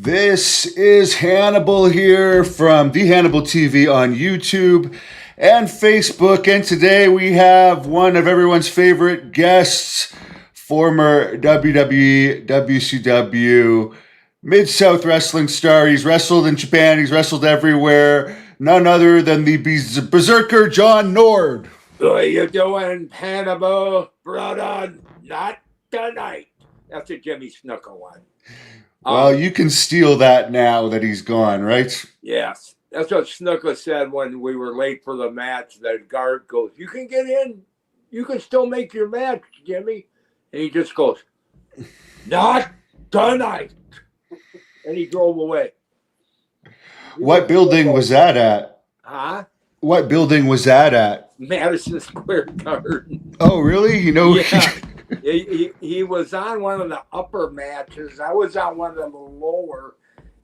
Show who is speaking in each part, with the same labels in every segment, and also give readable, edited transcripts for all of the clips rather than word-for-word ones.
Speaker 1: This is Hannibal here from the Hannibal TV on YouTube and Facebook. And today we have one of everyone's favorite guests, former WWE, WCW, Mid South wrestling star. He's wrestled in Japan, he's wrestled everywhere. None other than the Berzerker John Nord.
Speaker 2: What you doing, Hannibal? Brother, not tonight. That's a Jimmy Snuka one.
Speaker 1: Well, you can steal that now that he's gone, right?
Speaker 2: Yes. That's what Snuka said when we were late for the match. The guard goes, "You can get in. You can still make your match, Jimmy." And he just goes, "Not tonight." And he drove away.
Speaker 1: What building was that at?
Speaker 2: Huh?
Speaker 1: What building was that at?
Speaker 2: Madison Square Garden.
Speaker 1: Oh, really? You know,
Speaker 2: Yeah. He was on one of the upper matches. I was on one of the lower,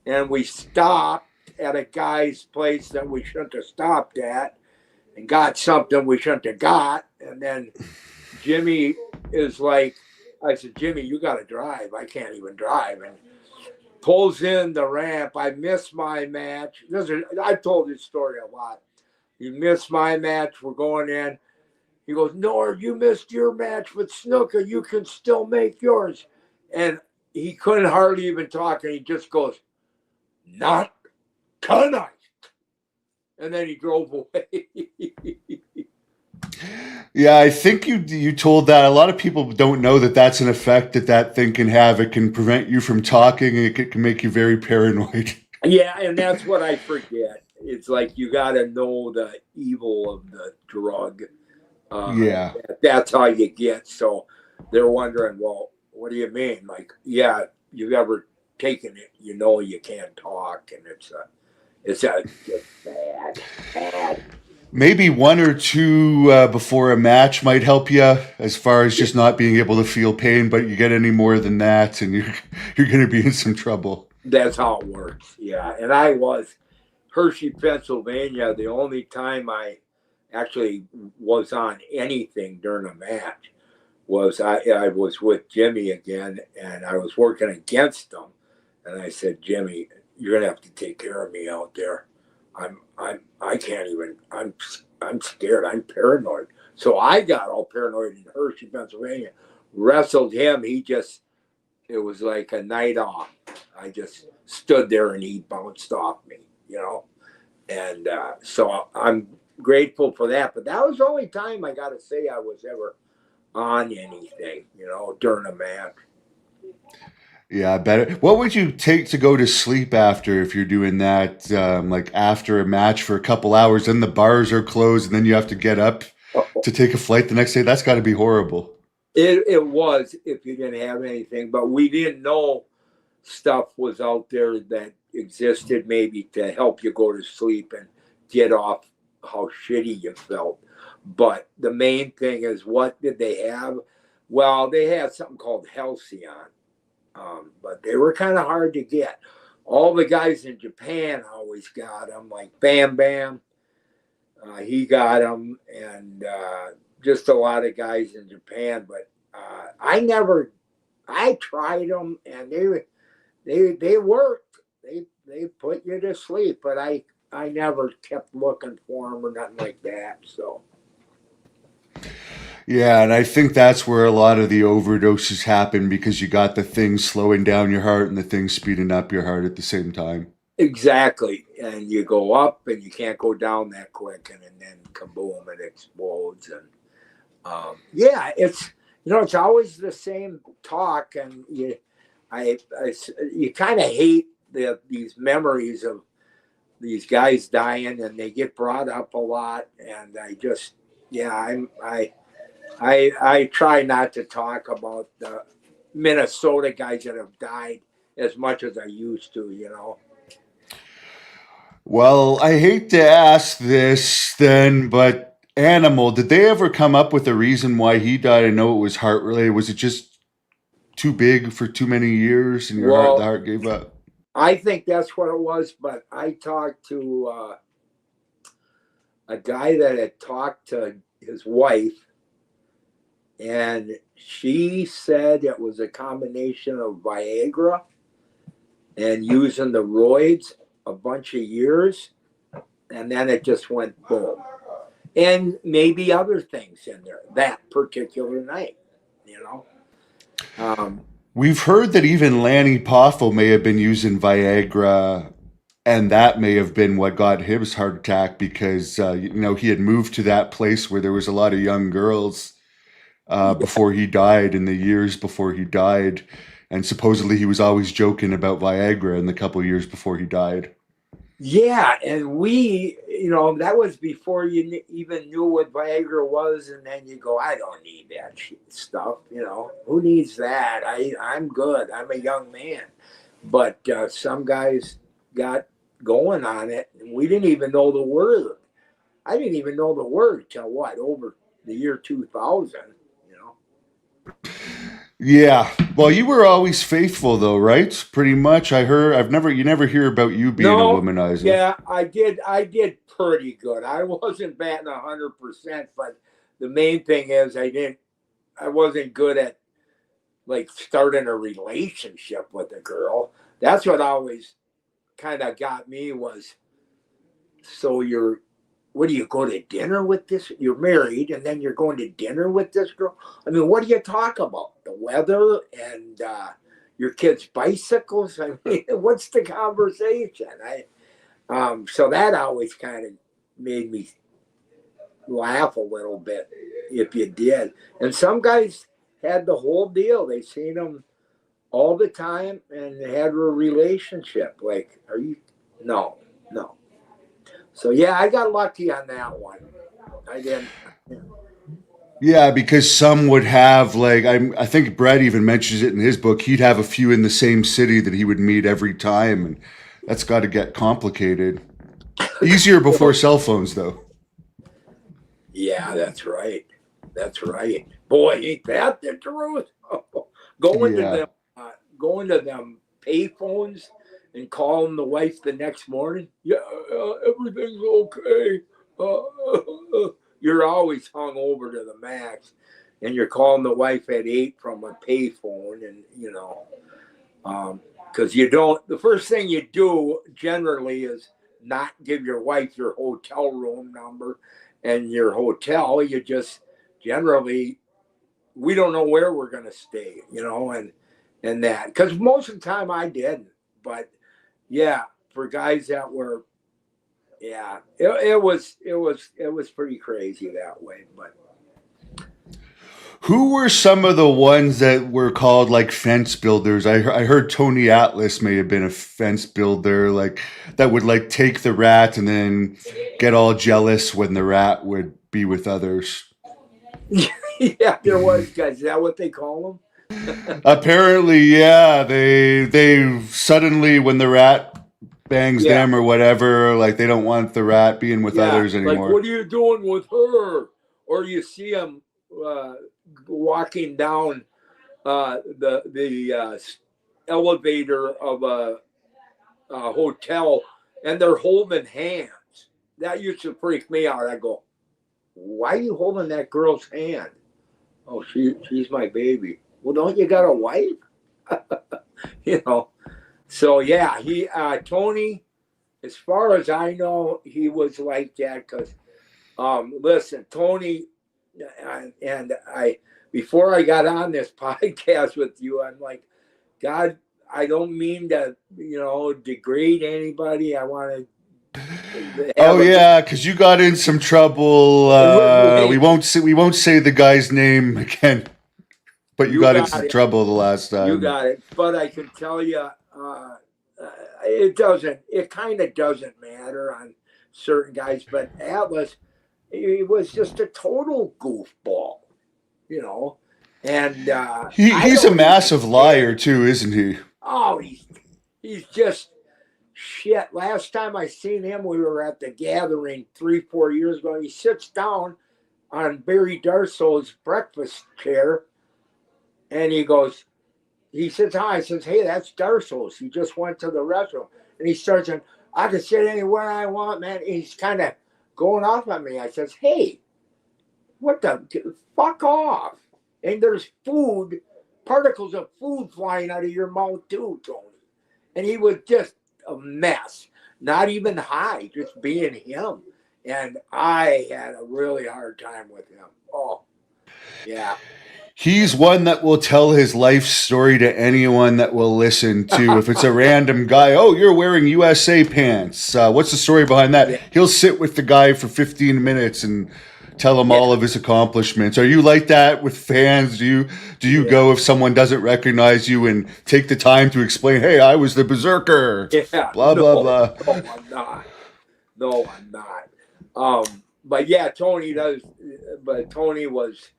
Speaker 2: and we stopped at a guy's place that we shouldn't have stopped at and got something we shouldn't have got. And then Jimmy is like, I said, "Jimmy, you got to drive. I can't even drive." And pulls in the ramp. I missed my match. I've told this story a lot. You missed my match. We're going in. He goes, "Nord, you missed your match with Snuka. You can still make yours." And he couldn't hardly even talk. And he just goes, "Not tonight." And then he drove away.
Speaker 1: Yeah, I think you told that. A lot of people don't know that that's an effect that thing can have. It can prevent you from talking, and it can make you very paranoid.
Speaker 2: Yeah, and that's what I forget. It's like you got to know the evil of the drug.
Speaker 1: Yeah.
Speaker 2: That's how you get. So they're wondering, well, what do you mean? Like, yeah, you've ever taken it, you know you can't talk, and it's bad.
Speaker 1: Maybe one or two before a match might help you, as far as just not being able to feel pain. But you get any more than that, and you're going to be in some trouble.
Speaker 2: That's how it works. Yeah, and I was Hershey, Pennsylvania. The only time I actually was on anything during a match was I was with Jimmy again, and I was working against him, and I said, "Jimmy, you're gonna have to take care of me out there. I can't even. I'm scared. I'm paranoid." So I got all paranoid in Hershey, Pennsylvania. Wrestled him. It was like a night off. I just stood there and he bounced off me, And so I'm grateful for that. But that was the only time I got to say I was ever on anything, during a match.
Speaker 1: Yeah, I bet it. What would you take to go to sleep after if you're doing that? Like after a match for a couple hours, then the bars are closed, and then you have to get up to take a flight the next day. That's got to be horrible.
Speaker 2: It was if you didn't have anything, but we didn't know stuff was out there that existed maybe to help you go to sleep and get off how shitty you felt. But the main thing is, what did they have? Well, they had something called Halcyon, but they were kind of hard to get. All the guys in Japan always got them, like Bam Bam. He got them, and just a lot of guys in Japan. But I tried them, and they worked. They put you to sleep, but I never kept looking for them or nothing like that. So
Speaker 1: Yeah, and I think that's where a lot of the overdoses happen because you got the thing slowing down your heart and the thing speeding up your heart at the same time.
Speaker 2: exactly, and you go up and you can't go down that quick, and then kaboom, it explodes. And yeah, it's always the same talk, and you kind of hate these memories of these guys dying, and they get brought up a lot. And I just, yeah, I try not to talk about the Minnesota guys that have died as much as I used to.
Speaker 1: Well, I hate to ask this then, but Animal, did they ever come up with a reason why he died? I know it was heart related. Was it just too big for too many years and the
Speaker 2: Well,
Speaker 1: heart gave up?
Speaker 2: I think that's what it was, but I talked to a guy that had talked to his wife, and she said it was a combination of Viagra and using the roids a bunch of years, and then it just went boom. And maybe other things in there that particular night, you know.
Speaker 1: We've heard that even Lanny Poffo may have been using Viagra, and that may have been what got him his heart attack because he had moved to that place where there was a lot of young girls before he died, in the years before he died, and supposedly he was always joking about Viagra in the couple of years before he died.
Speaker 2: Yeah, and that was before you even knew what Viagra was, and then you go, I don't need that stuff. Who needs that? I'm good. I'm a young man. But some guys got going on it, and we didn't even know the word. I didn't even know the word till over the year 2000.
Speaker 1: Yeah. Well, you were always faithful though, right? Pretty much. You never hear about you being a womanizer.
Speaker 2: Yeah, I did pretty good. I wasn't batting 100%, but the main thing is I wasn't good at like starting a relationship with a girl. That's what always kind of got me was, so what do you go to dinner with this? You're married and then you're going to dinner with this girl? I mean, what do you talk about? The weather and your kids' bicycles? I mean, what's the conversation? So that always kind of made me laugh a little bit if you did. And some guys had the whole deal. They seen them all the time and had a relationship. Like, are you? No. So yeah, I got lucky on that one. I didn't.
Speaker 1: Yeah, because some would have I think Brett even mentions it in his book. He'd have a few in the same city that he would meet every time, and that's got to get complicated. Easier before cell phones, though.
Speaker 2: Yeah, that's right. Boy, ain't that the truth? Going to them payphones and calling the wife the next morning. Yeah, everything's okay. You're always hung over to the max, and you're calling the wife at 8 from a payphone, and because you don't. The first thing you do generally is not give your wife your hotel room number and your hotel. You just generally, we don't know where we're going to stay, and that, because most of the time I didn't, but yeah, for guys that were, yeah, it was pretty crazy that way. But
Speaker 1: who were some of the ones that were called like fence builders? I heard Tony Atlas may have been a fence builder, like that would like take the rat and then get all jealous when the rat would be with others.
Speaker 2: Yeah, there was guys. Is that what they call them?
Speaker 1: Apparently, yeah. They suddenly, when the rat bangs them or whatever, like they don't want the rat being with others anymore.
Speaker 2: Like, what are you doing with her? Or you see them walking down the elevator of a hotel, and they're holding hands. That used to freak me out. I go, why are you holding that girl's hand? Oh, she's my baby. Well, don't you got a wife? So yeah, Tony, as far as I know, he was like that because, listen, Tony, and I, before I got on this podcast with you, I'm like, God, I don't mean to, degrade anybody. I want to.
Speaker 1: Oh yeah, because you got in some trouble. We won't say the guy's name again, but you got in some trouble the last time.
Speaker 2: You got it, but I can tell you, it kind of doesn't matter on certain guys, but Atlas, he was just a total goofball, and
Speaker 1: he's a massive liar too, isn't he?
Speaker 2: Oh, he's just shit. Last time I seen him, we were at the gathering 3-4 years ago. He sits down on Barry Darso's breakfast chair, and he sits down. I says, hey, that's Darso's. He just went to the restroom. And he starts saying, I can sit anywhere I want, man. And he's kind of going off on me. I says, hey, what the fuck off. And there's particles of food flying out of your mouth too, Tony. and he was just a mess. Not even high, just being him. And I had a really hard time with him. Oh, yeah.
Speaker 1: He's one that will tell his life story to anyone that will listen to. If it's a random guy, oh, you're wearing USA pants. What's the story behind that?
Speaker 2: Yeah.
Speaker 1: He'll sit with the guy for 15 minutes and tell him all of his accomplishments. Are you like that with fans? Do you go if someone doesn't recognize you and take the time to explain, hey, I was the Berzerker?
Speaker 2: Yeah.
Speaker 1: Blah, blah, blah.
Speaker 2: No, I'm not. No, I'm not. But yeah, Tony does. But Tony was.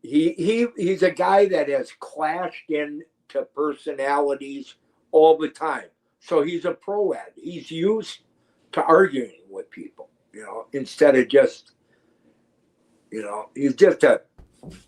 Speaker 2: He's a guy that has clashed into personalities all the time. So he's a pro at it. He's used to arguing with people, instead of just, he's just a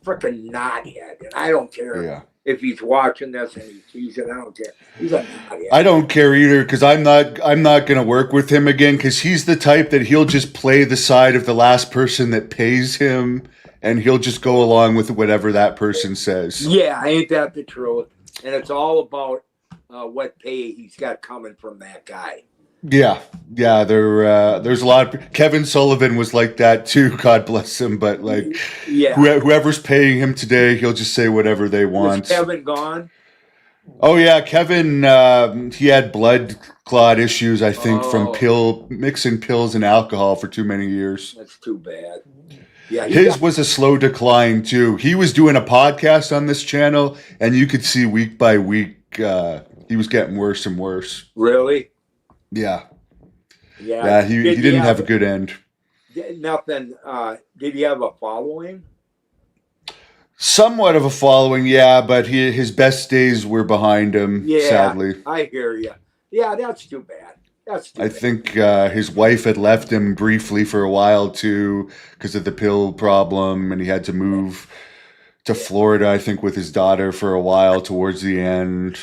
Speaker 2: freaking knothead. And I don't care if he's watching this and he sees it. I don't care. He's a knothead.
Speaker 1: I don't care either, because I'm not going to work with him again, because he's the type that he'll just play the side of the last person that pays him. And he'll just go along with whatever that person says.
Speaker 2: Yeah, ain't that the truth? And it's all about what pay he's got coming from that guy.
Speaker 1: Yeah. There's a lot of Kevin Sullivan was like that too. God bless him. But whoever's paying him today, he'll just say whatever they want.
Speaker 2: Is Kevin gone?
Speaker 1: Oh yeah, Kevin. He had blood clot issues, I think, from mixing pills and alcohol for too many years.
Speaker 2: That's too bad. Yeah,
Speaker 1: his was a slow decline too. He was doing a podcast on this channel, and you could see week by week he was getting worse and worse.
Speaker 2: Really?
Speaker 1: Yeah.
Speaker 2: Yeah.
Speaker 1: He didn't have a good end.
Speaker 2: Nothing. Did he have a following?
Speaker 1: Somewhat of a following, yeah, but his best days were behind him.
Speaker 2: Yeah,
Speaker 1: sadly.
Speaker 2: I hear you. Yeah, that's too bad.
Speaker 1: I think his wife had left him briefly for a while too because of the pill problem, and he had to move to Florida, I think, with his daughter for a while towards the end.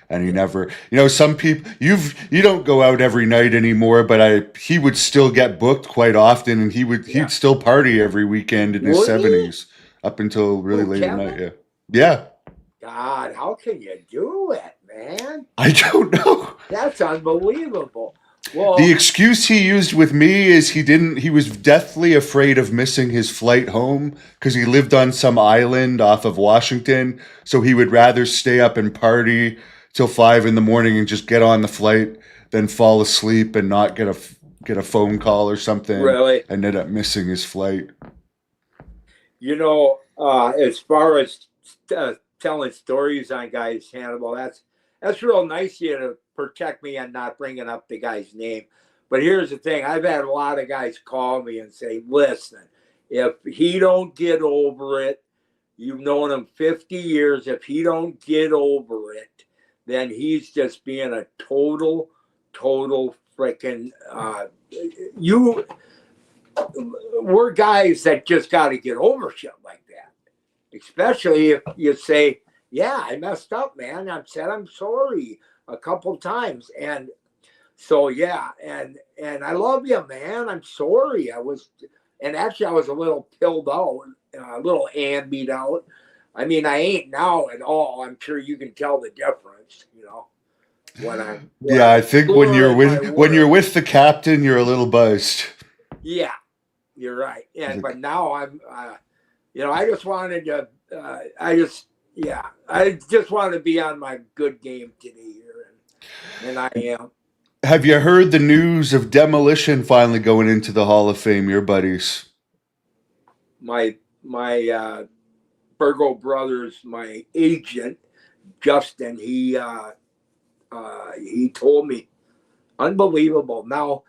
Speaker 1: And he never, some people, you don't go out every night anymore, but he would still get booked quite often, and he'd still party every weekend in his 70s up until really late at night. Yeah.
Speaker 2: God, how can you do it, man?
Speaker 1: I don't know.
Speaker 2: That's unbelievable. Well,
Speaker 1: the excuse he used with me is he was deathly afraid of missing his flight home because he lived on some island off of Washington. So he would rather stay up and party till 5 a.m. and just get on the flight than fall asleep and not get a phone call or something.
Speaker 2: Really?
Speaker 1: And end up missing his flight.
Speaker 2: As far as telling stories on guys, Hannibal, that's real nice of you to protect me and not bringing up the guy's name. But here's the thing. I've had a lot of guys call me and say, listen, if he don't get over it, you've known him 50 years. If he don't get over it, then he's just being a total freaking, we're guys that just got to get over shit like that. Especially if you say, yeah, I messed up, man. I said I'm sorry a couple times. And so, yeah, and I love you, man. I'm sorry. I was a little pilled out, a little ambied out. I mean, I ain't now at all. I'm sure you can tell the difference,
Speaker 1: I think when you're with the captain, you're a little buzzed.
Speaker 2: Yeah, you're right. Yeah, but now I'm, I just wanted to, I just want to be on my good game today here, and I am.
Speaker 1: Have you heard the news of Demolition finally going into the Hall of Fame, your buddies?
Speaker 2: My Virgo Brothers, my agent, Justin, he told me, unbelievable. Now,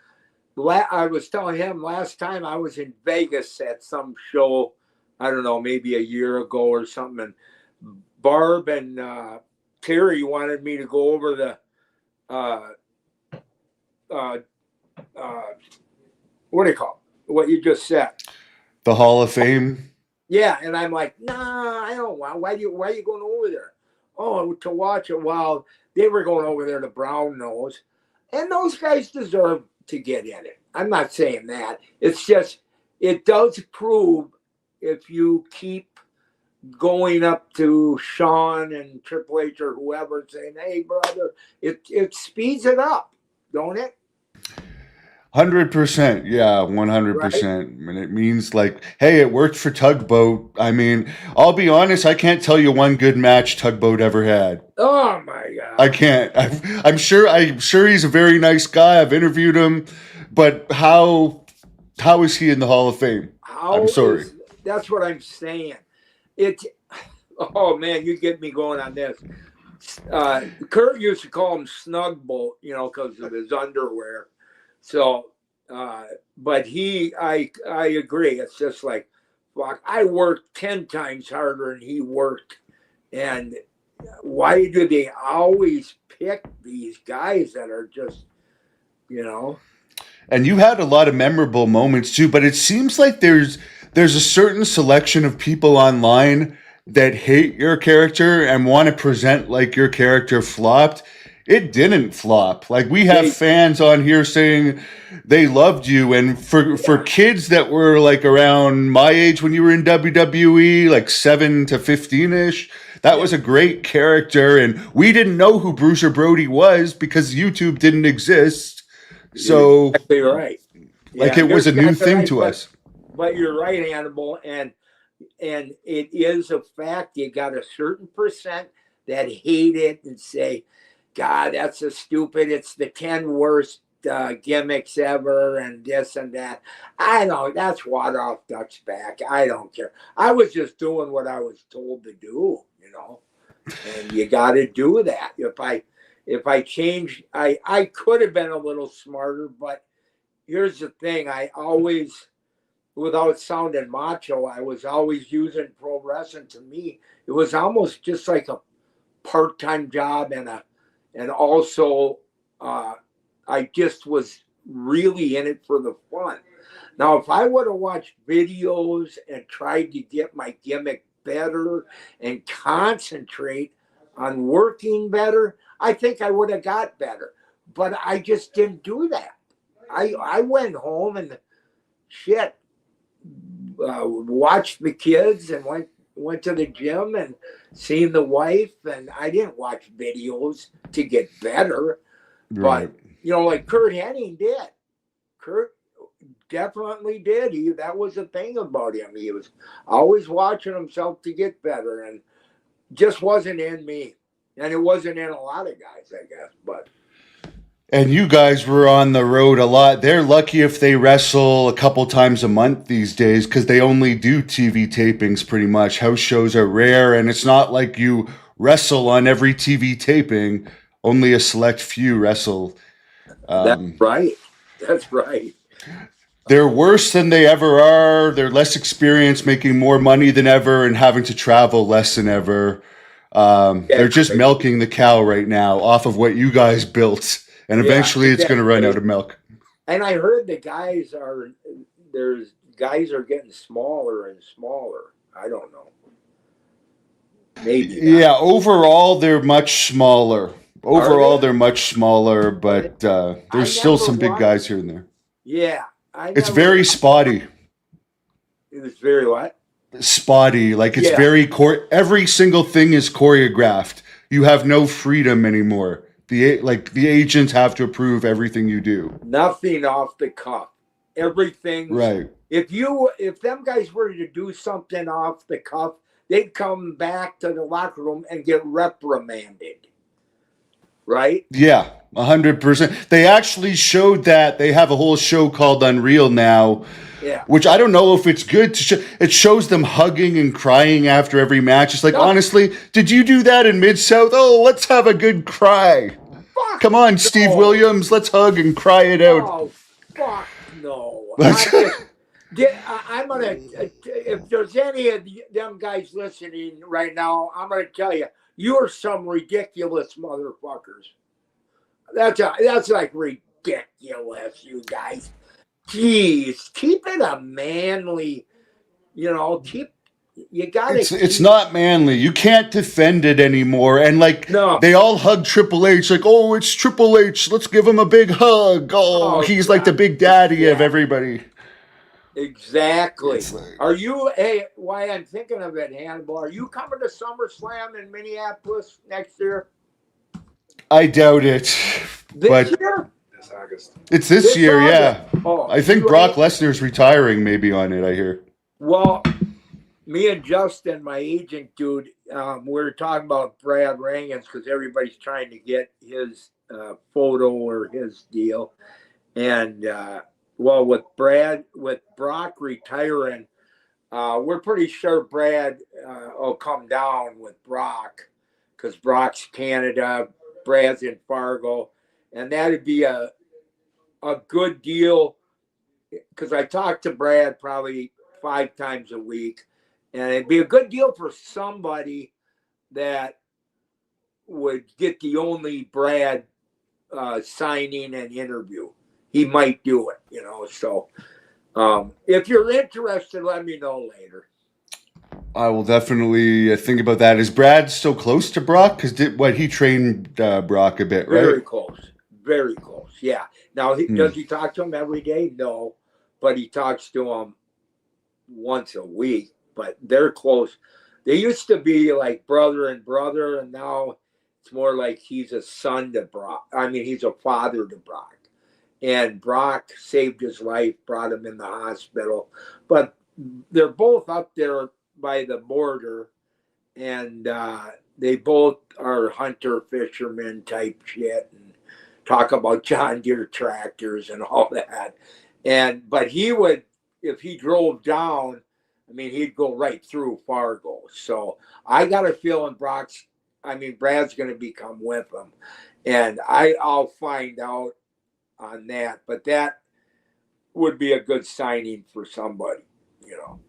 Speaker 2: I was telling him last time I was in Vegas at some show, I don't know, maybe a year ago or something, and Barb and Terry wanted me to go over the what do you call it? What you just said?
Speaker 1: The Hall of Fame?
Speaker 2: Yeah, and I'm like, nah, I don't want. Why are you going over there? Oh, to watch it. While they were going over there to Brown Nose, and those guys deserve to get in it. I'm not saying that. It's just it does prove if you keep going up to Sean and Triple H or whoever and saying, "Hey, brother," it speeds it up, don't it?
Speaker 1: 100%. Yeah,
Speaker 2: Right?
Speaker 1: 100%. And it means like, hey, it worked for Tugboat. I mean, I'll be honest, I can't tell you one good match Tugboat ever had.
Speaker 2: Oh my
Speaker 1: I
Speaker 2: God!
Speaker 1: can't. I'm sure he's a very nice guy. I've interviewed him, but how is he in the Hall of Fame? I'm
Speaker 2: How
Speaker 1: sorry.
Speaker 2: is that's what I'm saying? It. Oh man, you get me going on this. Kurt used to call him Snugboat, because of his underwear. So, but I agree. It's just like, fuck, I worked 10 times harder than he worked. And why do they always pick these guys that are just, you know?
Speaker 1: And you had a lot of memorable moments too, but it seems like there's a certain selection of people online that hate your character and want to present like your character flopped. It didn't flop. Like we have
Speaker 2: They,
Speaker 1: fans on here saying they loved you, and for
Speaker 2: yeah,
Speaker 1: kids that were like around my age when you were in WWE, like 7 to 15 ish, that
Speaker 2: yeah,
Speaker 1: was a great character, and we didn't know who Bruiser Brody was because YouTube didn't exist.
Speaker 2: you're
Speaker 1: So
Speaker 2: exactly right.
Speaker 1: like
Speaker 2: Yeah,
Speaker 1: it
Speaker 2: you're
Speaker 1: was a new
Speaker 2: exactly
Speaker 1: thing
Speaker 2: right.
Speaker 1: to us.
Speaker 2: But you're right, Hannibal, and it is a fact. You got a certain percent that hate it and say, "God, that's a stupid. It's the 10 worst gimmicks ever," and this and that. I know that's water off duck's back. I don't care. I was just doing what I was told to do, and you got to do that. If I change, I could have been a little smarter, but here's the thing: I always, without sounding macho, I was always using pro wrestling. To me, it was almost just like a part-time job, and also I just was really in it for the fun. Now, if I would have watched videos and tried to get my gimmick better and concentrate on working better, I think I would have got better. But I just didn't do that. I went home and shit, watched the kids and went to the gym and seen the wife, and I didn't watch videos to get better.
Speaker 1: Right.
Speaker 2: But like Kurt Hennig did. Kurt definitely did. That was the thing about him. He was always watching himself to get better, and just wasn't in me. And it wasn't in a lot of guys, I guess. But
Speaker 1: And you guys were on the road a lot. They're lucky if they wrestle a couple times a month these days because they only do TV tapings pretty much. House shows are rare, and it's not like you wrestle on every TV taping. Only a select few wrestle.
Speaker 2: that's
Speaker 1: Um,
Speaker 2: right. That's right.
Speaker 1: they're worse than they ever are. They're less experienced, making more money than ever, and having to travel less than ever.
Speaker 2: Yeah,
Speaker 1: They're just
Speaker 2: crazy.
Speaker 1: milking the cow right now off of what you guys built, and
Speaker 2: Yeah,
Speaker 1: eventually
Speaker 2: ain't
Speaker 1: it's going
Speaker 2: that
Speaker 1: to run out
Speaker 2: crazy?
Speaker 1: of milk.
Speaker 2: And I heard there's guys are getting smaller and smaller. I don't know. Maybe not.
Speaker 1: Yeah, overall they're much smaller.
Speaker 2: Are
Speaker 1: Overall
Speaker 2: they?
Speaker 1: they're much smaller,
Speaker 2: Are they?
Speaker 1: but
Speaker 2: I
Speaker 1: there's still
Speaker 2: never
Speaker 1: some big
Speaker 2: watched.
Speaker 1: guys here and there.
Speaker 2: Yeah, I
Speaker 1: It's
Speaker 2: never
Speaker 1: very
Speaker 2: watched.
Speaker 1: spotty.
Speaker 2: It was very what?
Speaker 1: Spotty, like it's
Speaker 2: Yeah,
Speaker 1: very every single thing is choreographed. You have no freedom anymore. The agents have to approve everything you do.
Speaker 2: nothing off the cuff. Everything's
Speaker 1: Right.
Speaker 2: if them guys were to do something off the cuff, they'd come back to the locker room and get reprimanded. Right?
Speaker 1: Yeah, 100%. They actually showed that they have a whole show called Unreal now,
Speaker 2: Yeah.
Speaker 1: which I don't know if it's good to show. It shows them hugging and crying after every match. It's like,
Speaker 2: No,
Speaker 1: honestly, did you do that in Mid South? Oh, let's have a good cry.
Speaker 2: fuck
Speaker 1: Come on, Steve
Speaker 2: no.
Speaker 1: Williams, let's hug and cry it out.
Speaker 2: Oh, fuck no.
Speaker 1: Let's.
Speaker 2: I'm gonna. If there's any of them guys listening right now, I'm gonna tell you, you're some ridiculous motherfuckers. That's like ridiculous, you guys. Jeez, keep it a manly. Keep. You gotta
Speaker 1: It's
Speaker 2: keep.
Speaker 1: not manly. You can't defend it anymore. And like
Speaker 2: No.
Speaker 1: they all hug Triple H, like, oh, it's Triple H. Let's give him a big hug. Oh,
Speaker 2: Oh
Speaker 1: he's like
Speaker 2: God.
Speaker 1: the big daddy of
Speaker 2: Yeah.
Speaker 1: everybody.
Speaker 2: Exactly.
Speaker 1: It's like,
Speaker 2: Are you? Hey, why I'm thinking of it, Hannibal? Are you coming to SummerSlam in Minneapolis next year?
Speaker 1: I doubt it,
Speaker 2: This
Speaker 1: but
Speaker 2: year?
Speaker 3: This August.
Speaker 1: it's this
Speaker 2: This
Speaker 1: year,
Speaker 2: August?
Speaker 1: yeah.
Speaker 2: Oh,
Speaker 1: I think
Speaker 2: you
Speaker 1: Brock
Speaker 2: ain't.
Speaker 1: Lesnar's retiring maybe on it, I hear.
Speaker 2: Well, me and Justin, my agent dude, we were talking about Brad Rangans because everybody's trying to get his photo or his deal. And well, with Brock retiring, we're pretty sure Brad will come down with Brock because Brock's Canada, Brad's in Fargo, and that'd be a good deal because I talk to Brad probably 5 times a week, and it'd be a good deal for somebody that would get the only Brad signing and interview. He might do it, you know. So if you're interested, let me know later.
Speaker 1: I will definitely think about that. Is Brad still close to Brock? Because he trained Brock a bit, right?
Speaker 2: Very close. Very close. Yeah. Now, does he talk to him every day? No. But he talks to him once a week. But they're close. They used to be like brother and brother, and now it's more like he's a son to Brock. I mean, he's a father to Brock. And Brock saved his life, brought him in the hospital. But they're both up there by the border, and they both are hunter fishermen type shit and talk about John Deere tractors and all that. And but he would, if he drove down, I mean, he'd go right through Fargo. So I got a feeling Brad's going to become with him, and I'll find out on that. But that would be a good signing for somebody, you know.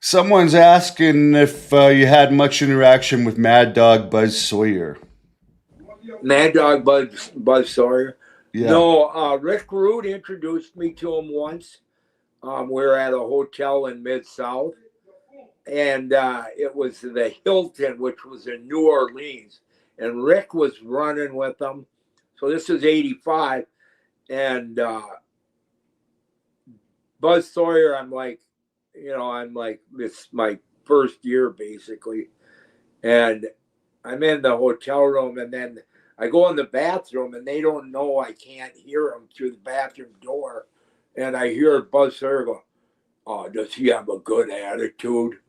Speaker 1: Someone's asking if you had much interaction with Mad Dog Buzz Sawyer.
Speaker 2: Mad Dog Buzz Sawyer.
Speaker 1: Yeah.
Speaker 2: No, Rick Rude introduced me to him once. We were at a hotel in Mid South, and it was the Hilton, which was in New Orleans, and Rick was running with them. So this is '85, and Buzz Sawyer. I'm like, this is my first year basically, and I'm in the hotel room, and then I go in the bathroom, and they don't know I can't hear them through the bathroom door, and I hear Buzz Sawyer go, "Oh, does he have a good attitude?"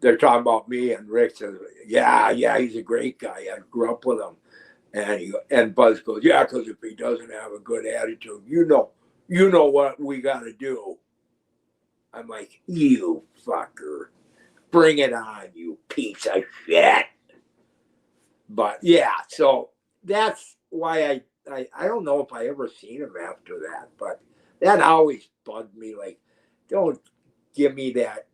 Speaker 2: They're talking about me, and Rick says, "Yeah, he's a great guy. I grew up with him." And Buzz goes, "Yeah, because if he doesn't have a good attitude, you know what we got to do." I'm like, "You fucker, bring it on, you piece of shit." But yeah, so that's why I don't know if I ever seen him after that, but that always bugged me. Like, don't give me that.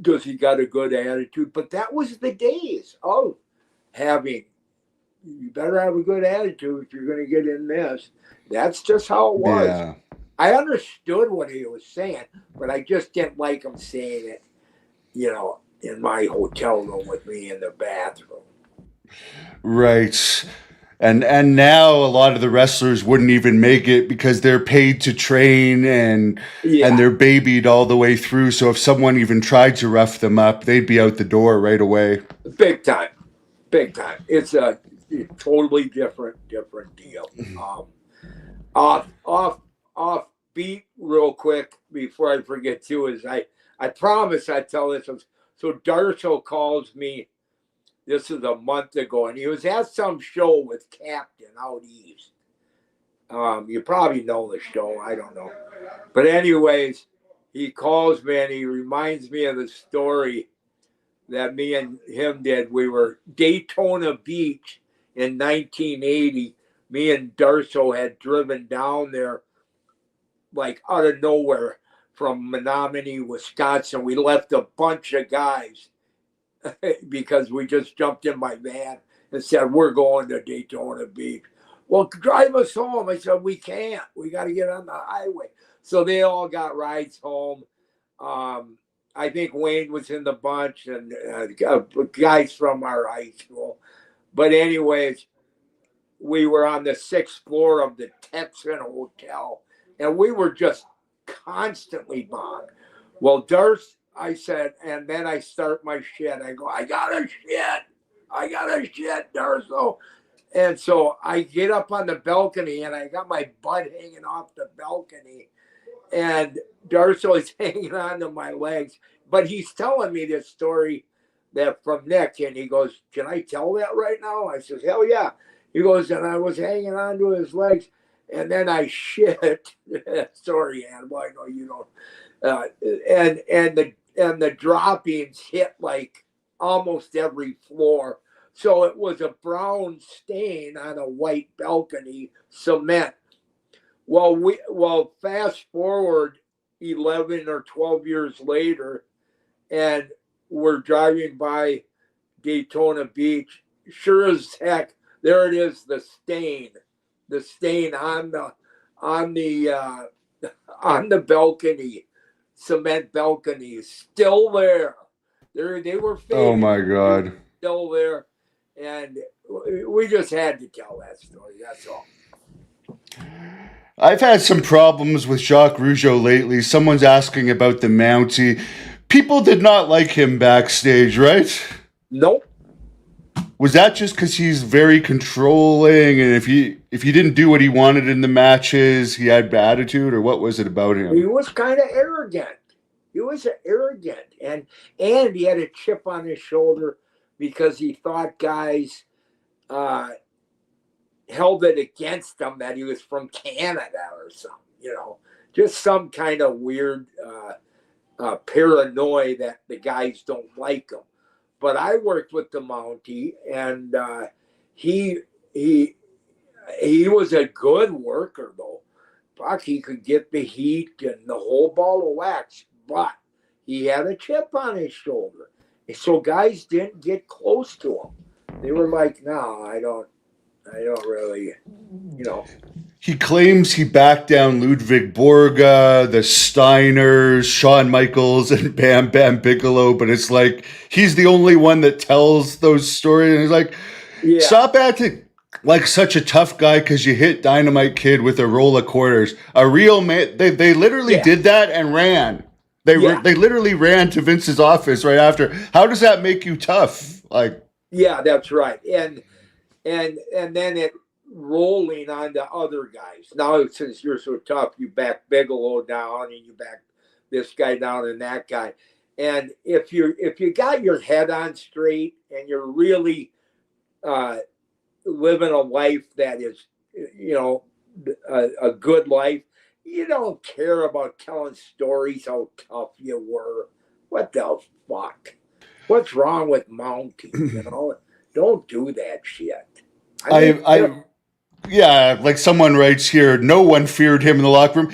Speaker 2: Does he got a good attitude? But that was the days of having. You better have a good attitude if you're going to get in this. That's just how it was.
Speaker 1: Yeah.
Speaker 2: I understood what he was saying, but I just didn't like him saying it, in my hotel room with me in the bathroom.
Speaker 1: Right. And now a lot of the wrestlers wouldn't even make it because they're paid to train and
Speaker 2: Yeah,
Speaker 1: they're babied all the way through. So if someone even tried to rough them up, they'd be out the door right away.
Speaker 2: big time, big time. It's a totally different deal. Off beat real quick before I forget too is I promise I tell this. So Darso calls me. This is a month ago, and he was at some show with Captain out east. You probably know the show. I don't know, but anyways, he calls me and he reminds me of the story that me and him did. We were Daytona Beach in 1980. Me and Darso had driven down there like out of nowhere from Menominee, Wisconsin. We left a bunch of guys because we just jumped in my van and said, "We're going to Daytona Beach." "Well, drive us home." I said, "We can't. We got to get on the highway." So they all got rides home. I think Wayne was in the bunch and guys from our high school. But anyways, we were on the 6th floor of the Texan Hotel, and we were just constantly bombed. Well, Darce, I said, and then I start my shit. I go, I got a shit, Darce. And so I get up on the balcony and I got my butt hanging off the balcony. And Darso's hanging on to my legs. But he's telling me this story that from Nick. And he goes, can I tell that right now? I says, hell yeah. He goes, and I was hanging on to his legs. And then I shit. Sorry, Hannibal. I know you don't. And the droppings hit like almost every floor. So it was a brown stain on a white balcony, cement. Well, fast forward 11 or 12 years later, and we're driving by Daytona Beach. Sure as heck, there it is, the stain on the balcony, cement balcony, still there. They were faded.
Speaker 1: Oh my God.
Speaker 2: Still there. And we just had to tell that story. That's all.
Speaker 1: I've had some problems with Jacques Rougeau lately. Someone's asking about the Mountie. People did not like him backstage, right?
Speaker 2: Nope.
Speaker 1: Was that just because he's very controlling, and if you didn't do what he wanted in the matches, he had bad attitude, or what was it about him?
Speaker 2: He was kind of arrogant. And he had a chip on his shoulder because he thought guys held it against him that he was from Canada or something, just some kind of weird paranoia that the guys don't like him. But I worked with the Mountie, and he was a good worker, though. Fuck, he could get the heat and the whole ball of wax, but he had a chip on his shoulder. So guys didn't get close to him. They were like, no, I don't really,
Speaker 1: He claims he backed down Ludwig Borga, the Steiners, Shawn Michaels, and Bam Bam Bigelow, but it's like he's the only one that tells those stories. And he's like, stop acting like such a tough guy because you hit Dynamite Kid with a roll of quarters. A real man, they literally did that and ran. They literally ran to Vince's office right after. How does that make you tough? Like,
Speaker 2: yeah, that's right. And then it rolling on the other guys. Now, since you're so tough, you back Bigelow down and you back this guy down and that guy. And if you got your head on straight and you're really living a life that is, a good life, you don't care about telling stories how tough you were. What the fuck? What's wrong with Mountie? Don't do that shit.
Speaker 1: Yeah, like someone writes here, no one feared him in the locker room.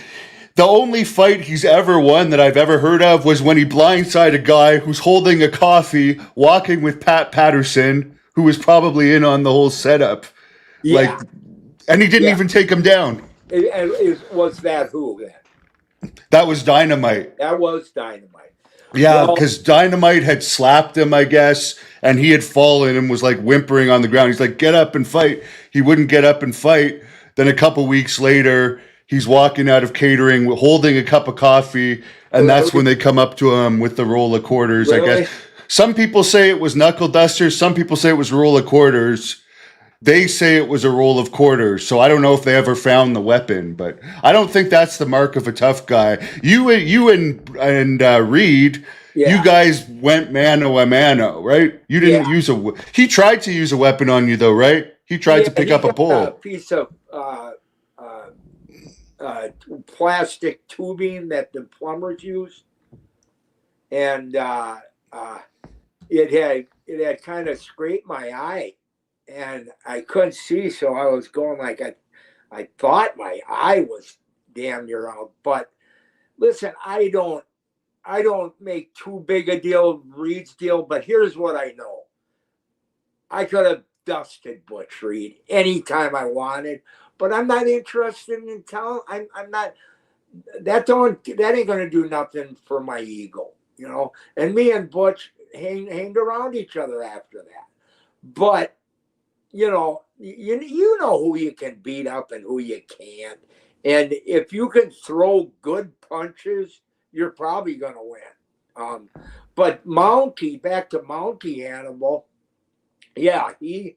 Speaker 1: The only fight he's ever won that I've ever heard of was when he blindsided a guy who's holding a coffee, walking with Pat Patterson, who was probably in on the whole setup.
Speaker 2: Yeah.
Speaker 1: And he didn't even take him down.
Speaker 2: Was that who then?
Speaker 1: That was Dynamite.
Speaker 2: That was Dynamite.
Speaker 1: Yeah, because Dynamite had slapped him, I guess, and he had fallen and was like whimpering on the ground. He's like, get up and fight. He wouldn't get up and fight. Then a couple weeks later, he's walking out of catering, holding a cup of coffee, and that's when they come up to him with the roll of quarters, I guess. Some people say it was knuckle dusters. Some people say it was a roll of quarters. They say it was a roll of quarters, so I don't know if they ever found the weapon, but I don't think that's the mark of a tough guy. You and Reed, you guys went mano a mano, right? You didn't use he tried to use a weapon on you, though, right? He tried to pick up a pole.
Speaker 2: A piece of plastic tubing that the plumbers used, and it had kind of scraped my eye. And I couldn't see, so I was going like I thought my eye was damn near out. But listen, I don't make too big a deal of Reed's deal. But here's what I know: I could have dusted Butch Reed anytime I wanted, but I'm not interested in telling. I'm not. That ain't gonna do nothing for my ego, And me and Butch hanged around each other after that, but. You know who you can beat up and who you can't. And if you can throw good punches, you're probably going to win. But Mountie, back to Mountie Hannibal, yeah, he.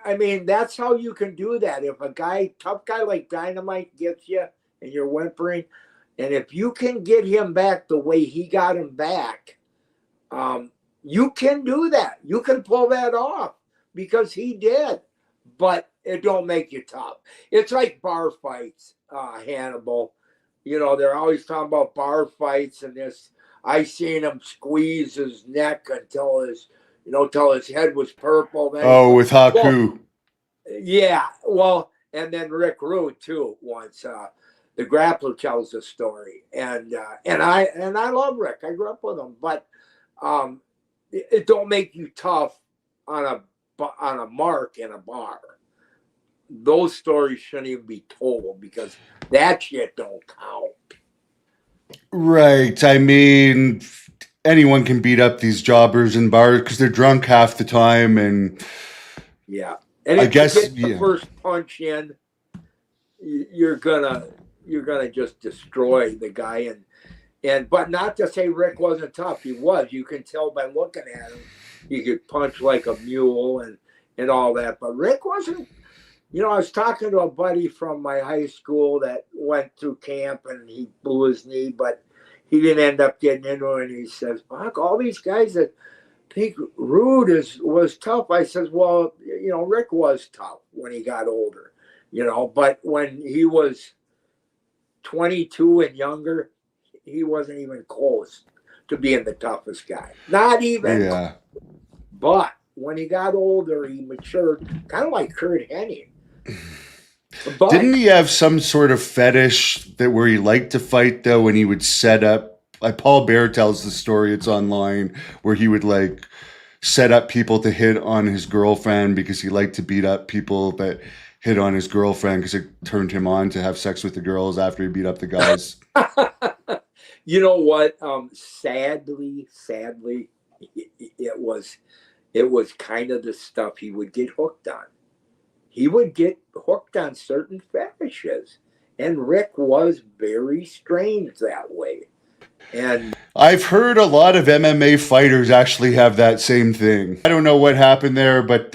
Speaker 2: I mean, that's how you can do that. If a tough guy like Dynamite gets you and you're whimpering, and if you can get him back the way he got him back, you can do that. You can pull that off because he did. But it don't make you tough. It's like bar fights, Hannibal. You know, they're always talking about bar fights and this. I seen him squeeze his neck till his head was purple.
Speaker 1: Oh, with Haku.
Speaker 2: Well, yeah, well, and then Rick Rude too. Once the grappler tells the story, and I love Rick. I grew up with him, but it don't make you tough on a mark in a bar. Those stories shouldn't even be told because that shit don't count.
Speaker 1: Right. I mean, anyone can beat up these jobbers in bars because they're drunk half the time, and
Speaker 2: yeah. And if you get the first punch in, you're gonna just destroy the guy. But not to say Rick wasn't tough. He was. You can tell by looking at him. He could punch like a mule and all that. But Rick wasn't. I was talking to a buddy from my high school that went through camp and he blew his knee, but he didn't end up getting into it. And he says, "Fuck, all these guys that think Rude was tough." I says, "Well, Rick was tough when he got older, but when he was 22 and younger, he wasn't even close to being the toughest guy. Not even.
Speaker 1: Yeah.
Speaker 2: But when he got older, he matured, kind of like Kurt Hennig. But
Speaker 1: didn't he have some sort of fetish where he liked to fight though, when he would set up? Paul Bear tells the story. It's online where he would set up people to hit on his girlfriend because he liked to beat up people that hit on his girlfriend because it turned him on to have sex with the girls after he beat up the guys.
Speaker 2: You know what? Sadly, it was kind of the stuff he would get hooked on. He would get hooked on certain fetishes, and Rick was very strange that way. And
Speaker 1: I've heard a lot of MMA fighters actually have that same thing. I don't know what happened there, but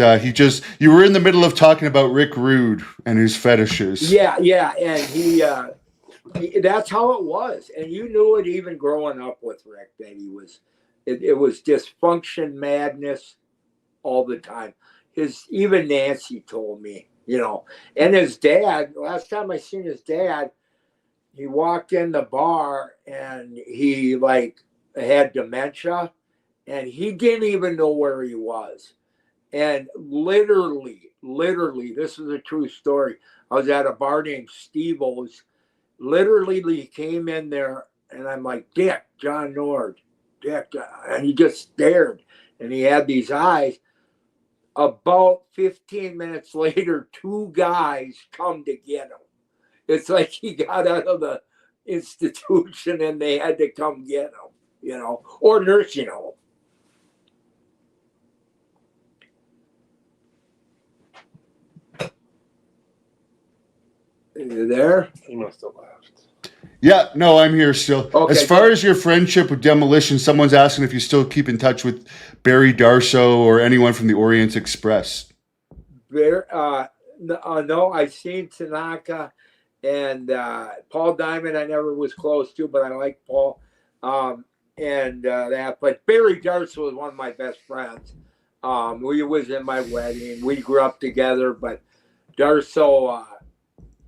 Speaker 1: you were in the middle of talking about Rick Rude and his fetishes.
Speaker 2: Yeah, and he that's how it was. And you knew it even growing up with Rick that it was dysfunction madness all the time. Even Nancy told me, and his dad, last time I seen his dad, he walked in the bar and he had dementia and he didn't even know where he was. And literally, this is a true story. I was at a bar named Steve-O's. Literally, he came in there and I'm like, "Dick, John Nord, Dick." And he just stared and he had these eyes. About 15 minutes later, two guys come to get him. It's like he got out of the institution and they had to come get him, or nursing home. Are you there?
Speaker 3: He must have left.
Speaker 1: Yeah, no, I'm here still.
Speaker 2: Okay,
Speaker 1: as far as your friendship with Demolition, someone's asking if you still keep in touch with Barry Darsow or anyone from the Orient Express.
Speaker 2: No, I've seen Tanaka and Paul Diamond. I never was close to, but I like Paul. But Barry Darsow was one of my best friends. We was in my wedding. We grew up together, but Darsow.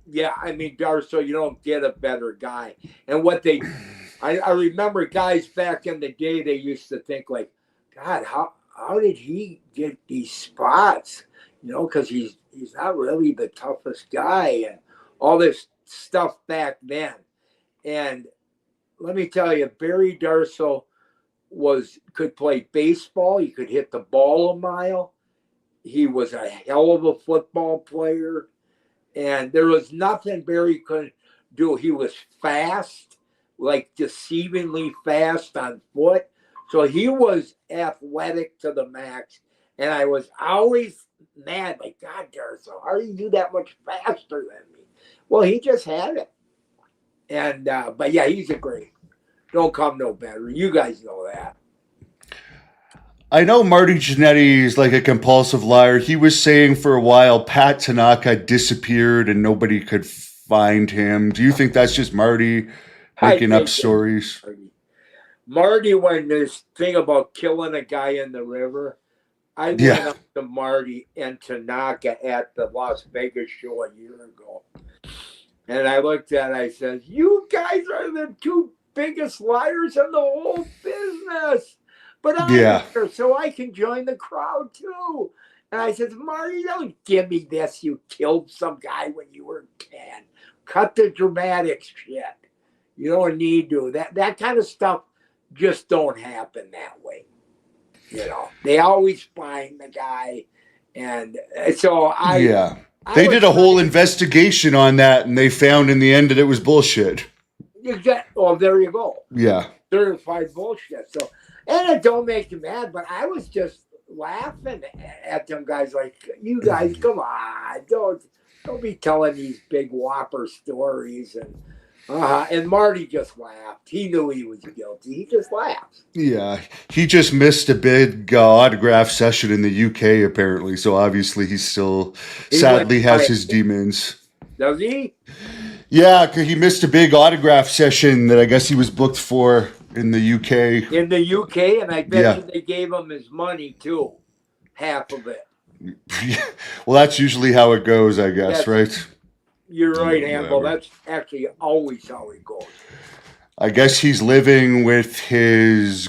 Speaker 2: Darsow, you don't get a better guy. And I remember guys back in the day, they used to think God, how did he get these spots? Because he's not really the toughest guy and all this stuff back then. And let me tell you, Barry Darsow could play baseball. He could hit the ball a mile. He was a hell of a football player. And there was nothing Barry couldn't do. He was fast, deceivingly fast on foot. So he was athletic to the max. And I was always mad, God, Darsow, how do you do that much faster than me? Well, he just had it. And but yeah, he's a great. Don't come no better. You guys know that.
Speaker 1: I know Marty Jannetty is like a compulsive liar. He was saying for a while Pat Tanaka disappeared and nobody could find him. Do you think that's just Marty
Speaker 2: I
Speaker 1: making up
Speaker 2: think that
Speaker 1: stories?
Speaker 2: Marty, when this thing about killing a guy in the river, I went
Speaker 1: Yeah.
Speaker 2: up to Marty and Tanaka at the Las Vegas show a year ago. And I looked at it, I said, you guys are the two biggest liars in the whole business. But I'm
Speaker 1: Yeah.
Speaker 2: here so I can join the crowd too. And I said, Marty, don't give me this. You killed some guy when you were 10. Cut the dramatic shit. You don't need to. That kind of stuff just don't happen that way. You know, they always find the guy. And so
Speaker 1: Yeah. They did a whole investigation on that and they found in the end that it was bullshit.
Speaker 2: Well, there you go.
Speaker 1: Yeah.
Speaker 2: Certified bullshit. So, and it don't make you mad, but I was just laughing at them guys like, you guys, come on, don't be telling these big whopper stories. And Marty just laughed. He knew he was guilty. He just laughed.
Speaker 1: Yeah. He just missed a big autograph session in the UK, apparently. So obviously he still sadly has his demons.
Speaker 2: Does he?
Speaker 1: Yeah, because he missed a big autograph session that I guess he was booked for in the UK.
Speaker 2: In the UK, and I bet you they gave him his money too. Half of it.
Speaker 1: Well, that's usually how it goes, I guess, right?
Speaker 2: You're right, Hannibal. That's actually always how it goes.
Speaker 1: I guess he's living with his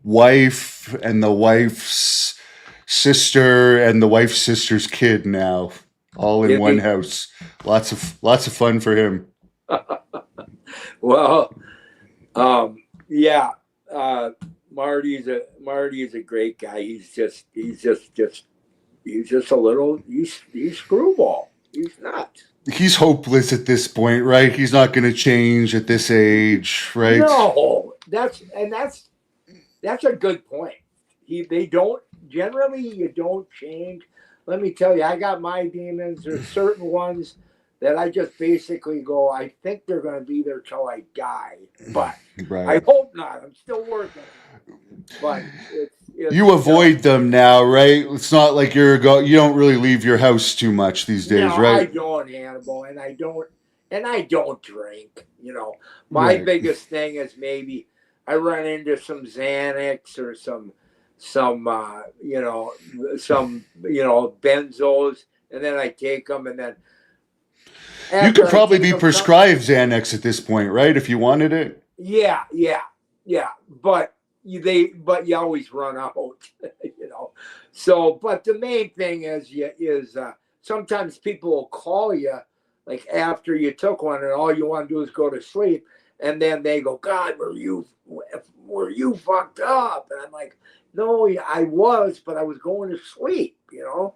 Speaker 1: wife and the wife's sister and the wife's sister's kid now, all in one house. Lots of fun for him.
Speaker 2: Well, yeah. Marty's a great guy. He's just a little he's screwball. He's nuts.
Speaker 1: He's hopeless at this point, right? He's not going to change at this age, right?
Speaker 2: No, that's a good point. They don't generally. You don't change. Let me tell you, I got my demons. There's certain ones that I just basically go, I think they're going to be there till I die, but I hope not. I'm still working. But
Speaker 1: you avoid them now, right? It's not like you don't really leave your house too much these days, right?
Speaker 2: I don't, Hannibal, and I don't drink. You know, my biggest thing is maybe I run into some Xanax or some benzos, and then I take them, and then
Speaker 1: you could probably be prescribed Xanax at this point, right? If you wanted it.
Speaker 2: Yeah. But you always run out, you know. So, but the main thing is sometimes people will call you like after you took one, and all you want to do is go to sleep, and then they go, God, were you fucked up? And I'm like, no, I was, but I was going to sleep, you know,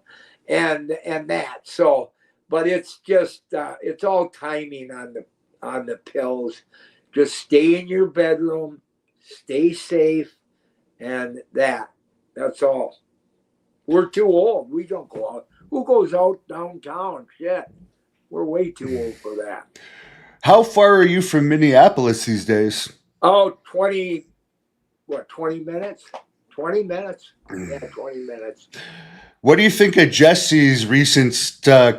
Speaker 2: and that. So, but it's just it's all timing on the pills. Just stay in your bedroom, stay safe, and that's all. We're too old. We don't go out. Who goes out downtown? Shit. We're way too old for that.
Speaker 1: How far are you from Minneapolis these days?
Speaker 2: Oh, 20 minutes? 20 minutes. Yeah, 20 minutes.
Speaker 1: What do you think of Jesse's recent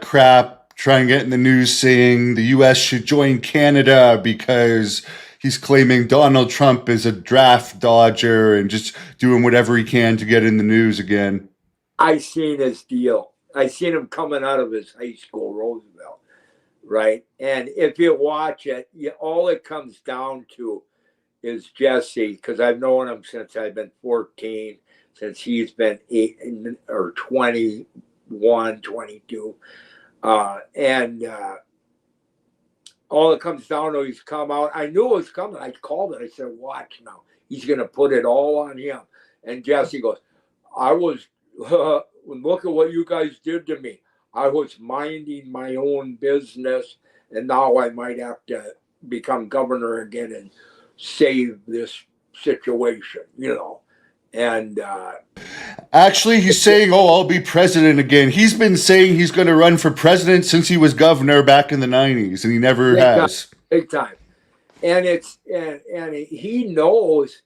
Speaker 1: crap trying to get in the news saying the U.S. should join Canada because he's claiming Donald Trump is a draft dodger and just doing whatever he can to get in the news again?
Speaker 2: I seen his deal. I seen him coming out of his high school, Roosevelt, right? And if you watch it, all it comes down to is Jesse, because I've known him since I've been 14, since he's been 8 or 21, 22. And all it comes down to, he's come out. I knew it was coming. I called it. I said, watch now. He's going to put it all on him. And Jesse goes, I was, look at what you guys did to me. I was minding my own business, and now I might have to become governor again and save this situation, you know. And
Speaker 1: Actually, he's saying, "Oh, I'll be president again." He's been saying he's going to run for president since he was governor back in the '90s, and he never
Speaker 2: Big time,
Speaker 1: has.
Speaker 2: big time. And and he knows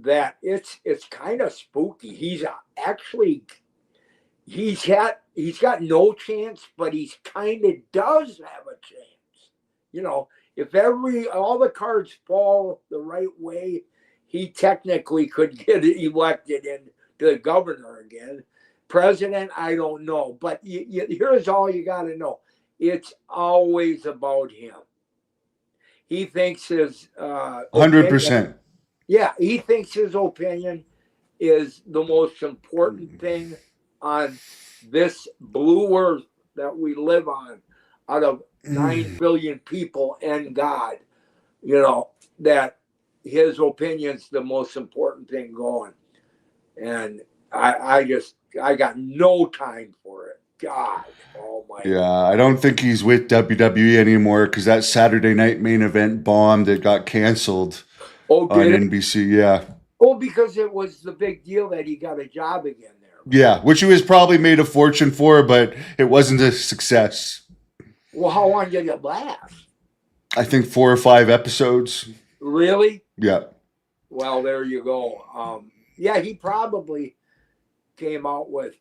Speaker 2: that it's kind of spooky. He's actually he's got no chance, but he's kind of does have a chance. You know, if all the cards fall the right way, he technically could get elected into the governor again. President, I don't know, but here's all you got to know: it's always about him. He thinks his
Speaker 1: 100%.
Speaker 2: yeah, he thinks his opinion is the most important thing on this blue earth that we live on, out of 9 billion people and God. You know, that his opinion's the most important thing going. And I got no time for it. God almighty.
Speaker 1: Yeah, I don't think he's with WWE anymore because that Saturday night main event bombed. It got canceled
Speaker 2: Oh,
Speaker 1: on
Speaker 2: did it?
Speaker 1: NBC. Yeah.
Speaker 2: Oh, because it was the big deal that he got a job again there.
Speaker 1: Yeah, which he was probably made a fortune for, but it wasn't a success.
Speaker 2: Well, how long did it last?
Speaker 1: I think 4 or 5 episodes.
Speaker 2: Really?
Speaker 1: Yeah.
Speaker 2: Well, there you go. Yeah, he probably came out with,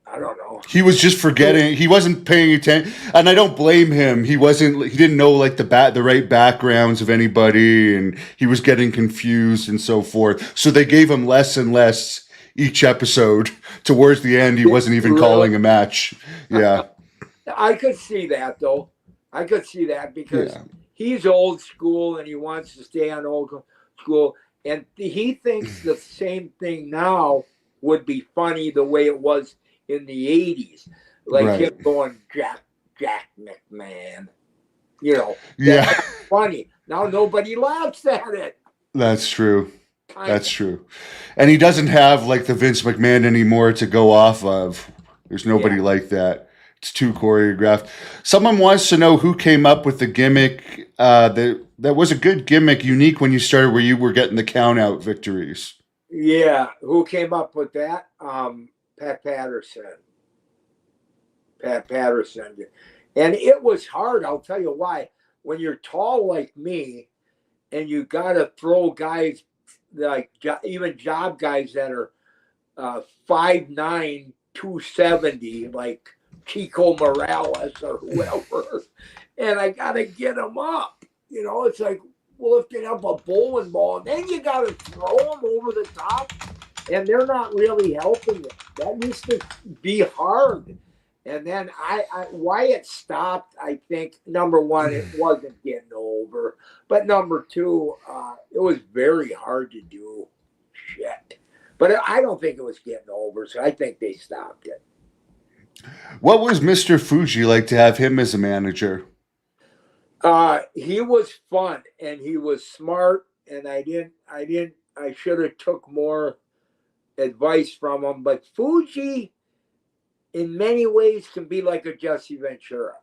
Speaker 2: I don't know.
Speaker 1: He was just forgetting. He wasn't paying attention, and I don't blame him. He wasn't. He didn't know like the right backgrounds of anybody, and he was getting confused and so forth. So they gave him less and less each episode. Towards the end, he wasn't even
Speaker 2: Really?
Speaker 1: calling a match. Yeah.
Speaker 2: I could see that though. I could see that because he's old school and he wants to stay on old school, and he thinks the same thing now would be funny the way it was in the 80s, like him going Jack McMahon,
Speaker 1: Yeah.
Speaker 2: funny. Now nobody laughs at it.
Speaker 1: That's true. That's true. And he doesn't have like the Vince McMahon anymore to go off of. There's nobody like that. It's too choreographed. Someone wants to know who came up with the gimmick. That was a good gimmick, unique when you started, where you were getting the count out victories.
Speaker 2: Yeah, who came up with that? Pat Patterson. And it was hard, I'll tell you why. When you're tall like me and you got to throw guys, like even job guys that are 5'9", 270, like Chico Morales or whoever, and I got to get them up. It's like lifting up a bowling ball, and then you got to throw them over the top, and they're not really helping it. That used to be hard. And then why it stopped, I think, number one, it wasn't getting over. But number two, it was very hard to do shit. But I don't think it was getting over, so I think they stopped it.
Speaker 1: What was Mr. Fuji like to have him as a manager?
Speaker 2: He was fun and he was smart, and I should have took more advice from him. But Fuji, in many ways, can be like a Jesse Ventura.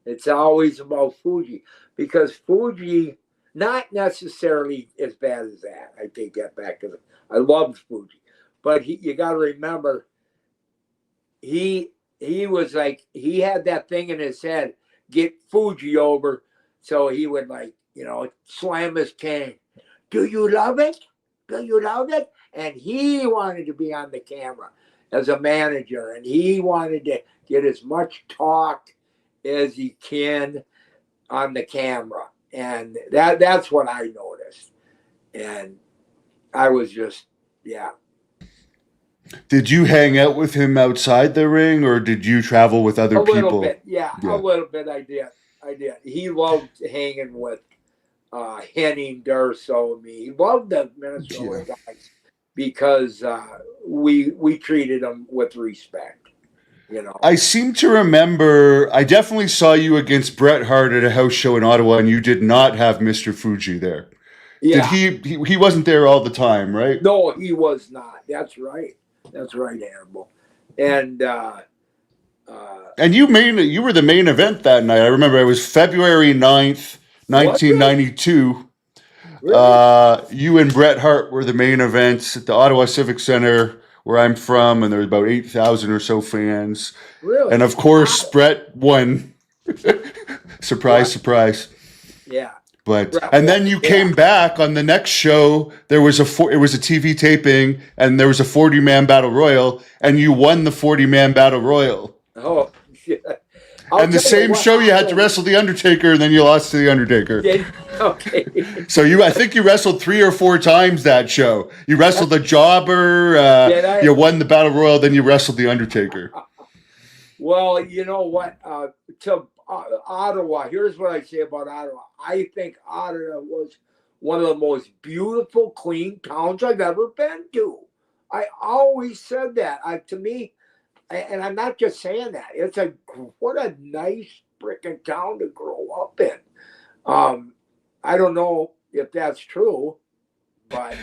Speaker 2: It's always about Fuji, because Fuji, not necessarily as bad as that. I take that back, because I loved Fuji, but you got to remember, he was like, he had that thing in his head, get Fuji over, so he would slam his cane. Do you love it? Do you love it? And he wanted to be on the camera as a manager, and he wanted to get as much talk as he can on the camera, and that's what I noticed. And I was just,
Speaker 1: Did you hang out with him outside the ring, or did you travel with other people?
Speaker 2: A little bit, yeah. A little bit. I did. He loved hanging with Henning, Darso, and me. He loved the Minnesota guys, because we treated them with respect.
Speaker 1: I seem to remember, I definitely saw you against Bret Hart at a house show in Ottawa, and you did not have Mr. Fuji there.
Speaker 2: Yeah.
Speaker 1: Did he wasn't there all the time, right?
Speaker 2: No, he was not. That's right. That's right, Hannibal. And
Speaker 1: you were the main event that night. I remember it was February 9th, 1992.
Speaker 2: Really?
Speaker 1: You and Bret Hart were the main events at the Ottawa Civic Center, where I'm from, and there was about 8,000 or so fans. And
Speaker 2: Really?
Speaker 1: of course,
Speaker 2: Wow.
Speaker 1: Bret won. Surprise,
Speaker 2: What?
Speaker 1: surprise.
Speaker 2: Yeah.
Speaker 1: But
Speaker 2: Brett
Speaker 1: and
Speaker 2: won.
Speaker 1: then you
Speaker 2: Yeah.
Speaker 1: came back on the next show. There was it was a TV taping, and there was a 40-man battle royal, and you won the 40-man battle royal.
Speaker 2: Oh, yeah. I'll
Speaker 1: And the
Speaker 2: tell you
Speaker 1: same
Speaker 2: what,
Speaker 1: show, you had to
Speaker 2: Ottawa
Speaker 1: wrestle the Undertaker, and then you lost to the Undertaker.
Speaker 2: did. Okay.
Speaker 1: So I think you wrestled 3 or 4 times that show. You wrestled the Jobber,
Speaker 2: Did I?
Speaker 1: you won the battle royal, then you wrestled the Undertaker.
Speaker 2: Well, you know what? To Ottawa, here's what I say about Ottawa. I think Ottawa was one of the most beautiful, clean towns I've ever been to. I always said that. To me, and I'm not just saying that. It's what a nice freaking town to grow up in. I don't know if that's true, but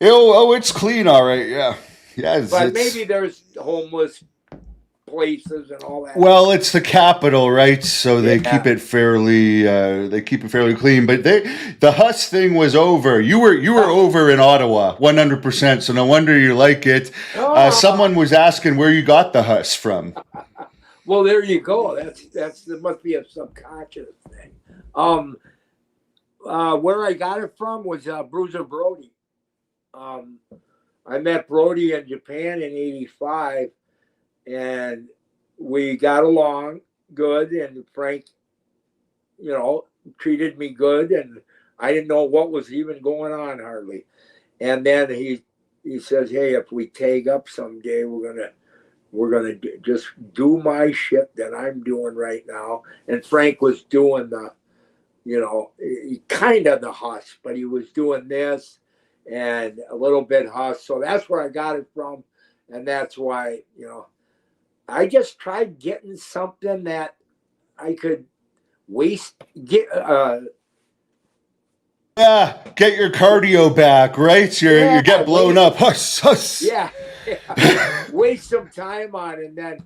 Speaker 1: It's clean, all right. Yeah, yeah.
Speaker 2: but maybe there's homeless places and all that.
Speaker 1: Well, it's the capital, right? So they
Speaker 2: Yeah.
Speaker 1: keep it fairly clean. But the Huss thing was over. You were over in Ottawa, 100%. So no wonder you like it. Someone was asking where you got the Huss from.
Speaker 2: Well, there you go. There must be a subconscious thing. Where I got it from was Bruiser Brody. I met Brody in Japan in '85, and we got along good. And Frank, treated me good, and I didn't know what was even going on hardly. And then he says, "Hey, if we tag up someday, we're gonna just do my shit that I'm doing right now." And Frank was doing the, kind of the Huss, but he was doing this and a little bit Huss. So that's where I got it from, and that's why I just tried getting something that I could get.
Speaker 1: Yeah, get your cardio back, right? You get blown up. Huss, huss.
Speaker 2: Yeah, waste some time on it, and then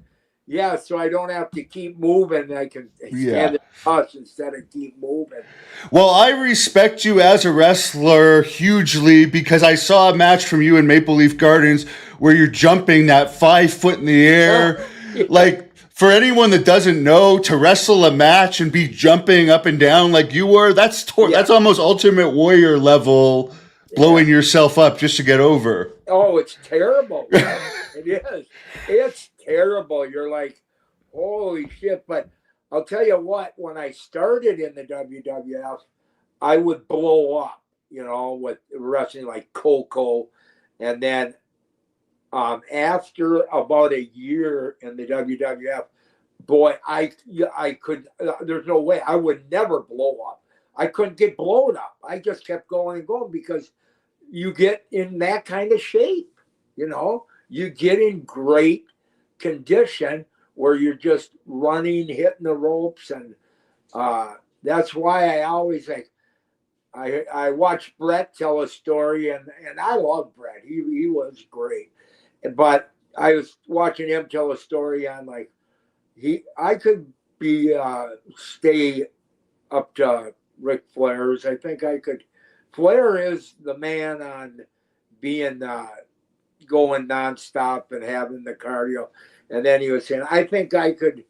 Speaker 2: so I don't have to keep moving. I can stand it Huss instead of keep moving.
Speaker 1: Well, I respect you as a wrestler hugely because I saw a match from you in Maple Leaf Gardens where you're jumping that 5 foot in the air.
Speaker 2: Yeah.
Speaker 1: Like, for anyone that doesn't know, to wrestle a match and be jumping up and down like you were, that's almost Ultimate Warrior level, blowing yourself up just to get over.
Speaker 2: Oh, it's terrible. It is. It's terrible. You're like, holy shit. But I'll tell you what, when I started in the WWF, I would blow up, with wrestling like Coco. And then after about a year in the WWF, boy, I could, there's no way, I would never blow up. I couldn't get blown up. I just kept going and going because you get in that kind of shape, you get in great condition where you're just running, hitting the ropes. And that's why I always I watched Bret tell a story, and I love Bret. He was great. But I was watching him tell a story on I could stay up to Ric Flair's. I think I could. Flair is the man on being going nonstop and having the cardio. And then he was saying, I think I could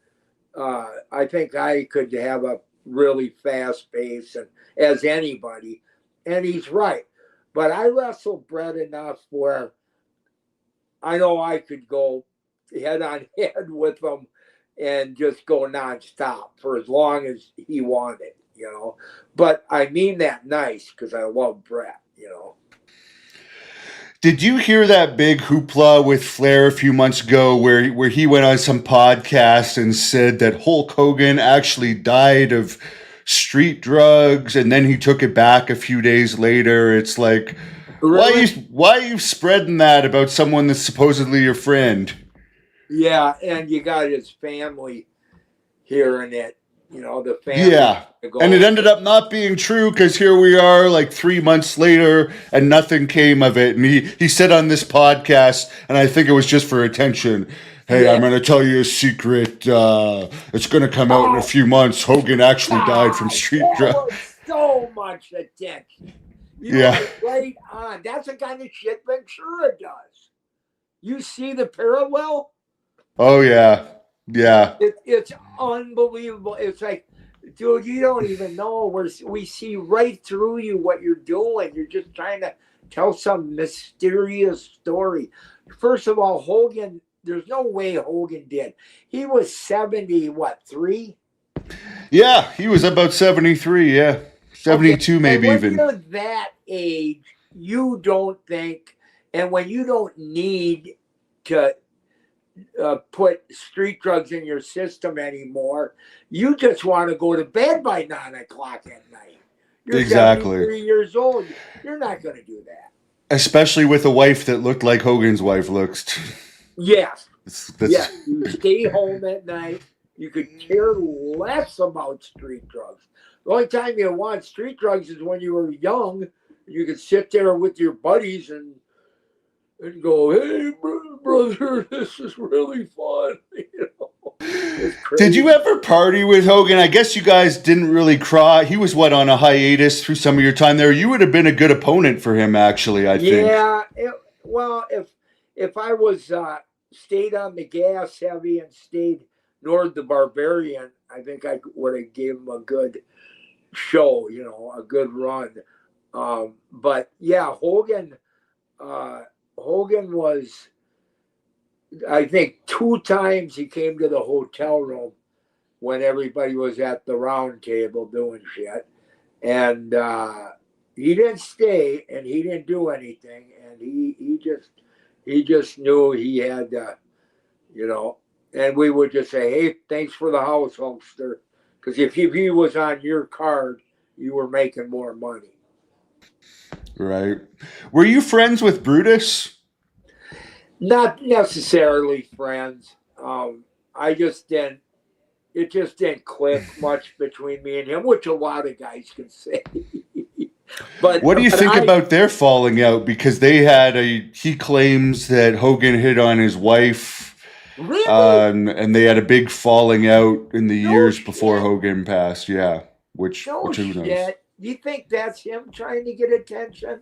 Speaker 2: have a really fast pace and as anybody. And he's right. But I wrestled Bret enough where I know I could go head on head with him and just go nonstop for as long as he wanted, But I mean that nice because I love Bret,
Speaker 1: Did you hear that big hoopla with Flair a few months ago where he went on some podcast and said that Hulk Hogan actually died of street drugs and then he took it back a few days later? It's like, really? Why are you spreading that about someone that's supposedly your friend?
Speaker 2: Yeah, and you got his family hearing it, the family.
Speaker 1: Yeah, and it ended up not being true because here we are like 3 months later and nothing came of it. And he said on this podcast, and I think it was just for attention, hey, I'm going to tell you a secret. It's going to come out in a few months. Hogan actually died from street drugs.
Speaker 2: So much attention. You are right on. That's the kind of shit Ventura does. You see the parallel?
Speaker 1: Oh yeah. Yeah.
Speaker 2: It's unbelievable. It's like, dude, you don't even know. We see right through you what you're doing. You're just trying to tell some mysterious story. First of all, Hogan, there's no way Hogan did. He was 70, what, 3?
Speaker 1: Yeah, he was about 73, yeah.
Speaker 2: Okay.
Speaker 1: 72
Speaker 2: And
Speaker 1: maybe
Speaker 2: when
Speaker 1: even.
Speaker 2: you're that age, you don't think, and when you don't need to put street drugs in your system anymore. You just want to go to bed by 9 o'clock at night. You're
Speaker 1: Exactly.
Speaker 2: 73 years old. You're not going to do that.
Speaker 1: Especially with a wife that looked like Hogan's wife looks.
Speaker 2: Yes.
Speaker 1: That's
Speaker 2: Yes. You stay home at night. You could care less about street drugs. The only time you want street drugs is when you were young. You could sit there with your buddies and go, hey, brother, this is really fun. You know, it's crazy.
Speaker 1: Did you ever party with Hogan? I guess you guys didn't really cry. He was what, on a hiatus through some of your time there. You would have been a good opponent for him, actually. I think.
Speaker 2: Yeah. Well, if I was stayed on the gas heavy and stayed north the Barbarian, I think I would have gave him a good show. You know, a good run. But yeah, Hogan. Hogan was, I think, 2 times he came to the hotel room when everybody was at the round table doing shit. And he didn't stay and he didn't do anything. And he just knew he had you know, and we would just say, hey, thanks for the house, Hulkster. Because if he was on your card, you were making more money.
Speaker 1: Right. Were you friends with Brutus?
Speaker 2: Not necessarily friends. I just didn't. It just didn't click much between me and him, which a lot of guys can say.
Speaker 1: What do you think about their falling out? Because they had he claims that Hogan hit on his wife.
Speaker 2: Really?
Speaker 1: And they had a big falling out in the
Speaker 2: No
Speaker 1: years
Speaker 2: shit.
Speaker 1: before Hogan passed. Yeah. Which
Speaker 2: No
Speaker 1: who knows?
Speaker 2: shit. You think that's him trying to get attention?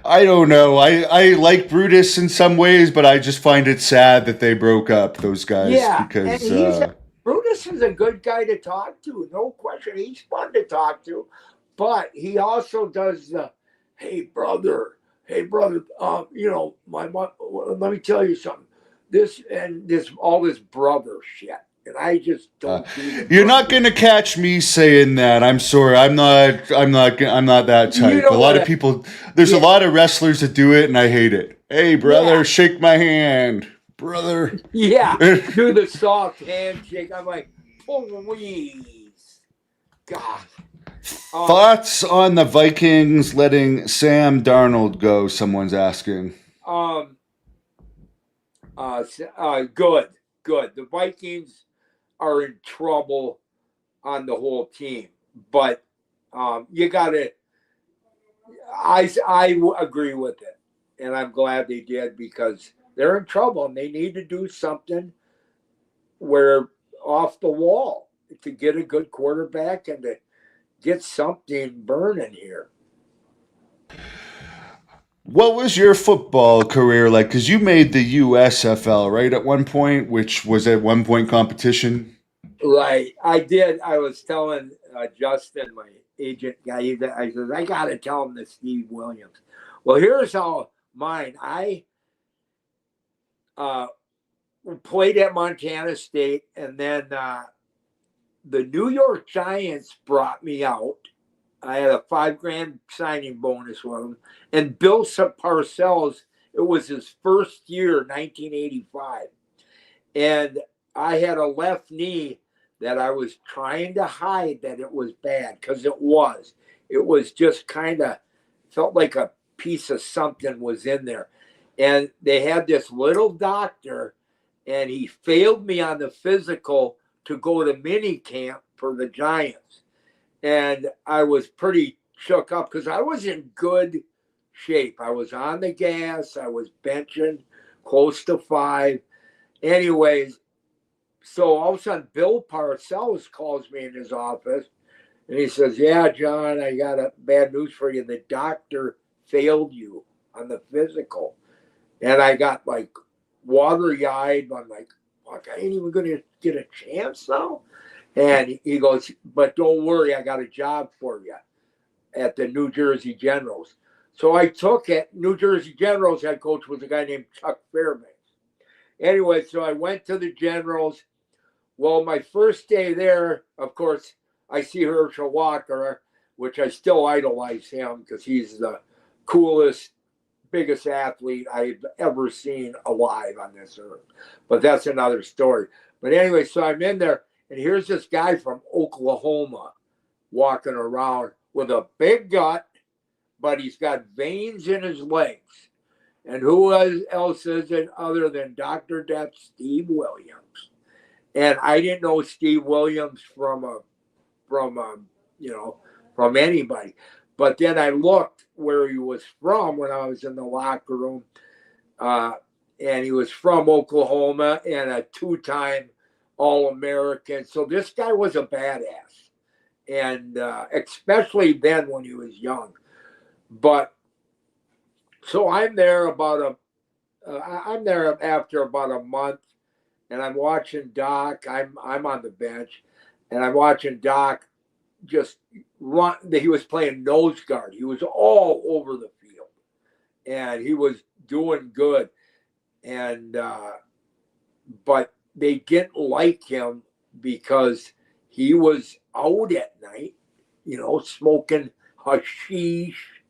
Speaker 1: I don't know. I like Brutus in some ways, but I just find it sad that they broke up, those guys,
Speaker 2: Yeah, and
Speaker 1: because
Speaker 2: Brutus is a good guy to talk to, no question. He's fun to talk to, but he also does the, hey brother, you know, my mom. Let me tell you something. This all this brother shit, and I just don't do the.
Speaker 1: you're not gonna catch me saying that. I'm sorry. I'm not that
Speaker 2: You
Speaker 1: type. A
Speaker 2: don't
Speaker 1: lot
Speaker 2: want
Speaker 1: of
Speaker 2: to.
Speaker 1: people. There's a
Speaker 2: Yeah,
Speaker 1: lot of wrestlers that do it, and I hate it. Hey, brother,
Speaker 2: yeah,
Speaker 1: shake my hand, brother.
Speaker 2: yeah. Do the soft handshake. I'm like, please, God. Um,
Speaker 1: Thoughts on the Vikings letting Sam Darnold go? Someone's asking.
Speaker 2: um, good, good. The Vikings are in trouble on the whole team, but you got to. I agree with it, and I'm glad they did because they're in trouble and they need to do something where off the wall to get a good quarterback and to get something burning here.
Speaker 1: What was your football career like? Because you made the USFL, right, at one point, which was at one point competition.
Speaker 2: Right, I did. I was telling Justin, my agent guy, that I said I got to tell him this Steve Williams. Well, here's how mine. I uh, played at Montana State, and then the New York Giants brought me out. I had a $5,000 signing bonus with him, and Bill Parcells. It was his first year, 1985, and I had a left knee that I was trying to hide that it was bad because it was. It was just kind of felt like a piece of something was in there. And they had this little doctor, and he failed me on the physical to go to mini camp for the Giants. And I was pretty shook up because I was in good shape. I was on the gas, I was benching close to 5. Anyways, so all of a sudden, Bill Parcells calls me in his office And he says, yeah, John, I got a bad news for you. The doctor failed you on the physical. And I got like watery eyed. I'm like, fuck, I ain't even going to get a chance now. And he goes, but don't worry, I got a job for you at the New Jersey Generals. So I took it. New Jersey Generals head coach was a guy named Chuck Fairbanks. Anyway, so I went to the Generals. Well, my first day there, of course, I see Herschel Walker, which I still idolize him because he's the coolest, biggest athlete I've ever seen alive on this earth. But that's another story. But anyway, so I'm in there, and here's this guy from Oklahoma walking around with a big gut, but he's got veins in his legs. And who else is it other than Dr. Death, Steve Williams? And I didn't know Steve Williams from anybody. But then I looked where he was from when I was in the locker room, and he was from Oklahoma and a two-time All-American. So this guy was a badass, and especially then when he was young. But so I'm there after about a month, and I'm watching Doc. I'm on the bench, and I'm watching Doc just run. He was playing nose guard. He was all over the field, and he was doing good. And but they didn't like him because he was out at night, smoking hashish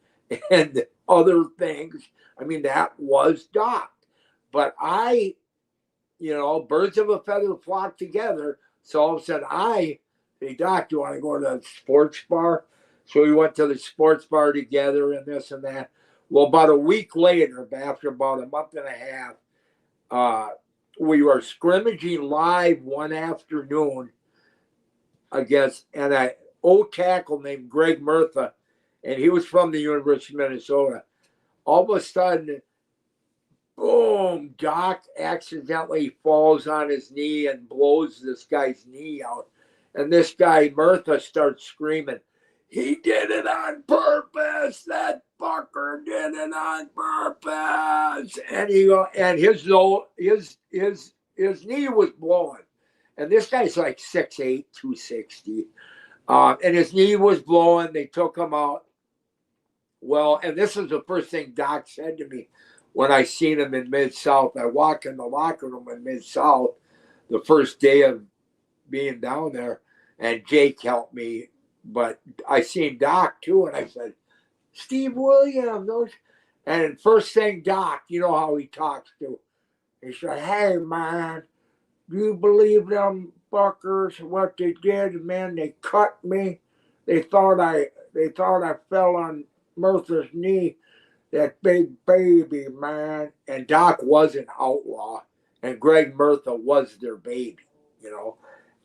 Speaker 2: and other things. I mean, that was Doc. But birds of a feather flock together. So all of a sudden hey, Doc, do you want to go to the sports bar? So we went to the sports bar together and this and that. Well, about a week later, after about a month and a half, we were scrimmaging live one afternoon against an old tackle named Greg Murtha, and he was from the University of Minnesota. All of a sudden, boom, Doc accidentally falls on his knee and blows this guy's knee out. And this guy, Murtha, starts screaming, he did it on purpose. That fucker did it on purpose. And his knee was blowing. And this guy's like 6'8", 260. And his knee was blowing. They took him out. Well, and this is the first thing Doc said to me when I seen him in Mid-South. I walk in the locker room in Mid-South the first day of being down there, and Jake helped me. But I seen Doc too, and I said, Steve Williams. And first thing Doc, you know how he talks to. He said, hey, man, do you believe them fuckers, what they did? Man, they cut me. They thought I fell on Murtha's knee. That big baby, man. And Doc was an outlaw, and Greg Murtha was their baby,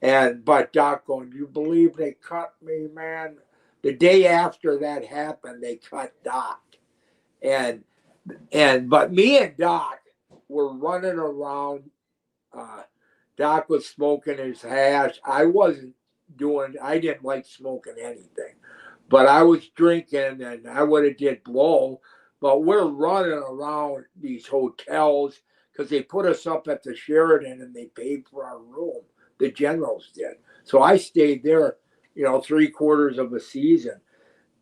Speaker 2: But Doc going, you believe they cut me, man? The day after that happened, they cut Doc. But me and Doc were running around. Doc was smoking his hash. I didn't like smoking anything. But I was drinking, and I would have did blow. But we're running around these hotels because they put us up at the Sheraton and they paid for our room. The Generals did. So I stayed there, 3/4 of a season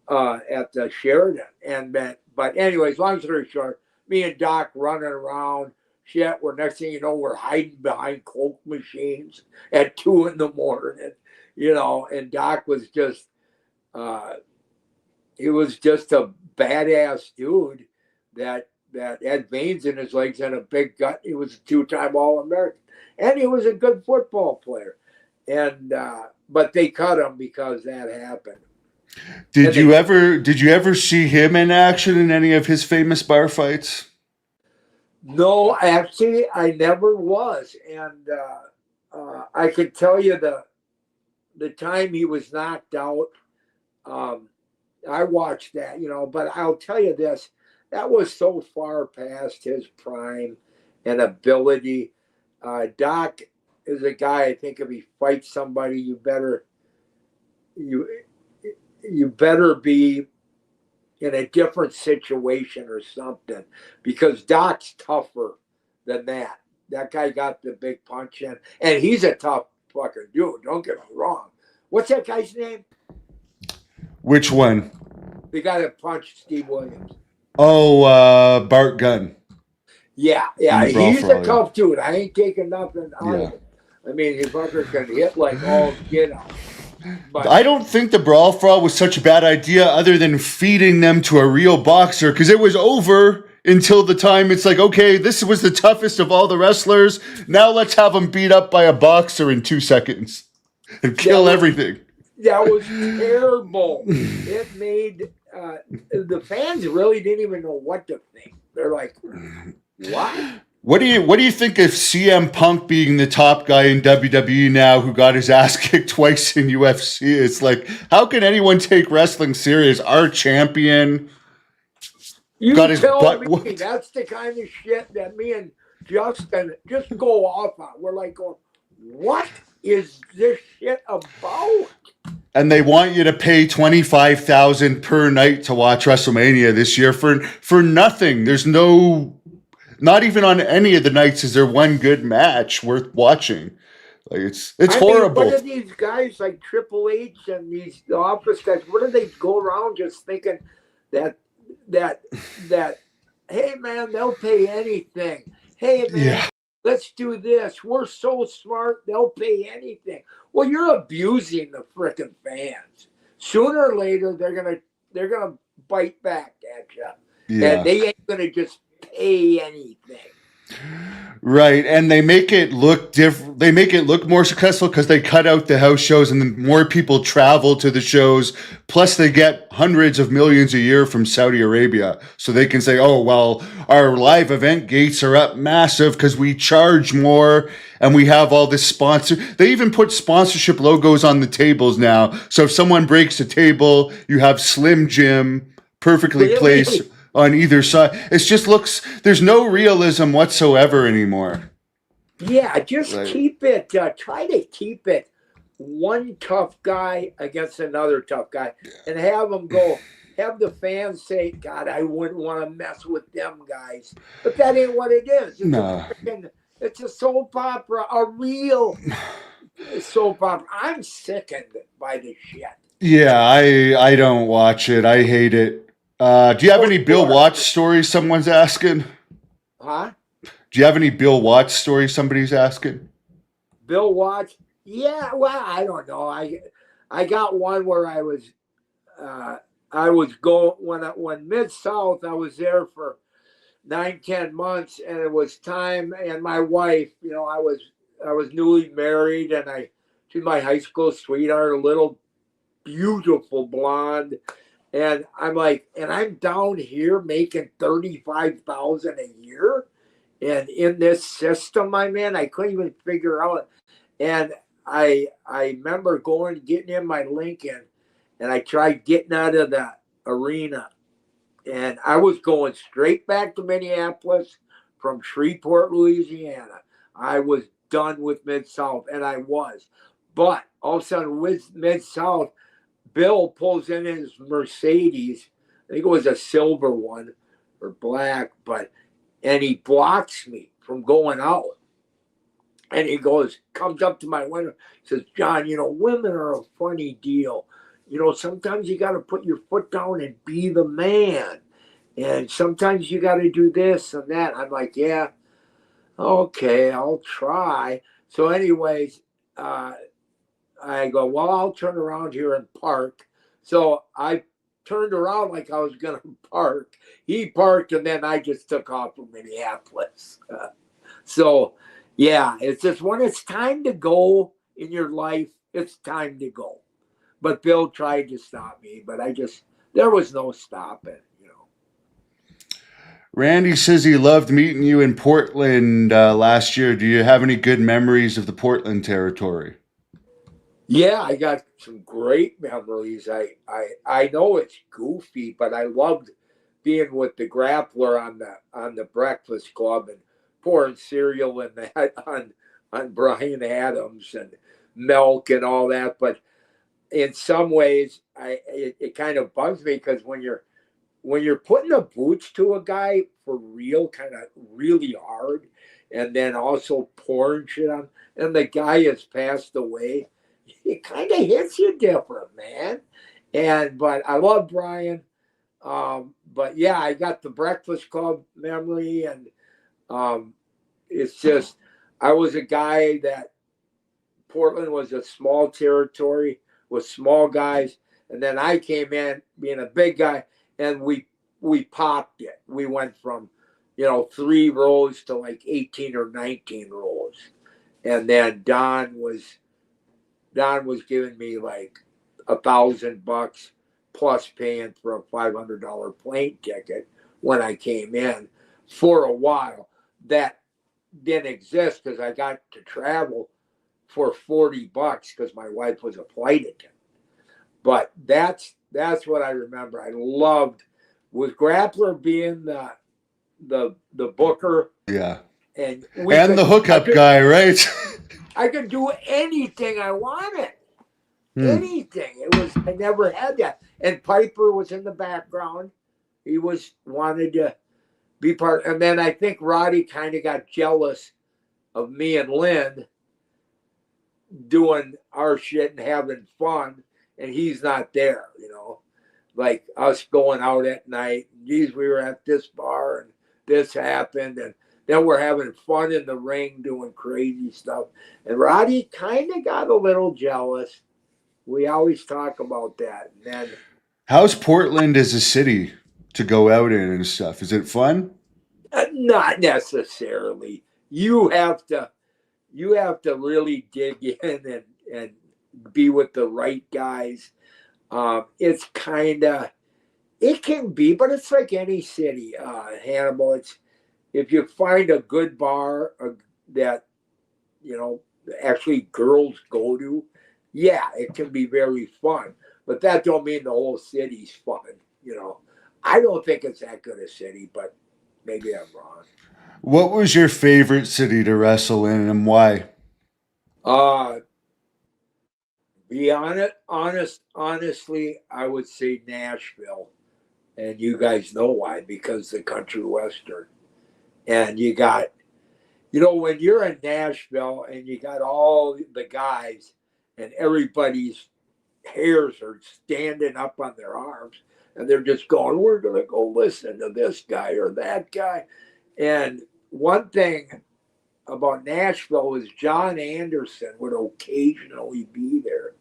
Speaker 2: at the Sheraton. But anyways, long story short, me and Doc running around. Shit, next thing you know, we're hiding behind Coke machines at 2 a.m. And Doc was just, he was just a badass dude that had veins in his legs and a big gut. He was a 2-time All-American, and he was a good football player. And but they cut him because that happened.
Speaker 1: Did you ever see him in action in any of his famous bar fights?
Speaker 2: No, actually, I never was, and I could tell you the time he was knocked out. I watched that, but I'll tell you this, that was so far past his prime and ability. Doc is a guy, I think if he fights somebody, you better be in a different situation or something, because Doc's tougher than that. That guy got the big punch in, and he's a tough fucking dude. Don't get me wrong. What's that guy's name?
Speaker 1: Which one?
Speaker 2: The guy that punched Steve Williams.
Speaker 1: Oh, Bart Gunn.
Speaker 2: Yeah, he's a tough dude. I ain't taking nothing out of it. I mean, his fucker can hit like all get out.
Speaker 1: But I don't think the Brawl for All was such a bad idea, other than feeding them to a real boxer, because it was over until the time it's like, okay, this was the toughest of all the wrestlers. Now let's have them beat up by a boxer in 2 seconds and kill everything.
Speaker 2: That was terrible. It made the fans really didn't even know what to think. They're like, what?
Speaker 1: What do you think of CM Punk being the top guy in WWE now, who got his ass kicked twice in UFC? It's like, how can anyone take wrestling serious? Our champion
Speaker 2: got his butt whooped. That's the kind of shit that me and Justin just go off on. We're like, going, what is this shit about?
Speaker 1: And they want you to pay $25,000 per night to watch WrestleMania this year for nothing. There's no. Not even on any of the nights is there one good match worth watching. Like it's horrible.
Speaker 2: What are these guys like Triple H and these Office guys? What do they go around just thinking that hey man, they'll pay anything. Hey man, let's do this. We're so smart, they'll pay anything. Well, you're abusing the frickin' fans. Sooner or later, they're gonna bite back at you, and they ain't gonna just pay anything.
Speaker 1: Right, and they make it look different. They make it look more successful because they cut out the house shows, and then more people travel to the shows. Plus, they get hundreds of millions a year from Saudi Arabia, so they can say, "Oh, well, our live event gates are up massive because we charge more, and we have all this sponsor." They even put sponsorship logos on the tables now. So if someone breaks a table, you have Slim Jim perfectly placed on either side. It just looks, there's no realism whatsoever anymore.
Speaker 2: Yeah, just keep it, try to keep it one tough guy against another tough guy, and have them go, have the fans say, God, I wouldn't want to mess with them guys. But that ain't what it is. It's a soap opera, a real soap opera. I'm sickened by this shit.
Speaker 1: Yeah, I don't watch it. I hate it. Do you have any Bill Watts stories someone's asking?
Speaker 2: Huh?
Speaker 1: Do you have any Bill Watts stories somebody's asking?
Speaker 2: Bill Watts? Yeah, well, I don't know. I got one where I was going when Mid-South, I was there for 9-10 months, and it was time, and my wife, I was newly married, and she's my high school sweetheart, a little beautiful blonde. And I'm like, and I'm down here making $35,000 a year, and in this system, my man, I couldn't even figure out. And I remember getting in my Lincoln, and I tried getting out of the arena, and I was going straight back to Minneapolis from Shreveport, Louisiana. I was done with Mid-South, and I was, but all of a sudden with Mid-South, Bill pulls in his Mercedes. I think it was a silver one or black, and he blocks me from going out. And he comes up to my window, says, John, women are a funny deal. Sometimes you got to put your foot down and be the man. And sometimes you got to do this and that. I'm like, yeah, okay, I'll try. So anyways, I go, well, I'll turn around here and park. So I turned around like I was going to park. He parked, and then I just took off from Minneapolis. So, yeah, it's just when it's time to go in your life, it's time to go. But Bill tried to stop me, but there was no stopping,
Speaker 1: Randy says he loved meeting you in Portland last year. Do you have any good memories of the Portland territory?
Speaker 2: Yeah, I got some great memories. I know it's goofy, but I loved being with the Grappler on the Breakfast Club and pouring cereal and that on Brian Adams and milk and all that. But in some ways, it kind of bugs me because when you're putting the boots to a guy for real, kind of really hard, and then also pouring shit on, and the guy has passed away, it kind of hits you different, man. But I love Brian. But yeah, I got the Breakfast Club memory, and um, it's just I was a guy that Portland was a small territory with small guys, and then I came in being a big guy, and we popped it. We went from 3 rows to like 18 or 19 rows, and then Don was giving me like $1,000 plus paying for a $500 plane ticket when I came in for a while. That didn't exist because I got to travel for $40 because my wife was a flight attendant. But that's what I remember. I loved with Grappler being the booker.
Speaker 1: Yeah.
Speaker 2: And
Speaker 1: the hookup guy, right?
Speaker 2: I could do anything I wanted. Anything. I never had that. And Piper was in the background. He wanted to be part. And then I think Roddy kind of got jealous of me and Lynn doing our shit and having fun, and he's not there, like us going out at night. Geez, we were at this bar and this happened, and then we're having fun in the ring doing crazy stuff. And Roddy kind of got a little jealous. We always talk about that. And then,
Speaker 1: how's Portland as a city to go out in and stuff? Is it fun?
Speaker 2: Not necessarily. You have to really dig in and be with the right guys. It's it can be, but it's like any city, Hannibal. It's if you find a good bar that actually girls go to, yeah, it can be very fun. But that don't mean the whole city's fun. I don't think it's that good a city, but maybe I'm wrong.
Speaker 1: What was your favorite city to wrestle in and why?
Speaker 2: Be honestly, I would say Nashville. And you guys know why, because the country western. And you got, when you're in Nashville and you got all the guys and everybody's hairs are standing up on their arms and they're just going, we're going to go listen to this guy or that guy. And one thing about Nashville is John Anderson would occasionally be there.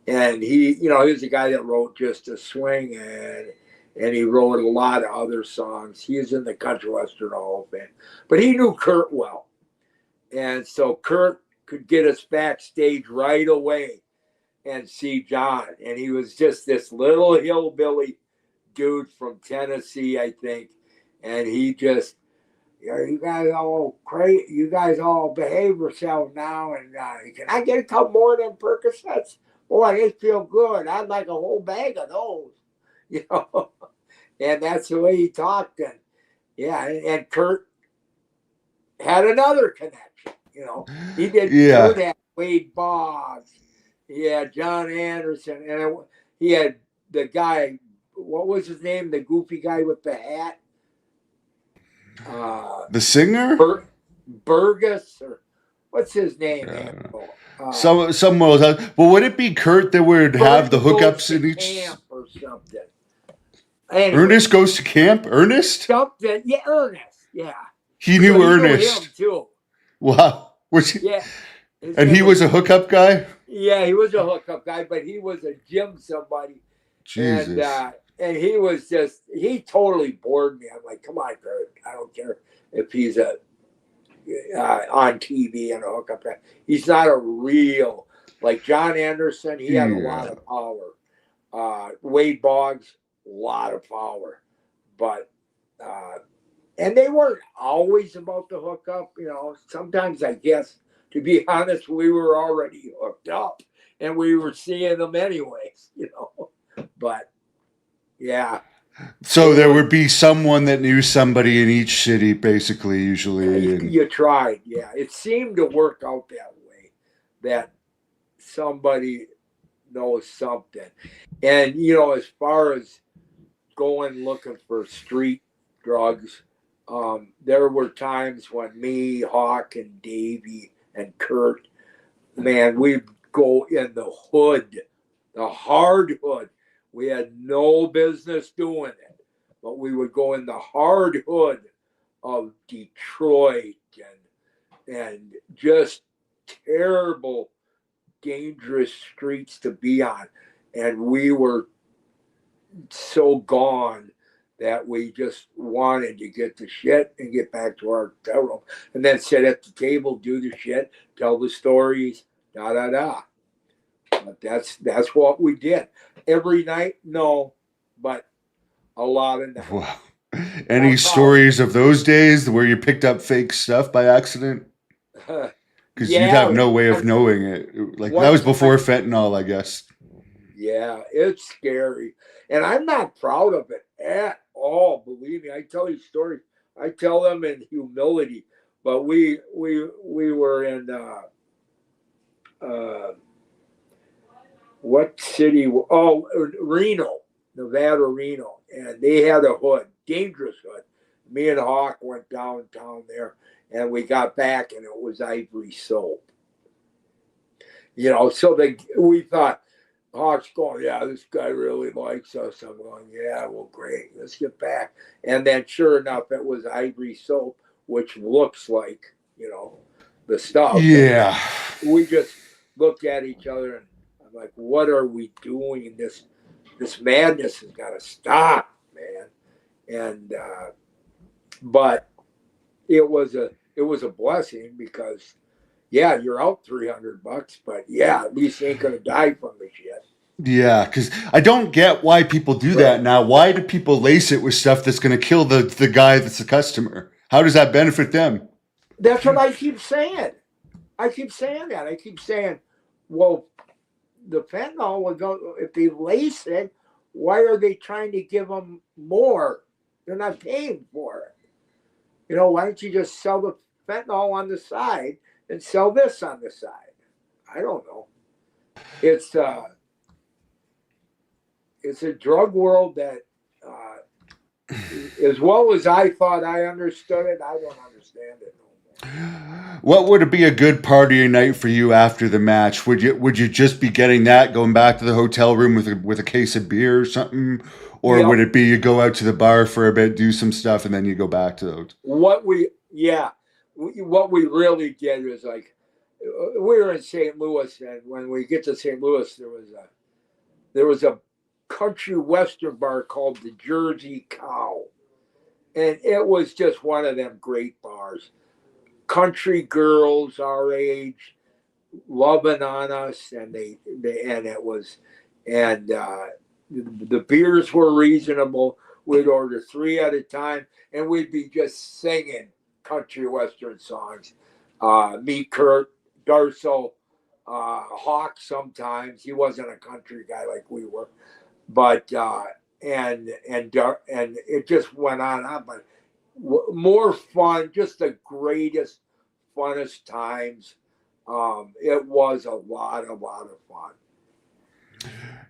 Speaker 2: And he was a guy that wrote Just a Swing, and he wrote a lot of other songs. He is in the Country Western Hall of Fame. But he knew Kurt well. And so Kurt could get us backstage right away and see John. And he was just this little hillbilly dude from Tennessee, I think. And he just, you guys all crazy. You guys all behave yourselves now. And can I get a couple more of them Percocets? Boy, they feel good. I'd like a whole bag of those. And that's the way he talked. And yeah, and Kurt had another connection. He did.
Speaker 1: Yeah.
Speaker 2: Kurt had Wade Boggs. He had John Anderson, and he had the guy. What was his name? The goofy guy with the hat.
Speaker 1: The singer?
Speaker 2: Burgess, or what's his name?
Speaker 1: Someone else. Well, would it be Kurt that would have the hookups in each?
Speaker 2: Camp or something. Anyway,
Speaker 1: Ernest goes to camp. Ernest?
Speaker 2: Something. Yeah, Ernest. Yeah.
Speaker 1: He knew Ernest.
Speaker 2: Knew him too.
Speaker 1: Wow.
Speaker 2: Yeah.
Speaker 1: And he was a hookup guy?
Speaker 2: Yeah, he was a hookup guy, but he was a gym somebody.
Speaker 1: Jesus.
Speaker 2: And he was he totally bored me. I'm like, come on, Kurt. I don't care if he's on TV and a hookup guy. He's not a real, like John Anderson, he had a lot of power. Wade Boggs, a lot of power. But, and they weren't always about the hookup. Sometimes I guess, to be honest, we were already hooked up and we were seeing them anyways, But, yeah.
Speaker 1: So there would be someone that knew somebody in each city, basically, usually.
Speaker 2: You tried, yeah. It seemed to work out that way, that somebody knows something. And, you know, as far as going looking for street drugs, there were times when me, Hawk, and Davey, and Kurt, man, we'd go in the hood, the hard hood. We had no business doing it, but we would go in the hard hood of Detroit and just terrible, dangerous streets to be on. And we were so gone that we just wanted to get the shit and get back to our hotel room and then sit at the table, do the shit, tell the stories, da da da. But that's what we did. Every night, no, but a lot of nights.
Speaker 1: Wow. Any stories of those days where you picked up fake stuff by accident? Because you'd have no way of knowing it. Like, that was before fentanyl, I guess.
Speaker 2: Yeah, it's scary. And I'm not proud of it at all. Believe me, I tell you stories. I tell them in humility. But we were in what city? Oh, Reno, Nevada, Reno, and they had a hood, dangerous hood. Me and Hawk went downtown there, and we got back, and it was Ivory Soap. You know, so we thought. Hawk's going, yeah, this guy really likes us. I'm going, yeah, well, great. Let's get back. And then sure enough, it was Ivory Soap, which looks like, you know, the stuff.
Speaker 1: Yeah.
Speaker 2: And we just looked at each other and I'm like, what are we doing? This madness has got to stop, man. And, but it was a blessing because, yeah, you're out $300, but yeah, at least you ain't gonna die from the shit.
Speaker 1: Yeah, because I don't get why people do that now. Why do people lace it with stuff that's going to kill the guy that's the customer? How does that benefit them?
Speaker 2: That's what I keep saying. I keep saying that. I keep saying, well, the fentanyl will go if they lace it. Why are they trying to give them more? They're not paying for it. You know, why don't you just sell the fentanyl on the side? And sell this on the side. I don't know. It's a drug world that, as well as I thought I understood it, I don't understand it no more.
Speaker 1: What would it be a good party night for you after the match? Would you just be getting that, going back to the hotel room with a case of beer or something, or would it be you go out to the bar for a bit, do some stuff, and then you go back to those?
Speaker 2: What we really did was like we were in St. Louis, and when we get to St. Louis, there was a country western bar called the Jersey Cow, and it was just one of them great bars. Country girls our age loving on us, and the beers were reasonable. We'd order 3 at a time, and we'd be just singing country western songs. Me, Kurt, Darso, Hawk sometimes. He wasn't a country guy like we were, but and it just went on. But more fun, just the greatest, funnest times. It was a lot of fun.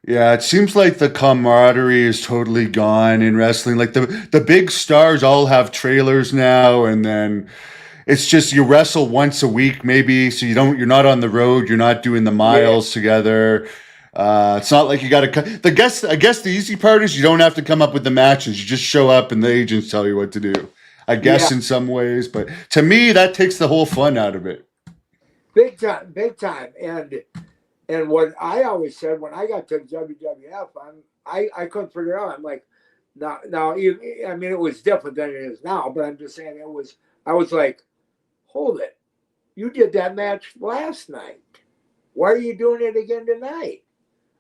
Speaker 1: Yeah, it seems like the camaraderie is totally gone in wrestling. Like the big stars all have trailers now, and then it's just you wrestle once a week maybe, so you're not on the road, you're not doing the miles together. It's not like you got to. I guess the easy part is you don't have to come up with the matches. You just show up, and the agents tell you what to do. I guess in some ways, but to me that takes the whole fun out of it.
Speaker 2: Big time, and what I always said when I got to WWF, I couldn't figure it out. I'm like, now, I mean, it was different than it is now, but I'm just saying I was like, hold it, you did that match last night. Why are you doing it again tonight?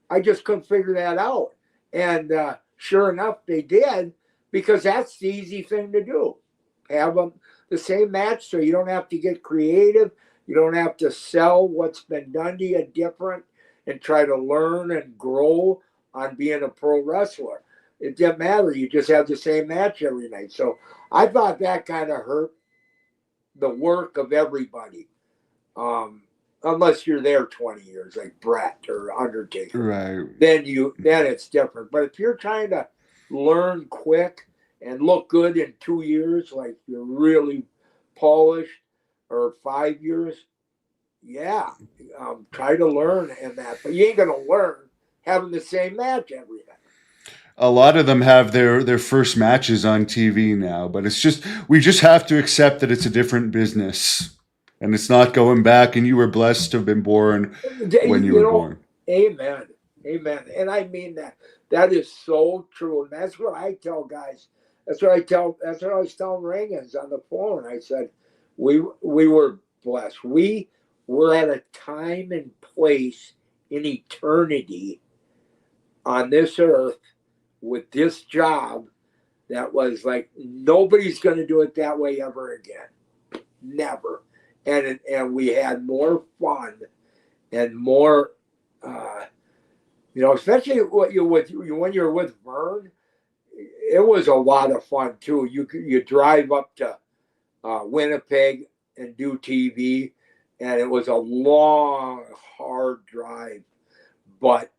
Speaker 2: I just couldn't figure that out. And sure enough, they did, because that's the easy thing to do. Have them the same match so you don't have to get creative. You don't have to sell what's been done to you different and try to learn and grow on being a pro wrestler. It didn't matter. You just have the same match every night. So I thought that kind of hurt the work of everybody. unless you're there 20 years, like Brett or Undertaker.
Speaker 1: Right.
Speaker 2: Then it's different. But if you're trying to learn quick and look good in 2 years, like you're really polished, or 5 years, yeah, try to learn in that. But you ain't gonna learn having the same match every night.
Speaker 1: A lot of them have their first matches on TV now, but it's just we just have to accept that it's a different business, and it's not going back. And you were blessed to have been born when you were born.
Speaker 2: Amen, amen. And I mean that. That is so true, and that's what I tell guys. That's what I was telling Reagans on the phone. I said, we were blessed. We were at a time and place in eternity on this earth with this job that was like nobody's going to do it that way ever again, never. And we had more fun and more, especially when you're with Vern. It was a lot of fun too. You drive up to Winnipeg and do TV, and it was a long, hard drive, but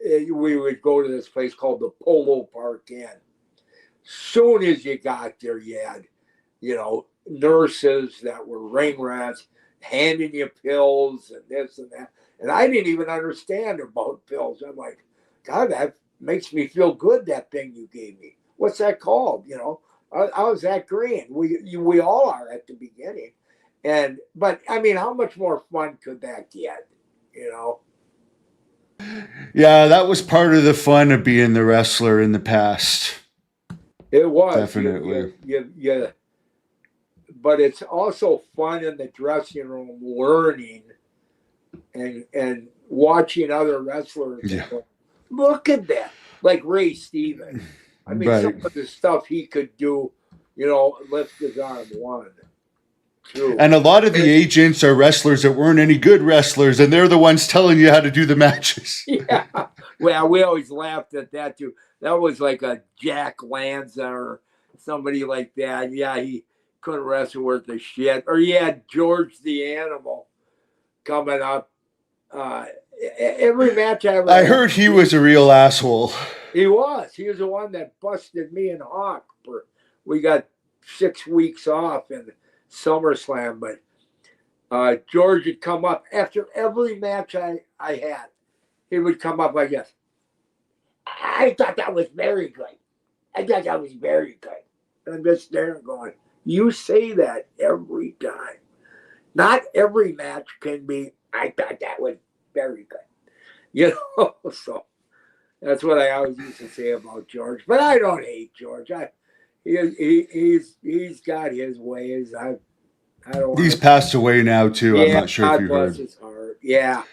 Speaker 2: we would go to this place called the Polo Park Inn. Soon as you got there, you had, nurses that were ring rats handing you pills and this and that. And I didn't even understand about pills. I'm like, God, that makes me feel good, that thing you gave me. What's that called? I was that green. We all are at the beginning. But I mean, how much more fun could that get?
Speaker 1: Yeah, that was part of the fun of being the wrestler in the past.
Speaker 2: It was
Speaker 1: definitely.
Speaker 2: But it's also fun in the dressing room, learning and watching other wrestlers.
Speaker 1: Yeah.
Speaker 2: Look at that, like Ray Stevens. I mean,
Speaker 1: right.
Speaker 2: Some of the stuff he could do, lift his arm, 1, 2.
Speaker 1: And a lot of the agents are wrestlers that weren't any good wrestlers, and they're the ones telling you how to do the matches.
Speaker 2: Yeah. Well, we always laughed at that too. That was like a Jack Lanza or somebody like that. Yeah, he couldn't wrestle worth a shit. Or you had George the Animal coming up. Every match I
Speaker 1: heard he was a real asshole.
Speaker 2: He was. He was the one that busted me and Hawk. We got 6 weeks off in SummerSlam, but George would come up after every match I had. He would come up like this. I thought that was very good. I thought that was very good. And I'm just there going, you say that every time. Not every match can be, I thought that was very good. So that's what I always used to say about George. But I don't hate George. He's got his ways. I don't.
Speaker 1: He's passed away now too. I'm not sure if you heard.
Speaker 2: God bless his heart. Yeah,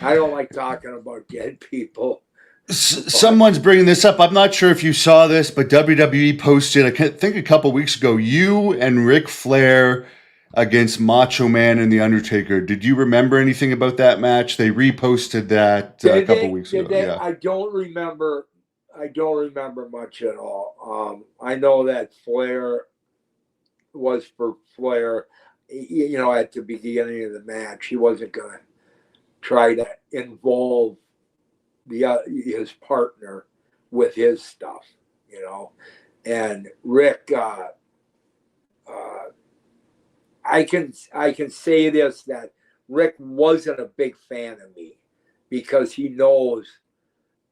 Speaker 2: I don't like talking about dead people.
Speaker 1: Someone's bringing this up. I'm not sure if you saw this, but WWE posted, I think a couple weeks ago, you and Ric Flair against Macho Man and The Undertaker. Did you remember anything about that match? They reposted that a couple weeks ago. Yeah.
Speaker 2: I don't remember much at all. I know that Flair was for Flair. At the beginning of the match, he wasn't going to try to involve his partner with his stuff, And Rick, I can say this, that Rick wasn't a big fan of me because he knows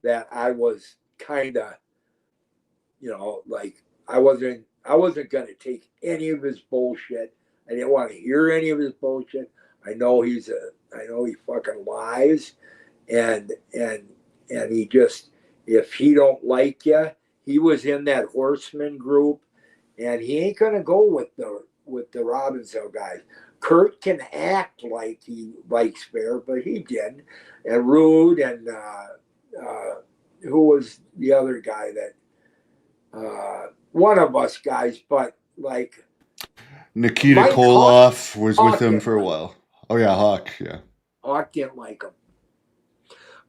Speaker 2: that I was kind of, like I wasn't going to take any of his bullshit. I didn't want to hear any of his bullshit. I know he fucking lies, and he just, if he don't like you, he was in that Horseman group, and he ain't gonna go with the Robinson guys. Kurt can act like he likes Flair, but he didn't. And Rude and who was the other guy that one of us guys, but like
Speaker 1: Nikita Koloff was with him for a while. Oh yeah, Hawk, yeah.
Speaker 2: Hawk didn't like him.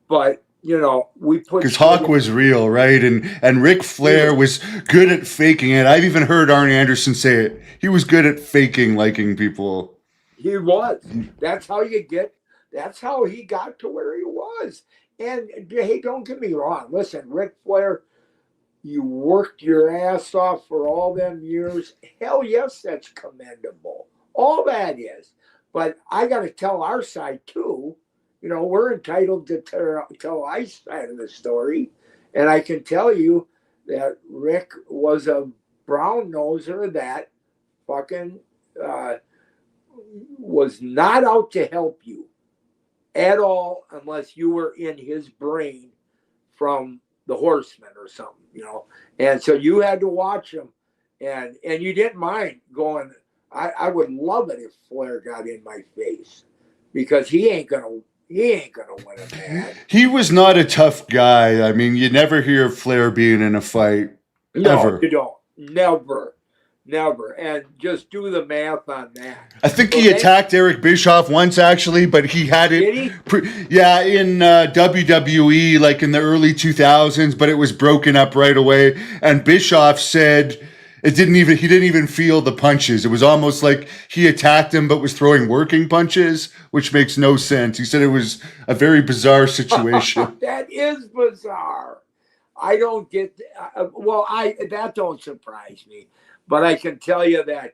Speaker 2: But we put,
Speaker 1: because Hawk was real, right? And Ric Flair was good at faking it. I've even heard Arn Anderson say it. He was good at faking liking people.
Speaker 2: He was. That's how you get that's how he got to where he was. And hey, don't get me wrong. Listen, Ric Flair, you worked your ass off for all them years. Hell yes, that's commendable. All that is. But I got to tell our side too. You know, we're entitled to tell our side of the story. And I can tell you that Rick was a brown noser that fucking was not out to help you at all unless you were in his brain from the Horsemen or something, you know. And so you had to watch him, and you didn't mind going. I would love it if Flair got in my face, because he ain't gonna win a match.
Speaker 1: He was not a tough guy. I mean, you never hear of Flair being in a fight.
Speaker 2: No,
Speaker 1: ever.
Speaker 2: you don't. Never. And just do the math on that.
Speaker 1: I think he attacked Eric Bischoff once, actually, but he had it.
Speaker 2: Did he?
Speaker 1: In WWE, like in the early 2000s, but it was broken up right away. And Bischoff said he didn't even feel the punches. It was almost like he attacked him, but was throwing working punches, which makes no sense. He said it was a very bizarre situation.
Speaker 2: That is bizarre. I don't get. That don't surprise me. But I can tell you that,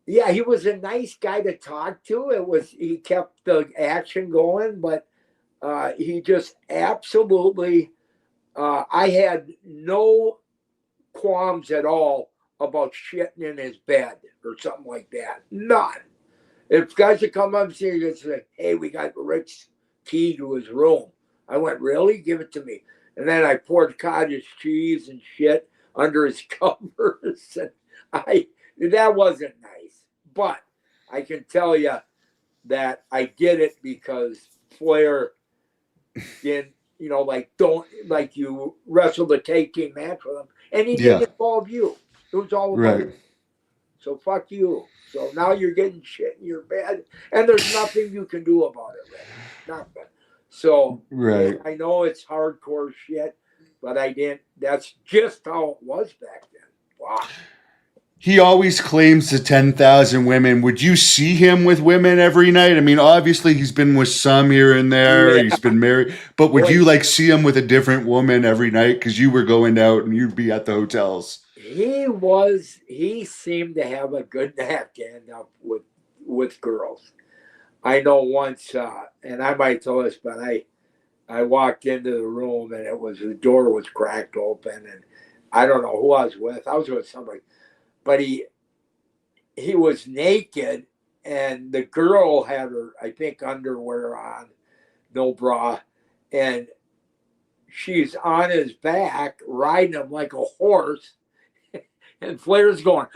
Speaker 2: he was a nice guy to talk to. He kept the action going, but he just absolutely. I had no qualms at all about shitting in his bed or something like that. None. If guys would come up and say, "Hey, we got Rick's key to his room," I went, "Really? Give it to me." And then I poured cottage cheese and shit under his covers. And that wasn't nice. But I can tell you that I did it because Flair didn't, you wrestled a tag team match with him, and he didn't involve you. It was all about you. So fuck you. So now you're getting shit in your bed, and there's nothing you can do about it, Rick. Nothing. So I know it's hardcore shit, but I didn't. That's just how it was back then. Wow.
Speaker 1: He always claims the 10,000 women. Would you see him with women every night? I mean, obviously he's been with some here and there. Yeah. He's been married. But would you see him with a different woman every night? Because you were going out and you'd be at the hotels.
Speaker 2: He seemed to have a good knack to end up with girls. I know once, and I might tell this, but I walked into the room and the door was cracked open, and I don't know who I was with. I was with somebody, but he was naked, and the girl had her, I think, underwear on, no bra, and she's on his back riding him like a horse, and Flair's going,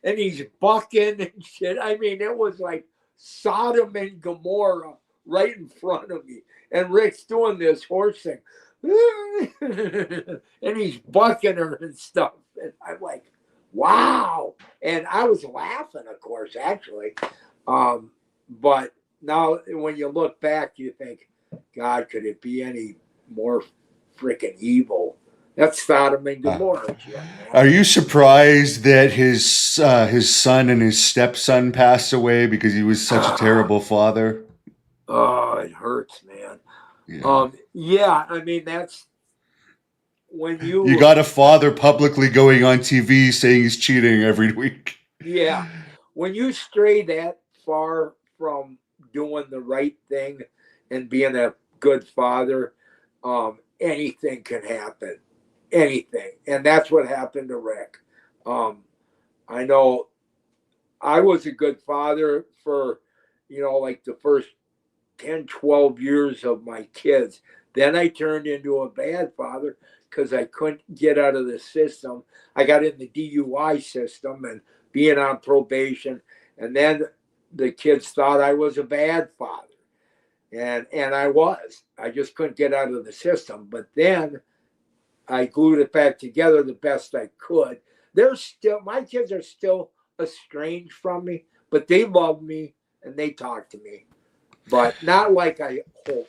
Speaker 2: and he's bucking and shit. I mean, it was like Sodom and Gomorrah right in front of me. And Rick's doing this horse thing. And he's bucking her and stuff. And I'm like, wow. And I was laughing, of course, actually. But now when you look back, you think, God, could it be any more freaking evil? That's Sodom and Gomorrah.
Speaker 1: Are you surprised that his son and his stepson passed away because he was such a terrible father?
Speaker 2: Oh, it hurts, man. I mean, that's when you
Speaker 1: got a father publicly going on TV saying he's cheating every week.
Speaker 2: Yeah. When you stray that far from doing the right thing and being a good father, anything can happen. Anything. And that's what happened to Rick. I know I was a good father for, like the first 10, 12 years of my kids. Then I turned into a bad father because I couldn't get out of the system. I got in the DUI system and being on probation. And then the kids thought I was a bad father. And I was. I just couldn't get out of the system. But then I glued it back together the best I could. My kids are still estranged from me, but they love me and they talk to me, but not like I hope,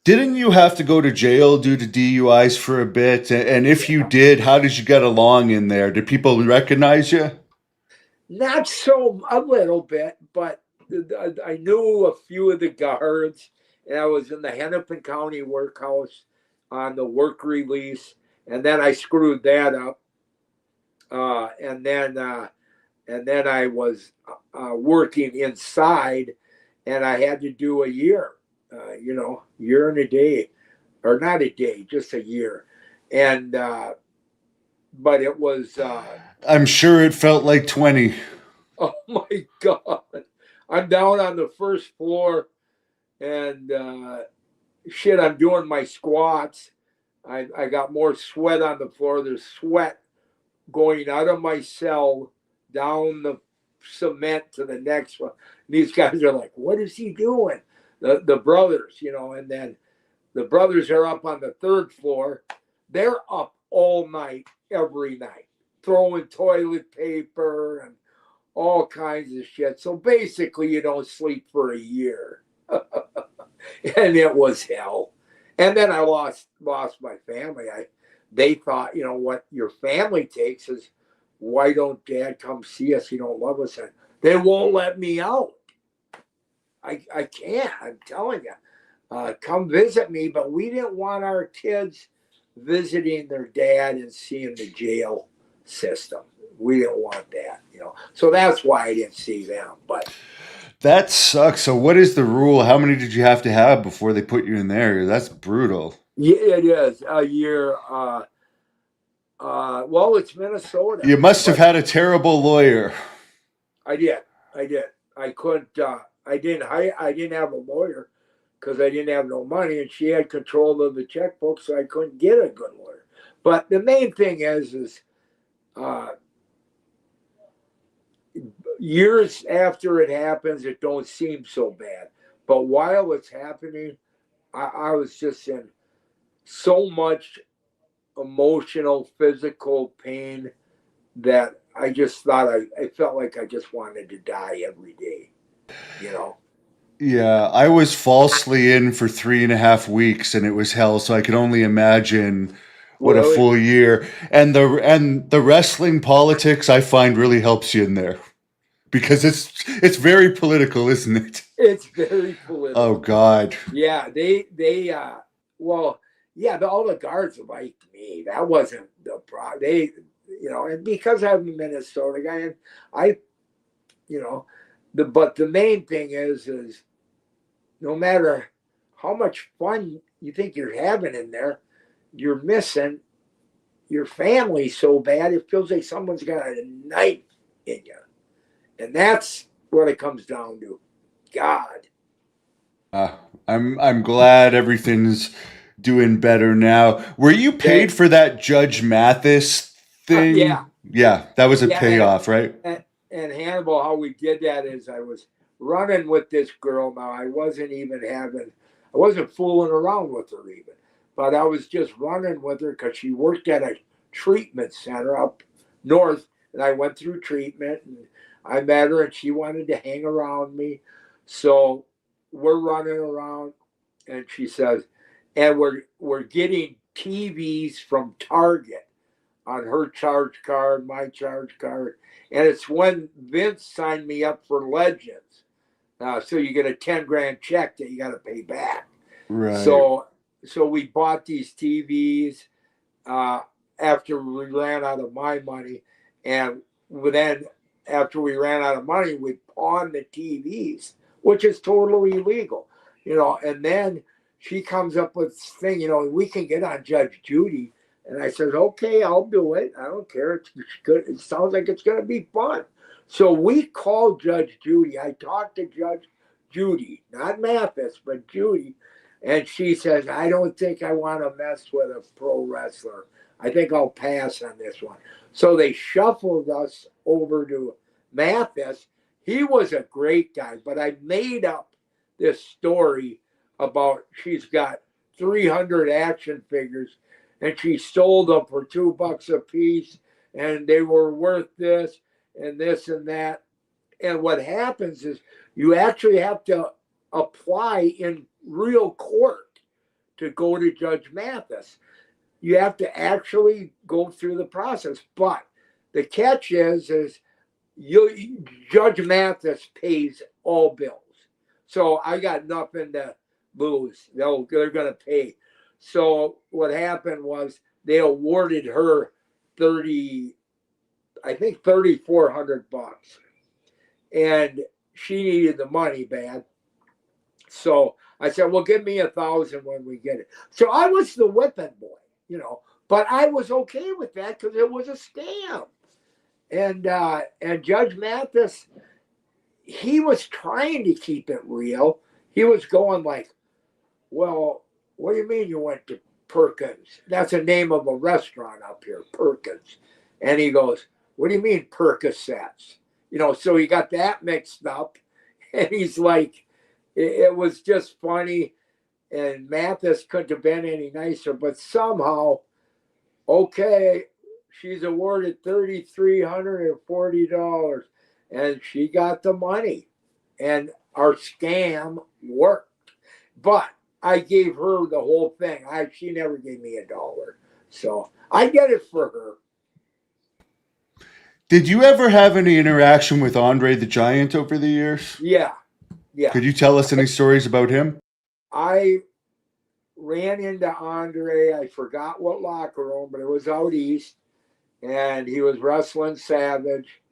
Speaker 1: Didn't you have to go to jail due to DUIs for a bit? And if you did, how did you get along in there? Did people recognize you?
Speaker 2: Not so a little bit, but I knew a few of the guards, and I was in the Hennepin County workhouse on the work release, and then I screwed that up, uh, and then uh, and then I was working inside, and I had to do a year, year and a day, or not a day, just a year, and but it was.
Speaker 1: I'm sure it felt like 20.
Speaker 2: Oh my God. I'm down on the first floor and shit, I'm doing my squats. I got more sweat on the floor. There's sweat going out of my cell down the cement to the next one. And these guys are like, what is he doing? The brothers, and then the brothers are up on the third floor. They're up all night, every night, throwing toilet paper and all kinds of shit. So basically, you don't sleep for a year. And it was hell. And then I lost my family. They thought, what your family takes is, why don't Dad come see us? You don't love us. And they won't let me out. I can't. I'm telling you, come visit me. But we didn't want our kids visiting their dad and seeing the jail system. We didn't want that. So that's why I didn't see them. But
Speaker 1: That sucks. So, what is the rule? How many did you have to have before they put you in there? That's brutal.
Speaker 2: yeah, it is a year. Well, it's Minnesota.
Speaker 1: You must have
Speaker 2: But
Speaker 1: had a terrible lawyer.
Speaker 2: I did. I did. I couldn't. I didn't hire. I didn't have a lawyer because I didn't have no money, and she had control of the checkbook, so I couldn't get a good lawyer. But the main thing is uh, years after it happens, it don't seem so bad. But while it's happening, I was just in so much emotional, physical pain that I just thought I felt like I just wanted to die every day, you know.
Speaker 1: Yeah, I was falsely in for 3.5 weeks, and it was hell. So I could only imagine what a
Speaker 2: Really,
Speaker 1: full year. And the wrestling politics I find really helps you in there because it's very political, isn't it?
Speaker 2: it's very
Speaker 1: Oh
Speaker 2: political.
Speaker 1: God.
Speaker 2: Yeah, well, yeah, all the guards liked me. That wasn't the problem. And because I'm a Minnesota guy, and I, you know, but the main thing is no matter how much fun you think you're having in there, you're missing your family so bad it feels like someone's got a knife in you, and that's what it comes down to. God,
Speaker 1: Uh, I'm glad everything's doing better now. Were you paid
Speaker 2: thank
Speaker 1: for that Judge Mathis
Speaker 2: yeah,
Speaker 1: thing? Yeah, that was a
Speaker 2: yeah, and,
Speaker 1: payoff, right?
Speaker 2: and and Hannibal, how we did that is I was running with this girl. Now I wasn't fooling around with her even, but I was just running with her because she worked at a treatment center up north, and I went through treatment, and I met her, and she wanted to hang around me, so we're running around, and she says, and we're getting TVs from Target on her charge card, my charge card. And it's when Vince signed me up for Legends. So you get a 10 grand check that you got to pay back.
Speaker 1: Right.
Speaker 2: So so we bought these TVs uh, after we ran out of my money. And then after we ran out of money, we pawned the TVs, which is totally illegal. And then she comes up with this thing, we can get on Judge Judy. And I said, okay, I'll do it. I don't care. It's good. It sounds like it's going to be fun. So we called Judge Judy. I talked to Judge Judy, not Mathis, but Judy. And she says, I don't think I want to mess with a pro wrestler. I think I'll pass on this one. So they shuffled us over to Mathis. He was a great guy, but I made up this story about she's got 300 action figures and she sold them for $2 a piece and they were worth this and this and that. And what happens is you actually have to apply in real court to go to Judge Mathis. You have to actually go through the process. But the catch is Judge Mathis pays all bills. So I got nothing to lose. They're going to pay. So what happened was they awarded her 30, I think $3,400, and she needed the money bad. So I said, "Well, give me 1,000 when we get it." So I was the whipping boy, but I was okay with that because it was a scam. And Judge Mathis, he was trying to keep it real. He was going like, "Well, what do you mean you went to Perkins? That's the name of a restaurant up here, Perkins." And he goes, "What do you mean Percocets?" So he got that mixed up. And he's like, it was just funny. And Mathis couldn't have been any nicer, but somehow, okay, she's awarded $3,340, and she got the money, and our scam worked. But I gave her the whole thing. She never gave me $1, so I get it for her.
Speaker 1: Did you ever have any interaction with Andre the Giant over the years?
Speaker 2: Yeah.
Speaker 1: Could you tell us any stories about him?
Speaker 2: I ran into Andre. I forgot what locker room, but it was out east, and he was wrestling Savage.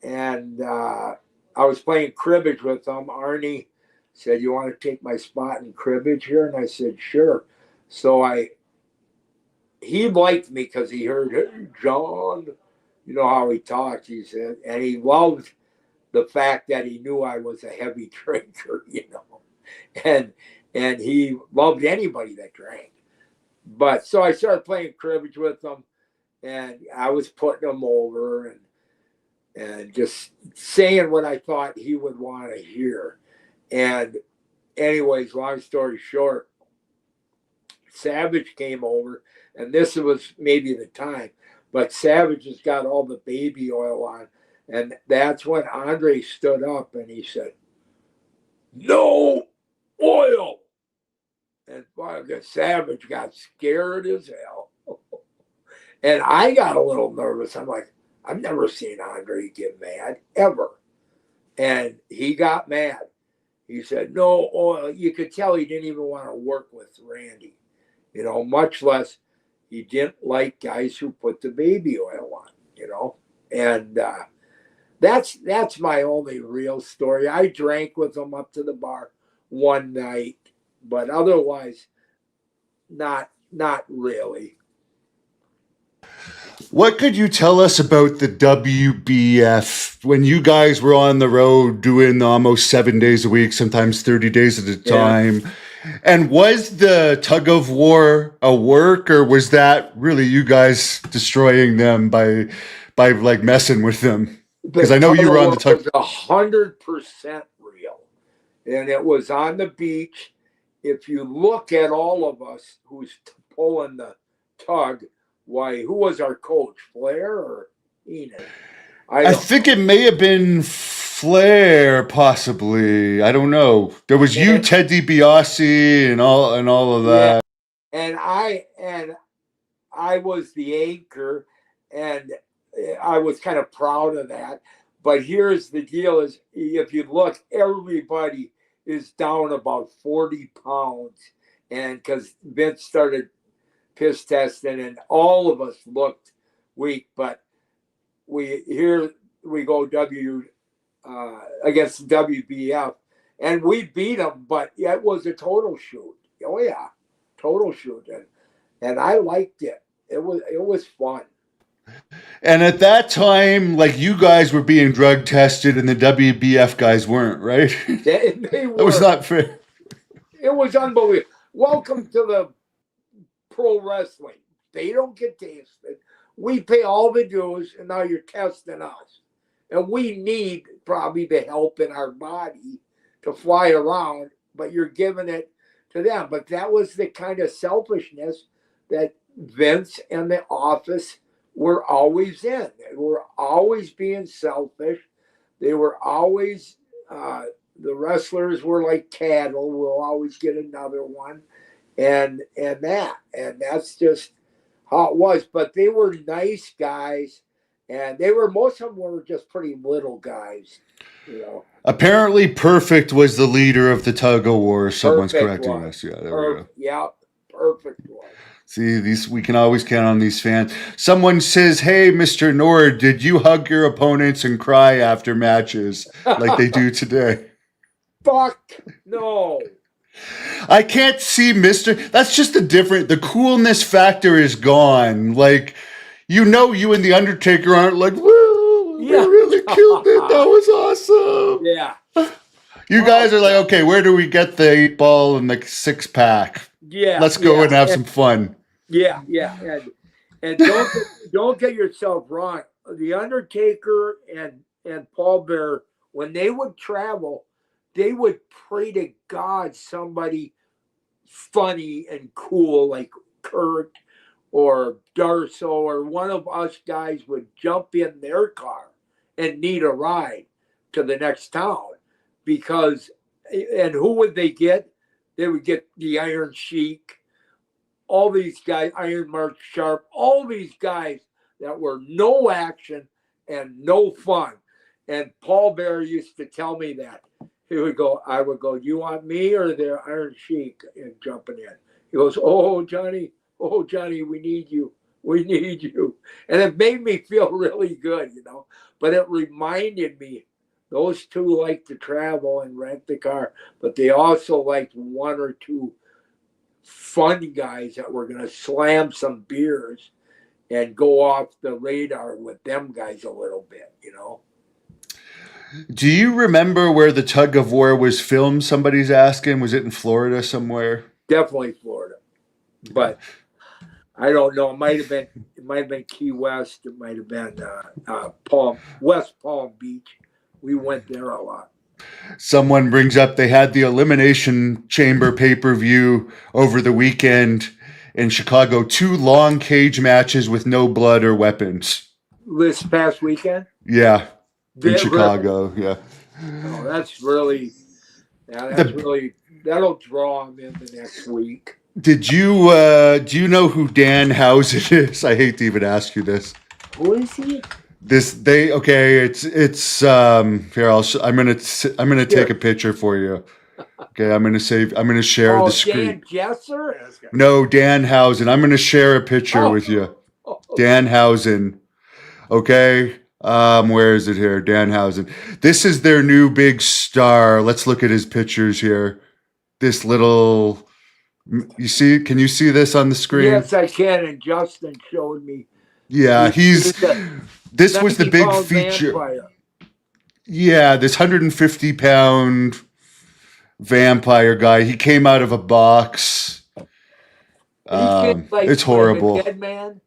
Speaker 2: And I was playing cribbage with him. Arnie said, "You want to take my spot in cribbage here?" And I said, "Sure." So he liked me because he heard, "Hey, John," you know how he talks. He said, and he loved the fact that he knew I was a heavy drinker, and he loved anybody that drank. But so I started playing cribbage with him, and I was putting him over and just saying what I thought he would want to hear. And anyways, long story short, Savage came over, and this was maybe the time, but Savage has got all the baby oil on. And that's when Andre stood up and he said, "No oil." And Savage got scared as hell. And I got a little nervous. I'm like, I've never seen Andre get mad, ever. And he got mad. He said, "No oil." You could tell he didn't even want to work with Randy, much less he didn't like guys who put the baby oil on. And that's my only real story. I drank with him up to the bar one night, but otherwise, not really.
Speaker 1: What could you tell us about the WBF when you guys were on the road doing almost 7 days a week, sometimes 30 days at a time? Yeah. And was the tug of war a work, or was that really you guys destroying them by like messing with them? Because I know you were on the tug.
Speaker 2: It was 100% real, and it was on the beach. If you look at all of us who's pulling the tug, why? Who was our coach? Flair or Enid?
Speaker 1: I think it may have been Flair, possibly. I don't know. There was you, Ted DiBiase, and all of that.
Speaker 2: Yeah. And I was the anchor, and I was kind of proud of that. But here's the deal: is if you look, everybody is down about 40 pounds, and because Vince started piss testing, and all of us looked weak. But here we go against WBF, and we beat them. But it was a total shoot. Oh yeah, total shoot, and I liked it. It was fun.
Speaker 1: And at that time, like, you guys were being drug tested, and the WBF guys weren't, right?
Speaker 2: They were.
Speaker 1: That was not fair.
Speaker 2: It was unbelievable. Welcome to the pro wrestling. They don't get tested. We pay all the dues, and now you're testing us. And we need probably the help in our body to fly around, but you're giving it to them. But that was the kind of selfishness that Vince and the office were always in. They were always being selfish. They were always, the wrestlers were like cattle. We'll always get another one. And that's just how it was. But they were nice guys, And most of them were just pretty little guys, you know.
Speaker 1: Apparently, Perfect was the leader of the tug of war. Someone's
Speaker 2: Perfect
Speaker 1: correcting
Speaker 2: was.
Speaker 1: us. Yeah, there we go.
Speaker 2: Yeah, perfect was.
Speaker 1: See, these we can always count on these fans. Someone says, "Hey, Mr. Nord, did you hug your opponents and cry after matches like they do today?"
Speaker 2: Fuck no.
Speaker 1: I can't see Mr. That's just the coolness factor is gone. Like, you and the Undertaker aren't like, woo, we really killed it. That was awesome.
Speaker 2: Yeah.
Speaker 1: You guys are like, okay, where do we get the 8-ball and the 6-pack?
Speaker 2: Yeah.
Speaker 1: Let's go and have some fun.
Speaker 2: Yeah. And don't get yourself wrong. The Undertaker and Paul Bear, when they would travel, they would pray to God somebody funny and cool like Kurt or Darso or one of us guys would jump in their car and need a ride to the next town. Because, and who would they get? They would get the Iron Sheik, all these guys, Iron Mark Sharp, all these guys that were no action and no fun. And Paul Bear used to tell me that. I would go, you want me or the Iron Sheik? And jumping in. He goes, oh, Johnny, we need you. We need you. And it made me feel really good, you know. But it reminded me, those two like to travel and rent the car, but they also liked one or two fun guys that were going to slam some beers and go off the radar with them guys a little bit, you know.
Speaker 1: Do you remember where the tug of war was filmed? Somebody's asking. Was it in Florida somewhere?
Speaker 2: Definitely Florida, but I don't know. It might have been Key West. It might have been West Palm Beach. We went there a lot.
Speaker 1: Someone brings up they had the Elimination Chamber pay-per-view over the weekend in Chicago. 2 long cage matches with no blood or weapons.
Speaker 2: This past weekend?
Speaker 1: Yeah. In Chicago, yeah.
Speaker 2: Oh, that's really, that'll draw them in the next week.
Speaker 1: Do you know who Dan Housen is? I hate to even ask you this.
Speaker 2: Who is he?
Speaker 1: It's I'm gonna take a picture for you. Okay, I'm gonna share the screen.
Speaker 2: Dan Jesser?
Speaker 1: No, Dan Housen. I'm gonna share a picture with you. Dan Housen. Okay. Where is it here? Dan Housen. This is their new big star. Let's look at his pictures here. This little, can you see this on the screen?
Speaker 2: Yes, I can. And Justin showed me.
Speaker 1: Yeah, this was the big feature. Vampire. Yeah, this 150-pound vampire guy. He came out of a box. It's horrible.
Speaker 2: Like a dead man?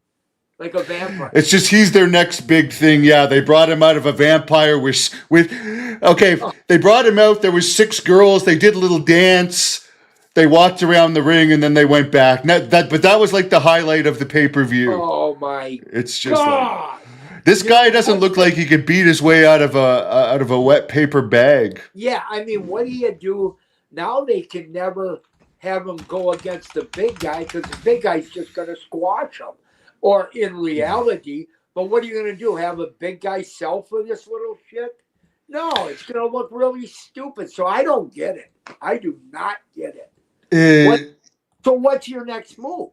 Speaker 2: Like a vampire.
Speaker 1: It's just he's their next big thing. Yeah, they brought him out of a vampire they brought him out. There was 6 girls. They did a little dance. They walked around the ring and then they went back. But that was like the highlight of the pay-per-view.
Speaker 2: Oh my!
Speaker 1: It's just God. This guy doesn't look like he could beat his way out of a wet paper bag.
Speaker 2: Yeah, I mean, what do you do now? They can never have him go against the big guy because the big guy's just going to squash him. Or in reality, but what are you going to do? Have a big guy sell for this little shit? No, it's going to look really stupid. So I don't get it. I do not get it. So what's your next move?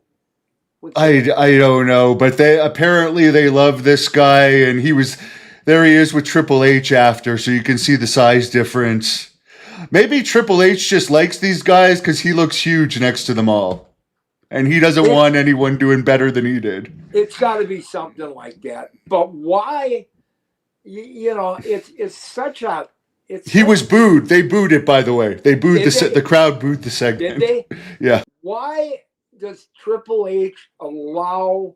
Speaker 1: I don't know, but they love this guy, and he is with Triple H after, so you can see the size difference. Maybe Triple H just likes these guys because he looks huge next to them all. And he doesn't want anyone doing better than he did.
Speaker 2: It's got to be something like that. But why? You know, it's such a.
Speaker 1: He was booed. They booed it, by the way. They booed the crowd booed the segment.
Speaker 2: Did they?
Speaker 1: Yeah.
Speaker 2: Why does Triple H allow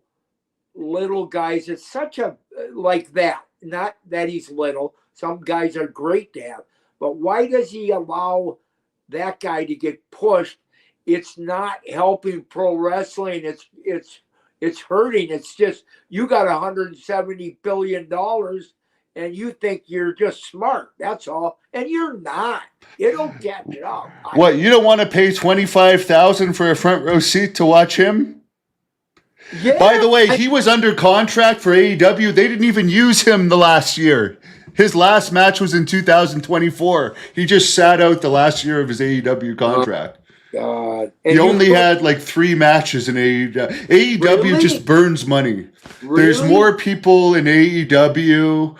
Speaker 2: little guys? It's such a like that. Not that he's little. Some guys are great to have. But why does he allow that guy to get pushed? It's not helping pro wrestling. It's hurting. It's just you got $170 billion and you think you're just smart. That's all. And you're not. It'll catch it up.
Speaker 1: What, you don't want to pay $25,000 for a front row seat to watch him?
Speaker 2: Yeah.
Speaker 1: By the way, he was under contract for AEW. They didn't even use him the last year. His last match was in 2024. He just sat out the last year of his AEW contract.
Speaker 2: God.
Speaker 1: He
Speaker 2: And
Speaker 1: only had like 3 matches in AEW. AEW
Speaker 2: Really?
Speaker 1: just burns money. There's
Speaker 2: Really?
Speaker 1: more people in AEW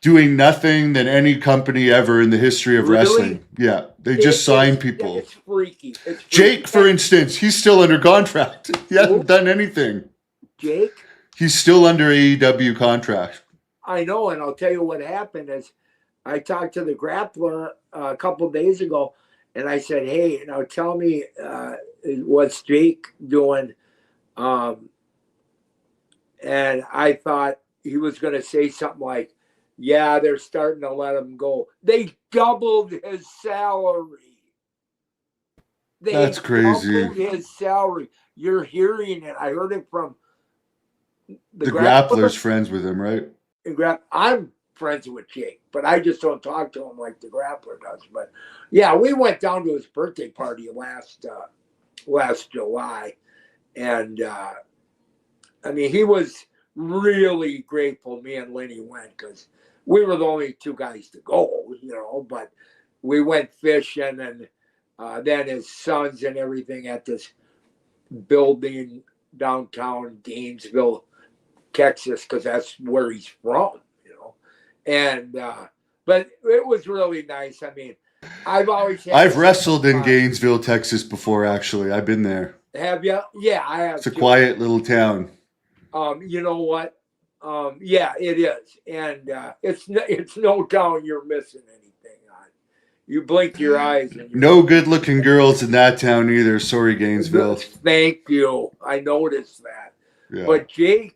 Speaker 1: doing nothing than any company ever in the history of
Speaker 2: Really?
Speaker 1: wrestling. Yeah, they just sign people.
Speaker 2: It's freaky. It's freaky.
Speaker 1: Jake, for instance, he's still under contract. He
Speaker 2: Who?
Speaker 1: hasn't done anything.
Speaker 2: Jake?
Speaker 1: He's still under AEW contract.
Speaker 2: I know, and I'll tell you what happened is I talked to the grappler a couple days ago, and I said, "Hey, now tell me what's Jake doing?" And I thought he was going to say something like, "Yeah, they're starting to let him go. They doubled his salary.
Speaker 1: That's crazy.
Speaker 2: Doubled his salary. You're hearing it. I heard it from
Speaker 1: The grappler's friends with him, right?
Speaker 2: I'm friends with Jake, but I just don't talk to him like the grappler does. But yeah, we went down to his birthday party last July, and I mean, he was really grateful. Me and Lenny went because we were the only 2 guys to go, But we went fishing, and then his sons and everything at this building downtown Gainesville, Texas, because that's where he's from, And but it was really nice. I mean, I've
Speaker 1: wrestled in Gainesville, Texas before. Actually, I've been there.
Speaker 2: Have you? Yeah, I have.
Speaker 1: It's a quiet little town.
Speaker 2: You know what? Yeah, it is, and it's no town you're missing anything on. You blink your eyes, and
Speaker 1: no good-looking girls in that town either. Sorry, Gainesville.
Speaker 2: Thank you. I noticed that.
Speaker 1: Yeah.
Speaker 2: But Jake,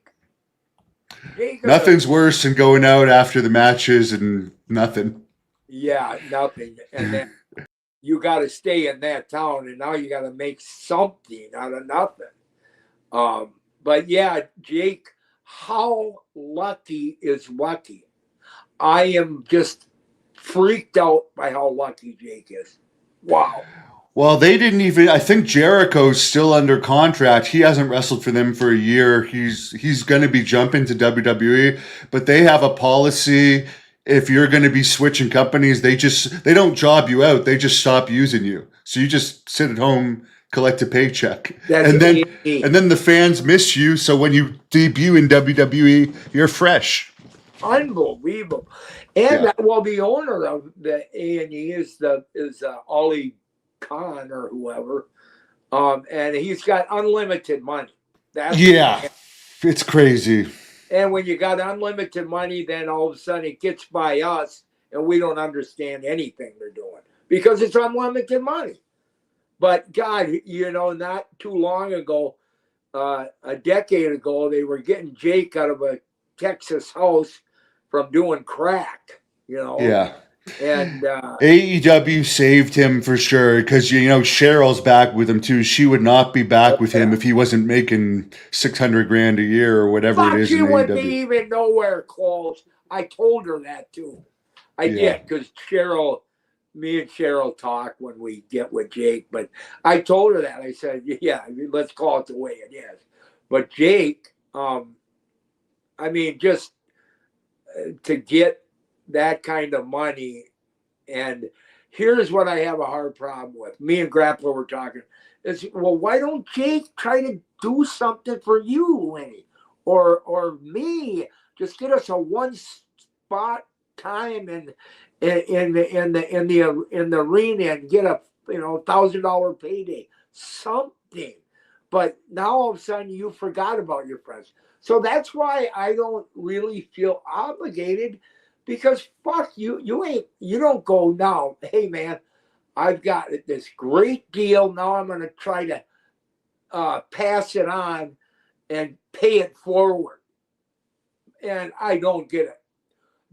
Speaker 1: nothing's worse than going out after the matches and nothing.
Speaker 2: Yeah, nothing. And then you got to stay in that town, and now you got to make something out of nothing. But yeah, Jake, how lucky is lucky? I am just freaked out by how lucky Jake is. Wow.
Speaker 1: Well, they didn't even. I think Jericho's still under contract. He hasn't wrestled for them for a year. He's going to be jumping to WWE, but they have a policy. If you're going to be switching companies, they don't job you out. They just stop using you. So you just sit at home, collect a paycheck, and then the fans miss you. So when you debut in WWE, you're fresh.
Speaker 2: Unbelievable. And the owner of the A&E is Ollie Khan or whoever, and he's got unlimited money.
Speaker 1: It's crazy.
Speaker 2: And when you got unlimited money, then all of a sudden it gets by us, and we don't understand anything they're doing because it's unlimited money. But God, not too long ago, a decade ago, they were getting Jake out of a Texas house from doing crack.
Speaker 1: Yeah.
Speaker 2: And
Speaker 1: AEW saved him for sure because Cheryl's back with him too. She would not be back with him if he wasn't making $600,000 a year or whatever it is.
Speaker 2: She wouldn't be even nowhere close. I told her that too. I did because me and Cheryl talk when we get with Jake. But I told her that. I said, "Yeah, let's call it the way it is." But Jake, I mean, just to get that kind of money. And here's what I have a hard problem with. Me and Grappler were talking. Is, well, why don't Jake try to do something for you, Lenny? Or me? Just get us a one spot time in the arena and get a $1,000 payday. Something. But now all of a sudden you forgot about your friends. So that's why I don't really feel obligated. Because fuck you, you don't go now. Hey man, I've got this great deal. Now I'm going to try to pass it on and pay it forward. And I don't get it.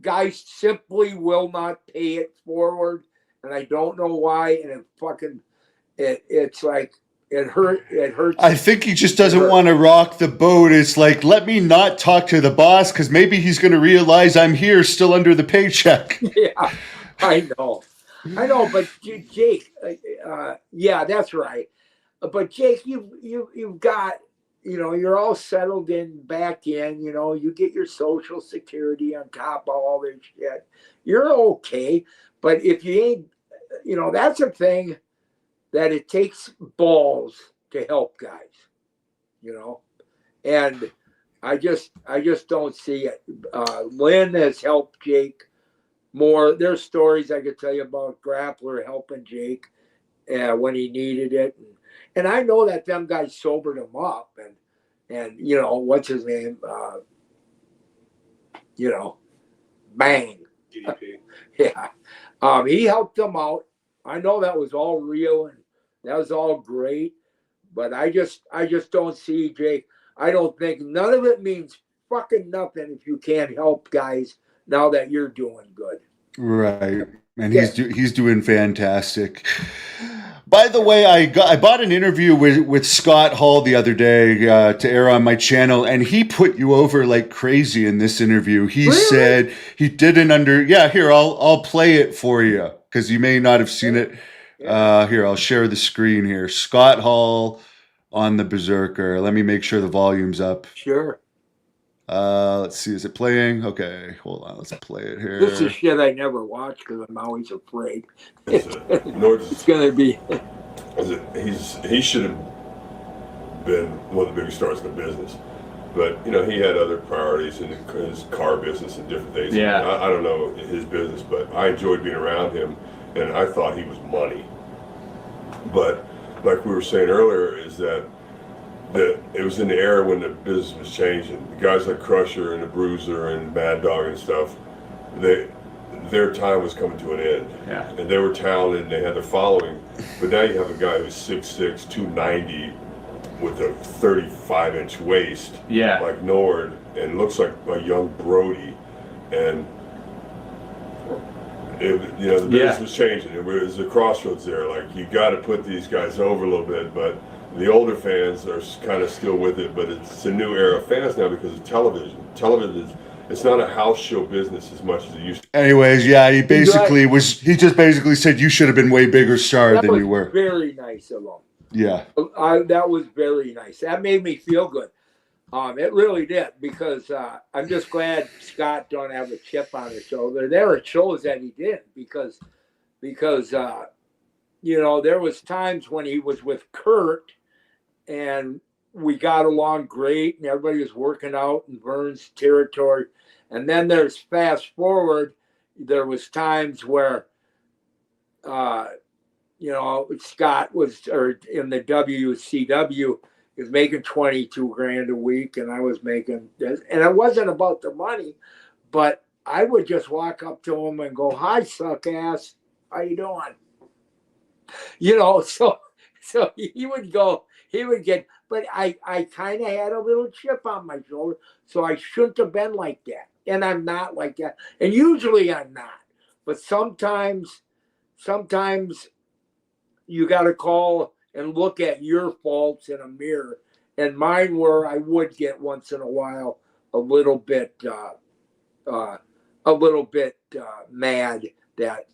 Speaker 2: Guys simply will not pay it forward, and I don't know why. And it's like it hurts.
Speaker 1: I think he just doesn't want to rock the boat. It's like, let me not talk to the boss because maybe he's going to realize I'm here still under the paycheck.
Speaker 2: Yeah, I know. But Jake, yeah, that's right. But Jake, you've got you're all settled in back in, you get your social security on top of all this shit. You're okay. But if you ain't, that's a thing that it takes balls to help guys, and I just don't see it. Lynn has helped Jake more. There's stories I could tell you about Grappler helping Jake when he needed it, and I know that them guys sobered him up, and what's his name, Bang,
Speaker 3: DDP.
Speaker 2: yeah, he helped them out. I know that was all real and that was all great, but I just don't see Jake. I don't think none of it means fucking nothing if you can't help guys now that you're doing good.
Speaker 1: Right. And
Speaker 2: Yeah.
Speaker 1: he's doing fantastic. By the way, I bought an interview with Scott Hall the other day to air on my channel, and he put you over like crazy in this interview. He
Speaker 2: Really?
Speaker 1: said he didn't here, I'll play it for you because you may not have seen it. Here, I'll share the screen here. Scott Hall on the Berzerker. Let me make sure the volume's up.
Speaker 2: Sure.
Speaker 1: Let's see, is it playing? Okay, hold on, let's play it here.
Speaker 2: This is shit I never watch because I'm always afraid.
Speaker 3: Nord's,
Speaker 2: It's gonna be.
Speaker 3: he should have been one of the biggest stars in the business, but he had other priorities in his car business and different things.
Speaker 4: Yeah.
Speaker 3: I don't know his business, but I enjoyed being around him, and I thought he was money. But like we were saying earlier, is that it was in the era when the business was changing. The guys like Crusher and the Bruiser and Mad Dog and stuff, their time was coming to an end.
Speaker 4: Yeah.
Speaker 3: And they were talented and they had their following. But now you have a guy who's 6'6", 290 with a 35-inch waist,
Speaker 4: Yeah.
Speaker 3: like Nord, and looks like a young Brody. And the business was changing. It was a crossroads there. Like, you got to put these guys over a little bit, but the older fans are kind of still with it. But it's a new era of fans now because of television. Television it's not a house show business as much as it used to.
Speaker 1: Anyways, yeah, he just basically said you should have been way bigger star than you were.
Speaker 2: Very nice of him.
Speaker 1: Yeah.
Speaker 2: That was very nice. That made me feel good. It really did, because I'm just glad Scott don't have a chip on his shoulder. There are shows that he did because there was times when he was with Kurt and we got along great and everybody was working out in Vern's territory. And then there's fast forward, there was times where Scott was in the WCW was making $22,000 a week, and I was making this, and it wasn't about the money, but I would just walk up to him and go, "Hi, suck ass, how you doing?" So he would get, but I kind of had a little chip on my shoulder, so I shouldn't have been like that, and I'm not like that, and usually I'm not, but sometimes you got to call and look at your faults in a mirror. And mine were, I would get once in a while a little bit mad that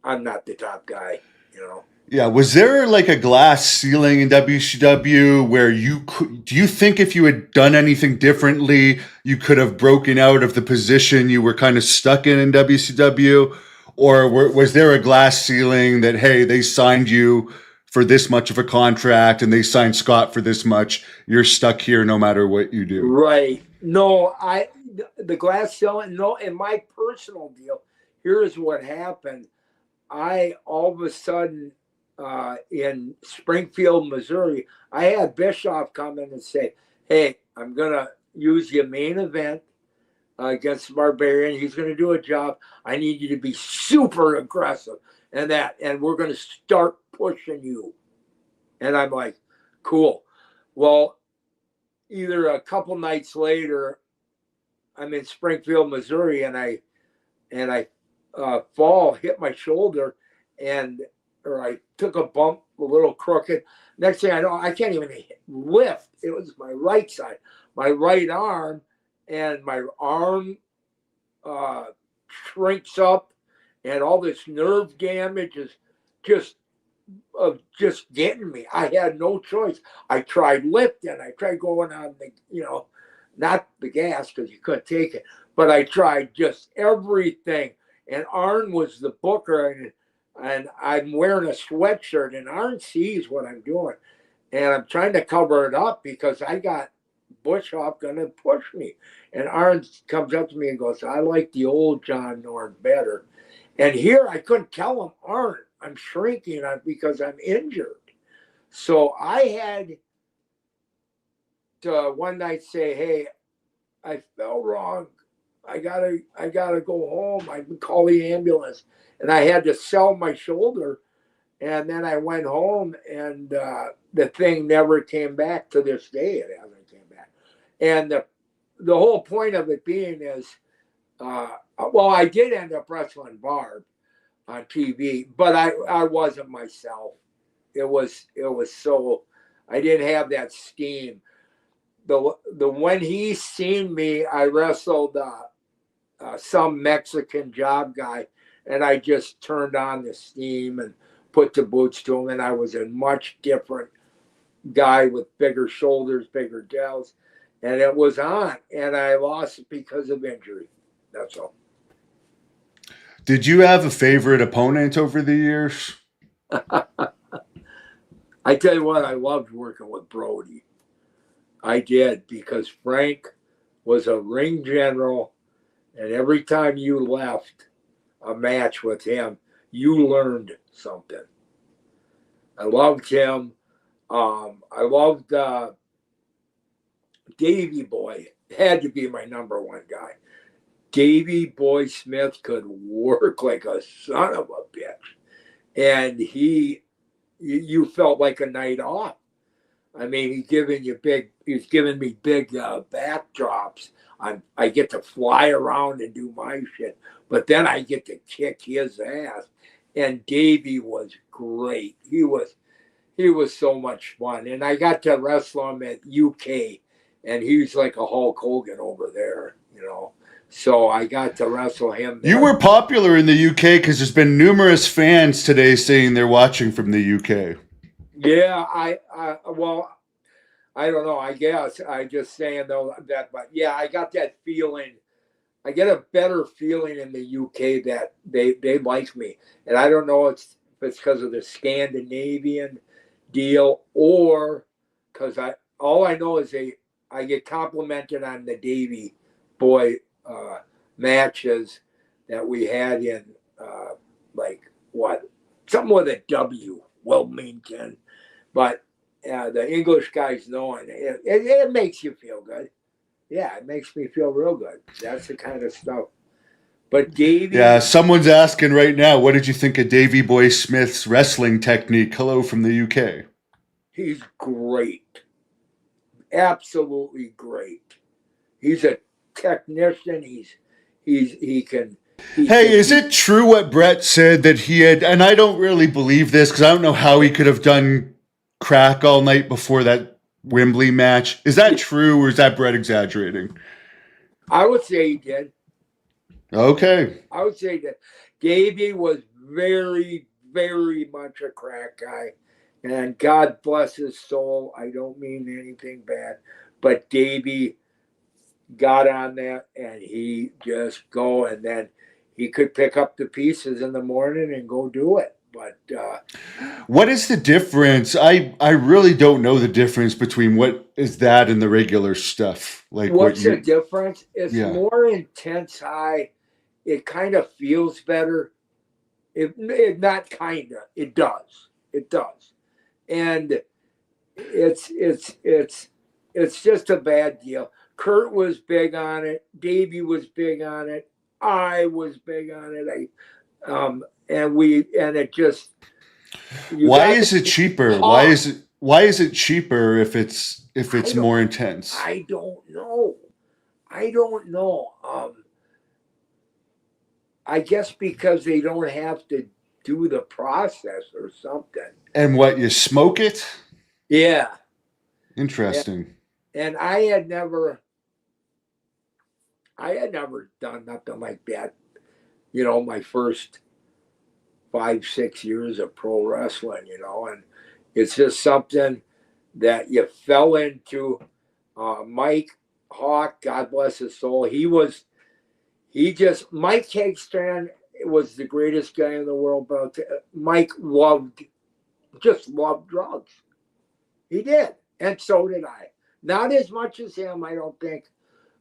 Speaker 2: I'm not the top guy,
Speaker 1: Yeah, was there like a glass ceiling in WCW where do you think if you had done anything differently, you could have broken out of the position you were kind of stuck in WCW? Or was there a glass ceiling that, hey, they signed you for this much of a contract and they signed Scott for this much, you're stuck here no matter what you do?
Speaker 2: Right. No, the glass ceiling, no, in my personal deal, here's what happened. I all of a sudden in Springfield, Missouri, I had Bischoff come in and say, "Hey, I'm going to use your main event against the Barbarian. He's going to do a job. I need you to be super aggressive and we're going to start pushing you." And I'm like, cool. Well, either a couple nights later, I'm in Springfield, Missouri, and I hit my shoulder, or I took a bump, a little crooked. Next thing I know, I can't even lift. It was my right side, my right arm, and my arm shrinks up, and all this nerve damage is just of just getting me. I had no choice. I tried lifting. I tried going on the, not the gas because you couldn't take it, but I tried just everything. And Arn was the booker, and I'm wearing a sweatshirt, and Arn sees what I'm doing. And I'm trying to cover it up because I got Bushhoff going to push me. And Arn comes up to me and goes, I like the old John Norn better. And here I couldn't tell him, Arn, I'm shrinking because I'm injured. So I had to one night say, hey, I fell wrong. I gotta go home. I can call the ambulance. And I had to sell my shoulder. And then I went home, and the thing never came back. To this day. It hasn't came back. And the whole point of it being is, well, I did end up wrestling Barb on TV, but I wasn't myself. It was so, I didn't have that steam. The when he seen me, I wrestled some Mexican job guy, and I just turned on the steam and put the boots to him, and I was a much different guy with bigger shoulders, bigger delts, and it was on, and I lost it because of injury. That's all.
Speaker 1: Did you have a favorite opponent over the years?
Speaker 2: I tell you what, I loved working with Brody. I did, because Frank was a ring general, and every time you left a match with him, you learned something. I loved him. I loved Davey Boy. Had to be my number one guy. Davey Boy Smith could work like a son of a bitch. And you felt like a night off. I mean, he's giving me big backdrops. I get to fly around and do my shit, but then I get to kick his ass. And Davey was great. He was so much fun. And I got to wrestle him at UK, and he's like a Hulk Hogan over there, So I got to wrestle him there.
Speaker 1: You were popular in the UK because there's been numerous fans today saying they're watching from the UK.
Speaker 2: Yeah, well, I don't know. I guess I just saying though that, but yeah, I got that feeling. I get a better feeling in the UK that they like me, and I don't know if it's because of the Scandinavian deal or because all I know is I get complimented on the Davey Boy matches that we had in something with a W, Wilmington, but the English guys knowing it makes you feel good. Yeah, it makes me feel real good. That's the kind of stuff. But Davey,
Speaker 1: yeah, someone's asking right now, what did you think of Davey Boy Smith's wrestling technique? Hello from the UK.
Speaker 2: He's great. Absolutely great. He's a technician. He can.
Speaker 1: Is it true what Brett said that he had, and I don't really believe this because I don't know how he could have done crack all night before that Wembley match. Is that true, or is that Brett exaggerating?
Speaker 2: I would say he did.
Speaker 1: Okay.
Speaker 2: I would say that Davey was very, very much a crack guy. And God bless his soul. I don't mean anything bad. But Davey got on that, and he just go, and then he could pick up the pieces in the morning and go do it. But
Speaker 1: what is the difference? I really don't know the difference between what is that and the regular stuff. Like,
Speaker 2: what's the difference? It's
Speaker 1: Yeah.
Speaker 2: more intense high. It kind of feels better. It not kind of. It does. It does. And it's just a bad deal. Kurt was big on it. Davey was big on it. I was big on it. And it just.
Speaker 1: Why is it cheaper? Why is it cheaper if it's more intense?
Speaker 2: I don't know. I guess because they don't have to do the process or something.
Speaker 1: And what, you smoke it?
Speaker 2: Yeah.
Speaker 1: Interesting.
Speaker 2: And I had never done nothing like that. My first 5-6 years of pro wrestling, and it's just something that you fell into. Mike Hawk, God bless his soul, Mike Hagstrand was the greatest guy in the world, but Mike just loved drugs. He did, and so did I. Not as much as him, I don't think,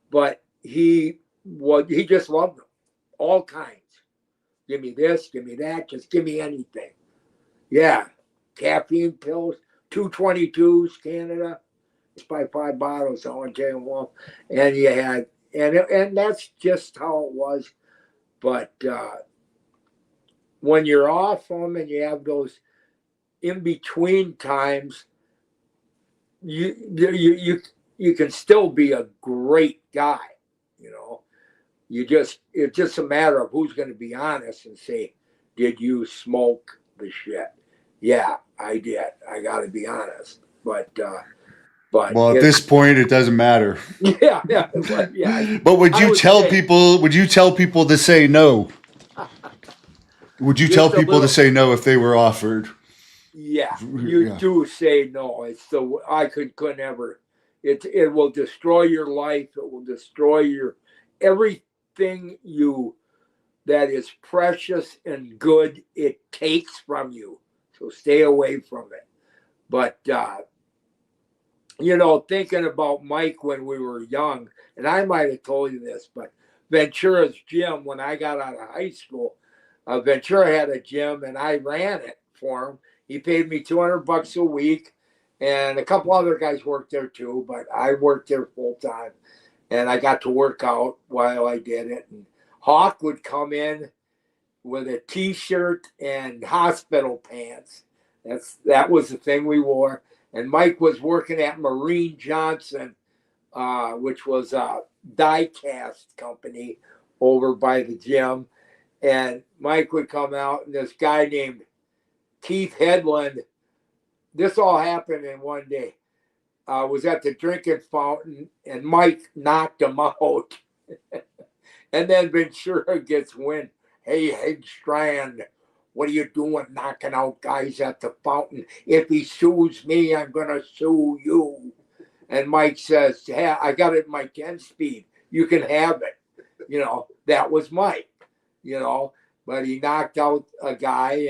Speaker 2: but he just loved them, all kinds. Give me this, give me that, just give me anything. Yeah, caffeine pills, 222s, Canada. It's by 5 bottles, I want to tell you one. And you had, and that's just how it was. But when you're off them and you have those in between times, you can still be a great guy, it's just a matter of who's going to be honest and say, did you smoke the shit? Yeah, I did. I got to be honest. But
Speaker 1: well, at this point, it doesn't matter.
Speaker 2: Yeah.
Speaker 1: But would you tell people to say no? Would you tell people to say no if they were offered?
Speaker 2: Yeah, you do say no. It's I could never. It will destroy your life. It will destroy your everything that is precious and good. It takes from you. So stay away from it. But thinking about Mike when we were young, and I might have told you this, but Ventura's gym, when I got out of high school, Ventura had a gym and I ran it for him. He paid me $200 a week, and a couple other guys worked there too, but I worked there full time, and I got to work out while I did it. And Hawk would come in with a T-shirt and hospital pants. That was the thing we wore. And Mike was working at Marine Johnson, which was a die-cast company over by the gym. And Mike would come out, and this guy named Keith Headland, this all happened in one day, was at the drinking fountain, and Mike knocked him out. And then Ventura gets wind. Hey, Hagstrand, what are you doing knocking out guys at the fountain? If he sues me, I'm going to sue you. And Mike says, hey, I got it in my 10-speed. You can have it. That was Mike, but he knocked out a guy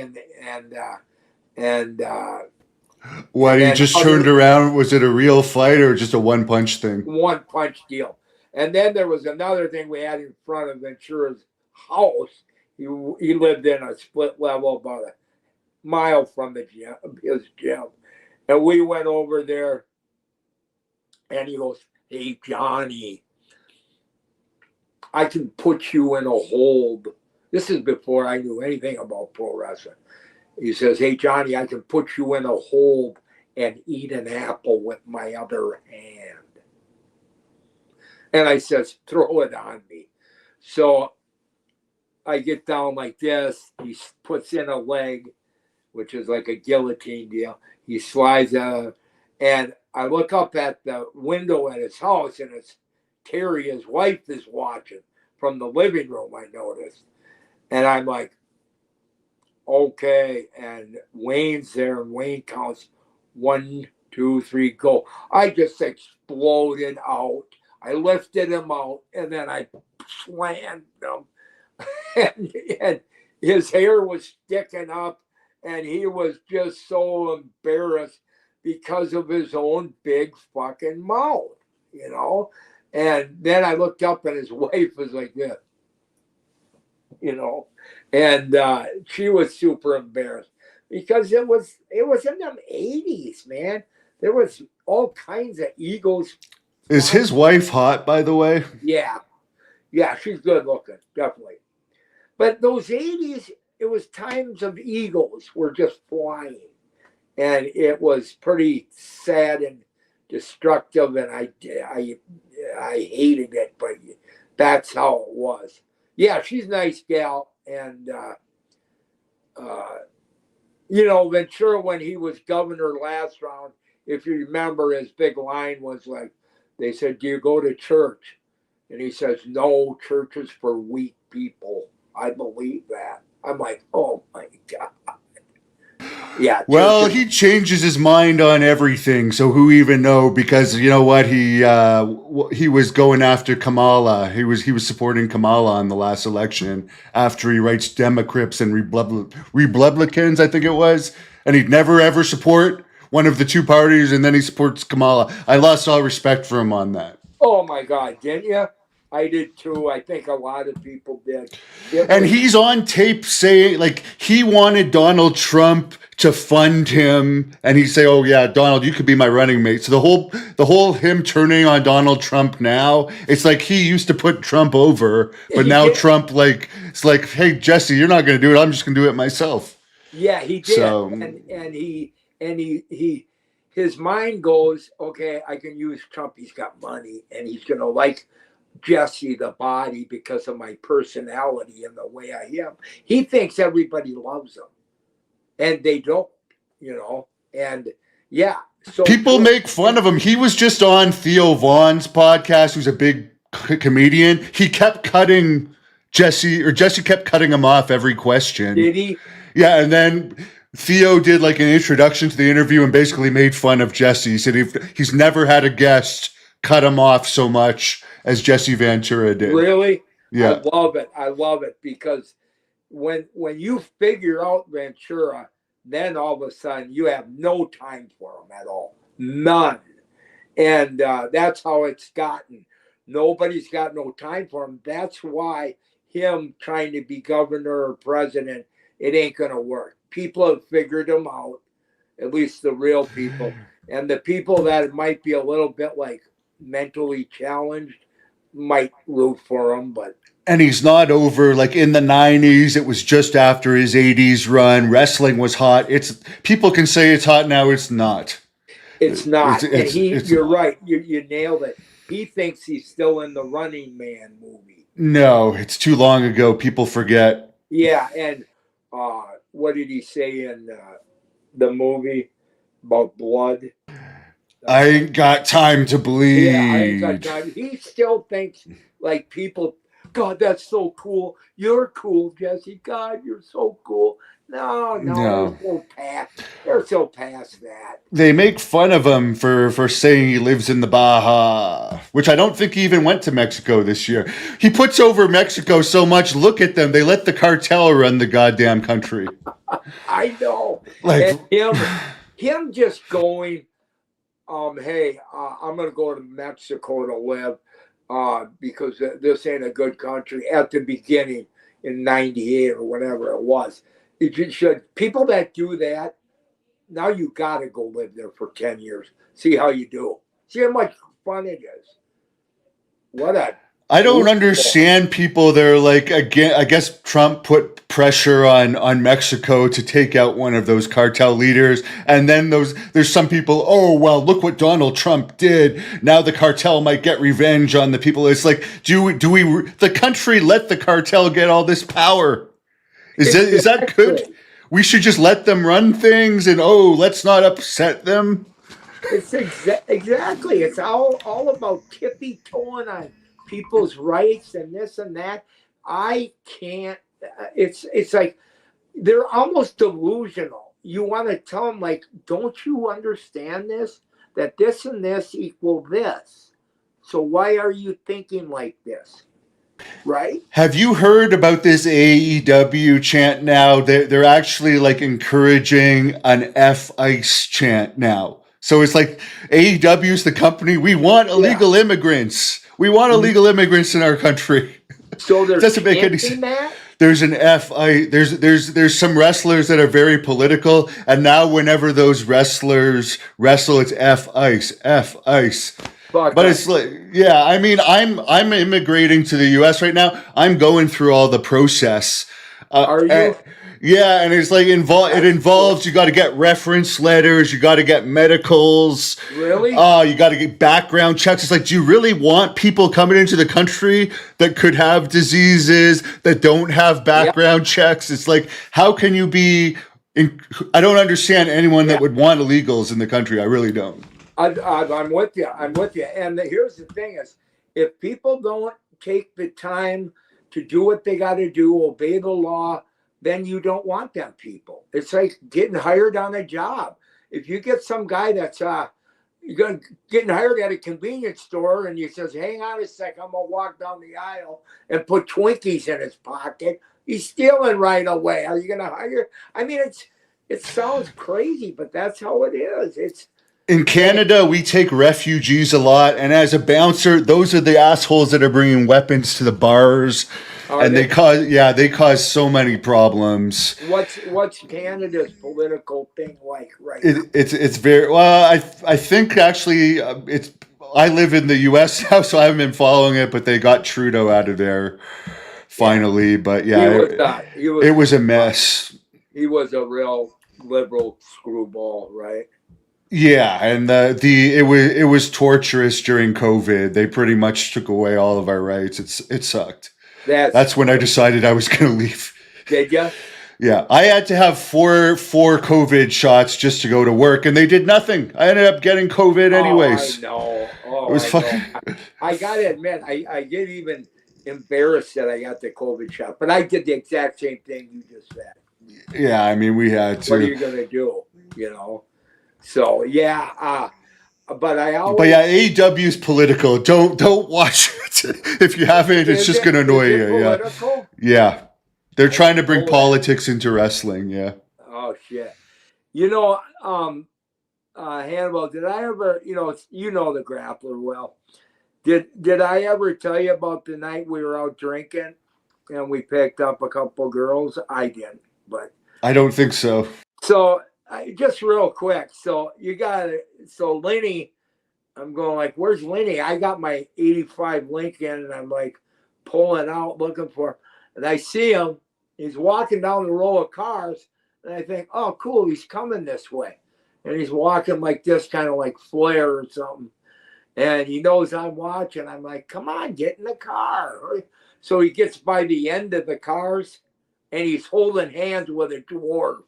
Speaker 1: Why, you just turned around? Was it a real fight or just a one-punch thing?
Speaker 2: One-punch deal. And then there was another thing we had in front of Ventura's house. He lived in a split level about a mile from his gym. And we went over there, and he goes, hey, Johnny, I can put you in a hold. This is before I knew anything about pro wrestling. He says, hey, Johnny, I can put you in a hold and eat an apple with my other hand. And I says, throw it on me. So I get down like this. He puts in a leg, which is like a guillotine deal. He slides out, and I look up at the window at his house, and it's Terry, his wife, is watching from the living room, I noticed. And I'm like, okay. And Wayne's there, and Wayne counts 1, 2, 3, go. I just exploded out. I lifted him out, and then I slammed him. And his hair was sticking up, and he was just so embarrassed because of his own big fucking mouth, And then I looked up, and his wife was like this, and she was super embarrassed because it was in them 80s, man. There was all kinds of egos.
Speaker 1: Is his wife hot, by the way?
Speaker 2: Yeah, she's good looking, definitely. But those 80s, it was times of egos were just flying. And it was pretty sad and destructive, and I hated it, but that's how it was. Yeah, she's a nice gal. And, Ventura, when he was governor last round, if you remember, his big line was like, they said, do you go to church? And he says, no, church is for weak people. I believe that. I'm like, oh my God. Yeah.
Speaker 1: Well, he changes his mind on everything, so who even know? Because you know what, he was going after Kamala. He was supporting Kamala on the last election after he writes Democrats and Republicans, I think it was, and he'd never ever support one of the two parties, and then he supports Kamala. I lost all respect for him on that.
Speaker 2: Oh my God, didn't you? I did too. I think a lot of people did.
Speaker 1: And he's on tape saying, like, he wanted Donald Trump to fund him, and he'd say, "Oh yeah, Donald, you could be my running mate." So the whole him turning on Donald Trump now, it's like he used to put Trump over, but now Trump it's like, "Hey Jesse, you're not going to do it. I'm just going to do it myself."
Speaker 2: Yeah, he did,
Speaker 1: So,
Speaker 2: and he his mind goes, okay, I can use Trump. He's got money, and he's going to like Jesse the body because of my personality and the way I am. He thinks everybody loves him, and they don't, And yeah, so
Speaker 1: people make fun of him. He was just on Theo Vaughn's podcast, who's a big comedian. He kept cutting Jesse kept cutting him off every question.
Speaker 2: Did he?
Speaker 1: Yeah, and then Theo did like an introduction to the interview and basically made fun of Jesse. He said he's never had a guest cut him off so much as Jesse Ventura did.
Speaker 2: Really?
Speaker 1: Yeah.
Speaker 2: I love it because when you figure out Ventura, then all of a sudden you have no time for him at all. None. And that's how it's gotten. Nobody's got no time for him. That's why him trying to be governor or president, it ain't going to work. People have figured him out, at least the real people. And the people that might be a little bit like mentally challenged might root for him, but.
Speaker 1: And he's not over, like in the 90s, it was just after his 80s run. Wrestling was hot. People can say it's hot now, it's not.
Speaker 2: It's not. You're right. You nailed it. He thinks he's still in the Running Man movie.
Speaker 1: No, it's too long ago. People forget.
Speaker 2: Yeah, and what did he say in the movie about blood?
Speaker 1: I ain't got time to bleed.
Speaker 2: Yeah, I ain't got time. He still thinks like people, God, that's so cool. You're cool, Jesse. God, you're so cool. No. They're so past that.
Speaker 1: They make fun of him for saying he lives in the Baja, which I don't think he even went to Mexico this year. He puts over Mexico so much. Look at them. They let the cartel run the goddamn country.
Speaker 2: I know.
Speaker 1: Like
Speaker 2: and him just going, hey, I'm going to go to Mexico to live because this ain't a good country at the beginning in 98 or whatever it was. It should. People that do that, now you got to go live there for 10 years. See how you do. See how much fun it is.
Speaker 1: I don't understand people that are like, again, I guess Trump put pressure on Mexico to take out one of those cartel leaders. And then there's some people, oh, well, look what Donald Trump did. Now the cartel might get revenge on the people. It's like, do we the country let the cartel get all this power? Is that good? We should just let them run things and, let's not upset them.
Speaker 2: It's exactly. It's all about tippy-toeing on people's rights and this and that. I can't. It's like they're almost delusional. You want to tell them, like, don't you understand this? That this and this equal this. So why are you thinking like this? Right?
Speaker 1: Have you heard about this AEW chant now? They're actually like encouraging an F-ICE chant now. So it's like AEW's the company. We want illegal immigrants. We want illegal immigrants in our country.
Speaker 2: So there's
Speaker 1: doesn't make any sense. There's an there's some wrestlers that are very political, and now whenever those wrestlers wrestle, it's F-ICE, F-ICE. But it's like, yeah, I mean, I'm immigrating to the U.S. right now. I'm going through all the process.
Speaker 2: Are you?
Speaker 1: Yeah, and it's like it involves you got to get reference letters, you got to get medicals.
Speaker 2: Really?
Speaker 1: You got to get background checks. It's like, do you really want people coming into the country that could have diseases that don't have background checks? It's like, how can you be? I don't understand anyone that would want illegals in the country. I really don't.
Speaker 2: I'm with you. And here's the thing is, if people don't take the time to do what they got to do, obey the law, then you don't want them people. It's like getting hired on a job. If you get some guy that's getting hired at a convenience store and he says, hang on a sec, I'm gonna walk down the aisle and put Twinkies in his pocket, he's stealing right away. Are you gonna hire? I mean, it sounds crazy, but that's how it is. It's
Speaker 1: in Canada, we take refugees a lot, and as a bouncer, those are the assholes that are bringing weapons to the bars, and they cause so many problems.
Speaker 2: What's Canada's political thing like right now?
Speaker 1: It's very well. I think actually it's. I live in the U.S. now, so I haven't been following it, but they got Trudeau out of there finally. But yeah, it was a mess.
Speaker 2: He was a real liberal screwball, right?
Speaker 1: Yeah, and it was torturous during COVID. They pretty much took away all of our rights. It sucked. That's when I decided I was going to leave.
Speaker 2: Did you?
Speaker 1: Yeah, I had to have four COVID shots just to go to work, and they did nothing. I ended up getting COVID anyways.
Speaker 2: I know.
Speaker 1: It was fucking.
Speaker 2: I gotta admit, I get even embarrassed that I got the COVID shot, but I did the exact same thing you just said.
Speaker 1: Yeah, I mean, we had to.
Speaker 2: What are you gonna do? You know. So yeah, but I always.
Speaker 1: But yeah, AEW's political. Don't watch it if you haven't. It's just gonna annoy you.
Speaker 2: Political?
Speaker 1: Yeah. They're trying to bring politics into wrestling. Yeah.
Speaker 2: Oh shit! You know, Hannibal. Did I ever? You know the grappler well. Did I ever tell you about the night we were out drinking and we picked up a couple girls? I didn't, but
Speaker 1: I don't think so.
Speaker 2: So. Just real quick. So Lenny, I'm going like, where's Lenny? I got my 85 Lincoln and I'm like pulling out looking for him. And I see him. He's walking down the row of cars. And I think, oh, cool. He's coming this way. And he's walking like this, kind of like Flair or something. And he knows I'm watching. I'm like, come on, get in the car. So he gets by the end of the cars and he's holding hands with a dwarf.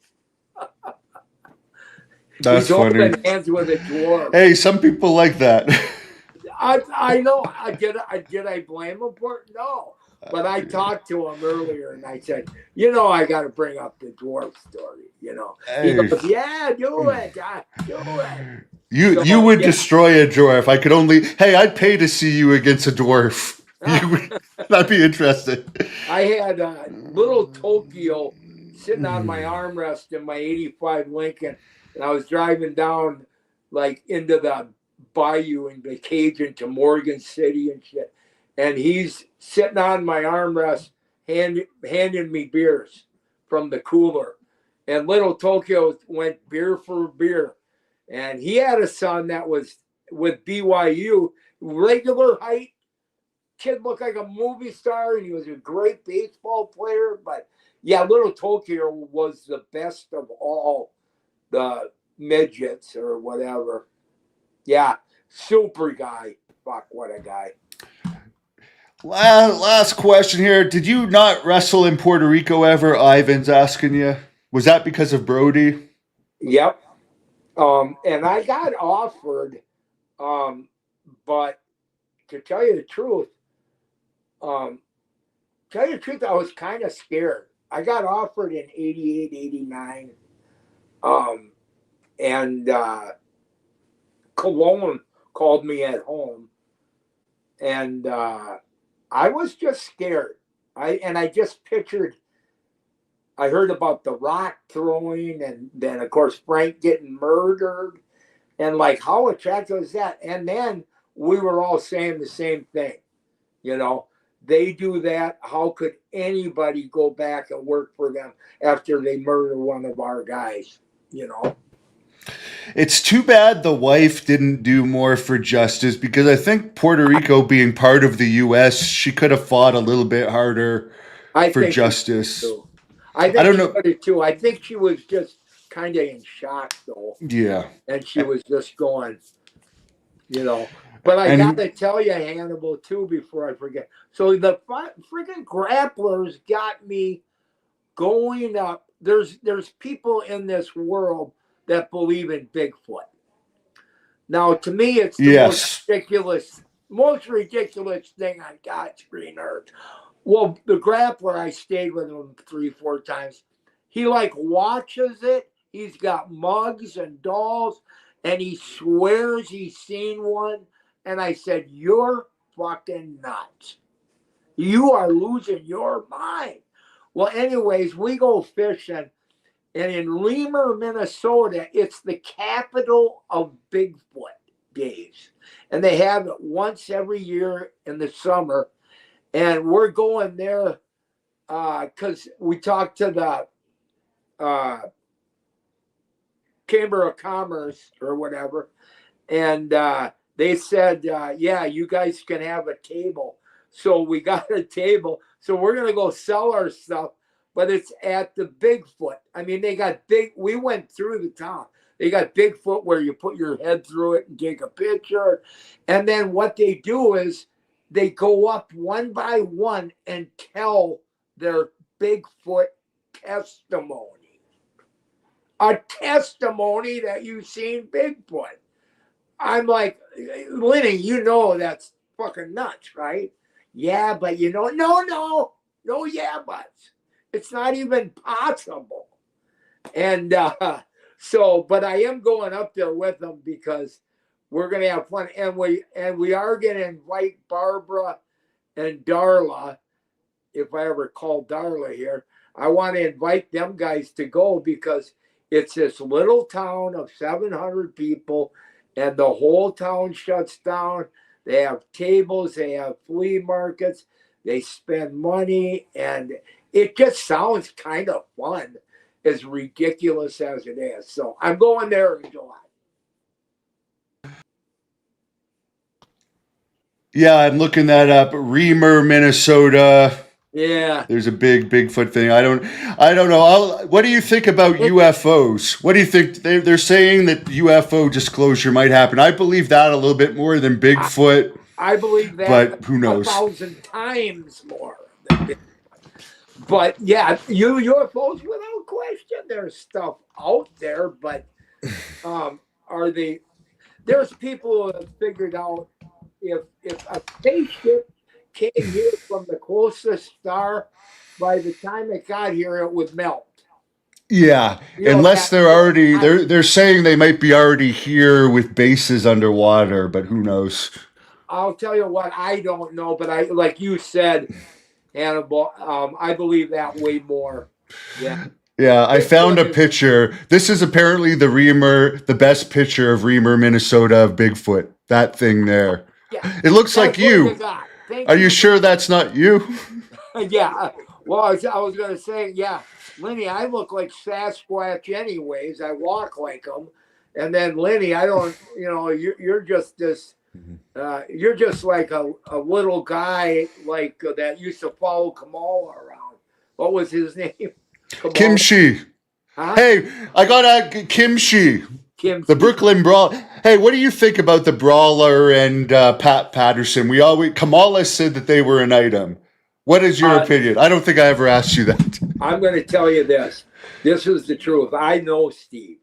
Speaker 1: That's funny.
Speaker 2: Holding hands with a dwarf.
Speaker 1: Hey, some people like that.
Speaker 2: I know. Did I blame him for it? No. But I talked to him earlier and I said, I got to bring up the dwarf story.
Speaker 1: Hey.
Speaker 2: He goes, yeah, do it. Do it.
Speaker 1: You would destroy a dwarf. I could only. Hey, I'd pay to see you against a dwarf. That'd be interesting.
Speaker 2: I had little Tokyo sitting on my armrest in my 85 Lincoln. And I was driving down like into the bayou in the Cajun to Morgan City and shit. And he's sitting on my armrest handing me beers from the cooler. And little Tokyo went beer for beer. And he had a son that was with BYU, regular height. Kid looked like a movie star and he was a great baseball player. But yeah, little Tokyo was the best of all the midgets or whatever. Yeah, super guy. Fuck, what a guy.
Speaker 1: Last question here. Did you not wrestle in Puerto Rico ever? Ivan's asking you. Was that because of Brody?
Speaker 2: Yep. And I got offered, but to tell you the truth, I was kind of scared. I got offered in 88, 89. And Cologne called me at home. And I was just scared. I just pictured, I heard about the rock throwing and then, of course, Frank getting murdered. And like, how attractive is that? And then we were all saying the same thing. They do that. How could anybody go back and work for them after they murder one of our guys?
Speaker 1: It's too bad the wife didn't do more for justice because I think Puerto Rico being part of the U.S., she could have fought a little bit harder for justice.
Speaker 2: I don't know. Too. I think she was just kind of in shock, though.
Speaker 1: Yeah.
Speaker 2: And she was just going, But I got to tell you, Hannibal, too, before I forget. So the freaking grapplers got me going up. There's people in this world that believe in Bigfoot. Now, to me, it's the most ridiculous thing on God's green earth. Well, the grappler, I stayed with him 3, 4 times. He like watches it. He's got mugs and dolls, and he swears he's seen one. And I said, "You're fucking nuts. You are losing your mind." Well, anyways, we go fishing, and in Remer, Minnesota, it's the capital of Bigfoot days, and they have it once every year in the summer. And we're going there because we talked to the Chamber of Commerce or whatever, and they said, "Yeah, you guys can have a table." So we got a table. So we're gonna go sell our stuff, but it's at the Bigfoot. I mean, they got big. We went through the town. They got Bigfoot where you put your head through it and take a picture, and then what they do is they go up one by one and tell their Bigfoot testimony. A testimony that you've seen Bigfoot. I'm like, Lenny, you know that's fucking nuts, right? Yeah, but no, yeah, buts. It's not even possible. And so, but I am going up there with them because we're gonna have fun, and we are gonna invite Barbara and Darla. If I ever call Darla here, I want to invite them guys to go because it's this little town of 700 people, and the whole town shuts down. They have tables, they have flea markets, they spend money, and it just sounds kind of fun, as ridiculous as it is. So I'm going there in July.
Speaker 1: Yeah, I'm looking that up. Remer, Minnesota.
Speaker 2: Yeah.
Speaker 1: There's a big Bigfoot thing. I don't know. What do you think about UFOs? What do you think? They're saying that UFO disclosure might happen. I believe that a little bit more than Bigfoot.
Speaker 2: I believe that,
Speaker 1: but who knows?
Speaker 2: 1,000 times more than Bigfoot. But yeah, UFOs without question. There's stuff out there, but are they? There's people who have figured out if a spaceship came here from the closest star, by the time it got here, it would melt.
Speaker 1: Yeah, unless they're saying they might be already here with bases underwater, but who knows?
Speaker 2: I'll tell you what, I don't know, but I, like you said, Hannibal, I believe that way more.
Speaker 1: Yeah, I found a picture. This is apparently the best picture of Remer, Minnesota of Bigfoot. That thing there.
Speaker 2: Yeah,
Speaker 1: it looks like you. Are you sure that's not you?
Speaker 2: Yeah. Well, I was going to say, yeah, Lenny, I look like Sasquatch anyways. I walk like him. And then Lenny, I don't, you're just this, you're just like a little guy like that used to follow Kamala around. What was his name?
Speaker 1: Kimchi. Huh? Hey, I got a Kimchi. The Brooklyn Brawl. Hey, what do you think about the Brawler and Pat Patterson? Kamala said that they were an item. What is your opinion? I don't think I ever asked you that.
Speaker 2: I'm going to tell you this. This is the truth. I know Steve,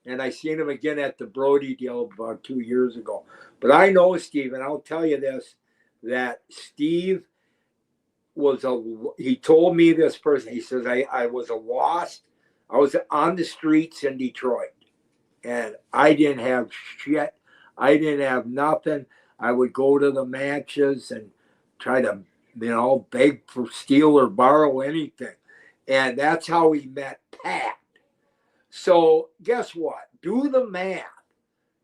Speaker 2: and I seen him again at the Brody deal about 2 years ago. But I know Steve, and I'll tell you this, that Steve he told me this person, he says, I was on the streets in Detroit. And I didn't have shit. I didn't have nothing. I would go to the matches and try to, beg for, steal or borrow anything. And that's how we met Pat. So guess what? Do the math.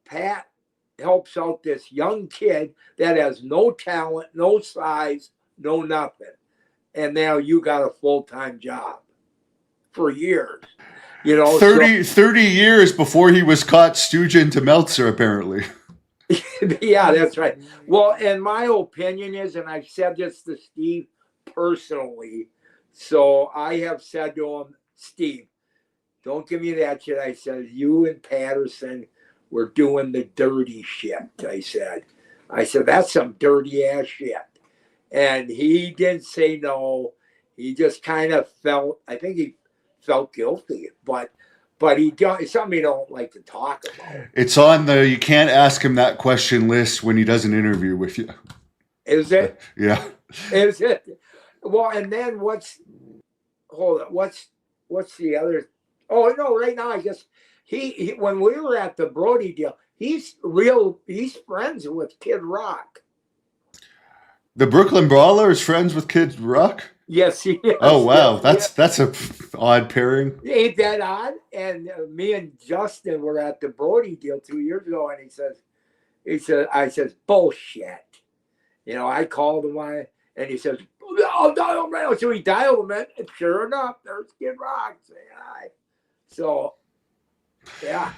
Speaker 2: Pat helps out this young kid that has no talent, no size, no nothing. And now you got a full-time job for years.
Speaker 1: 30 years before he was caught stooging to Meltzer, apparently.
Speaker 2: Yeah, that's right. Well, and my opinion is, and I've said this to Steve personally, so I have said to him, Steve, don't give me that shit. I said, you and Patterson were doing the dirty shit, I said, that's some dirty ass shit. And he didn't say no. He just kind of I think he felt guilty, but it's something he don't like to talk about.
Speaker 1: It's on you can't ask him that question list when he does an interview with you.
Speaker 2: Is it?
Speaker 1: Yeah.
Speaker 2: Is it? Well, and then hold on, what's the other? Oh no, right now I guess he when we were at the Brody deal, he's friends with Kid Rock.
Speaker 1: The Brooklyn Brawler is friends with Kid Rock.
Speaker 2: Yes, he is.
Speaker 1: Oh wow,
Speaker 2: Yes,
Speaker 1: that's a odd pairing.
Speaker 2: ain't that odd? And me and Justin were at the Brody deal 2 years ago, and I says, bullshit. I called him on it, and he says, I'll dial him right. So he dialed him in, and sure enough, there's Kid Rock saying hi. So, yeah.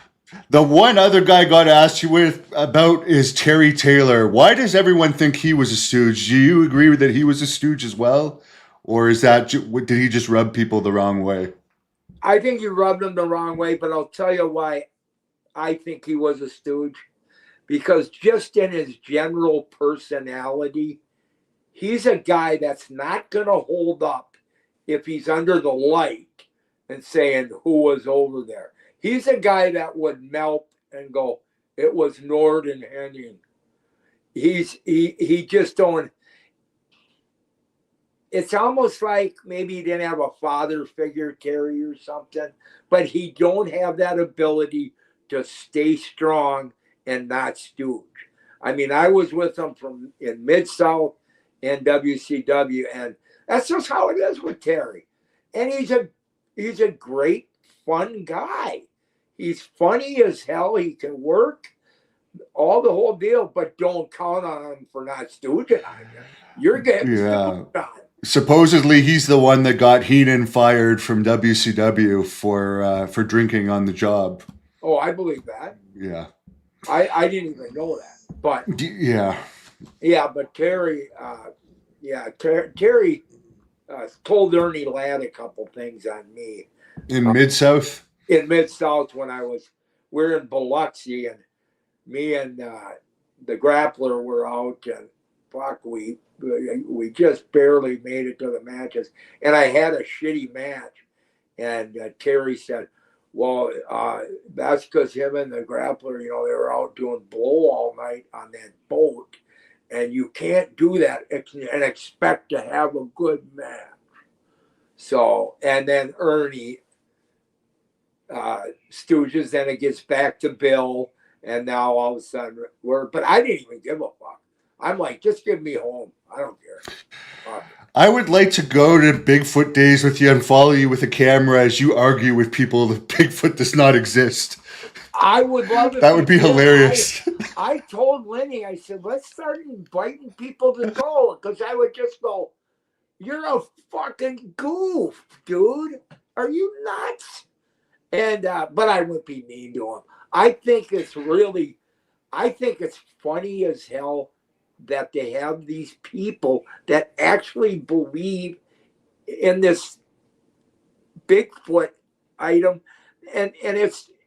Speaker 1: The one other guy I got to ask you about is Terry Taylor. Why does everyone think he was a stooge? Do you agree that he was a stooge as well? Or did he just rub people the wrong way?
Speaker 2: I think you rubbed him the wrong way, but I'll tell you why I think he was a stooge. Because just in his general personality, he's a guy that's not going to hold up if he's under the light and saying who was over there. He's a guy that would melt and go, it was Nord and Henning. He just don't. It's almost like maybe he didn't have a father figure, Terry, or something, but he don't have that ability to stay strong and not stooge. I mean, I was with him in Mid-South and WCW, and that's just how it is with Terry. And he's a great, fun guy. He's funny as hell. He can work all the whole deal, but don't count on him for not stooging on you. You're getting stooged on.
Speaker 1: Supposedly, he's the one that got Heenan fired from WCW for drinking on the job.
Speaker 2: Oh, I believe that.
Speaker 1: Yeah.
Speaker 2: I didn't even know that, but but Terry, Terry told Ernie Ladd a couple things on me
Speaker 1: in Mid-South.
Speaker 2: In Mid-South, when we're in Biloxi, and me and the Grappler were out, and fuck, we just barely made it to the matches, and I had a shitty match, and Terry said, well, that's because him and the Grappler, they were out doing blow all night on that boat, and you can't do that and expect to have a good match. So, and then Ernie stooges, then it gets back to Bill, and now all of a sudden but I didn't even give a fuck. I'm like, just give me home. I don't care.
Speaker 1: I would like to go to Bigfoot days with you and follow you with a camera as you argue with people that Bigfoot does not exist.
Speaker 2: I would love it.
Speaker 1: That would be hilarious.
Speaker 2: I told Lenny, I said, let's start inviting people to go, because I would just go, you're a fucking goof, dude. Are you nuts? And but I wouldn't be mean to him. I think it's funny as hell that they have these people that actually believe in this Bigfoot item, and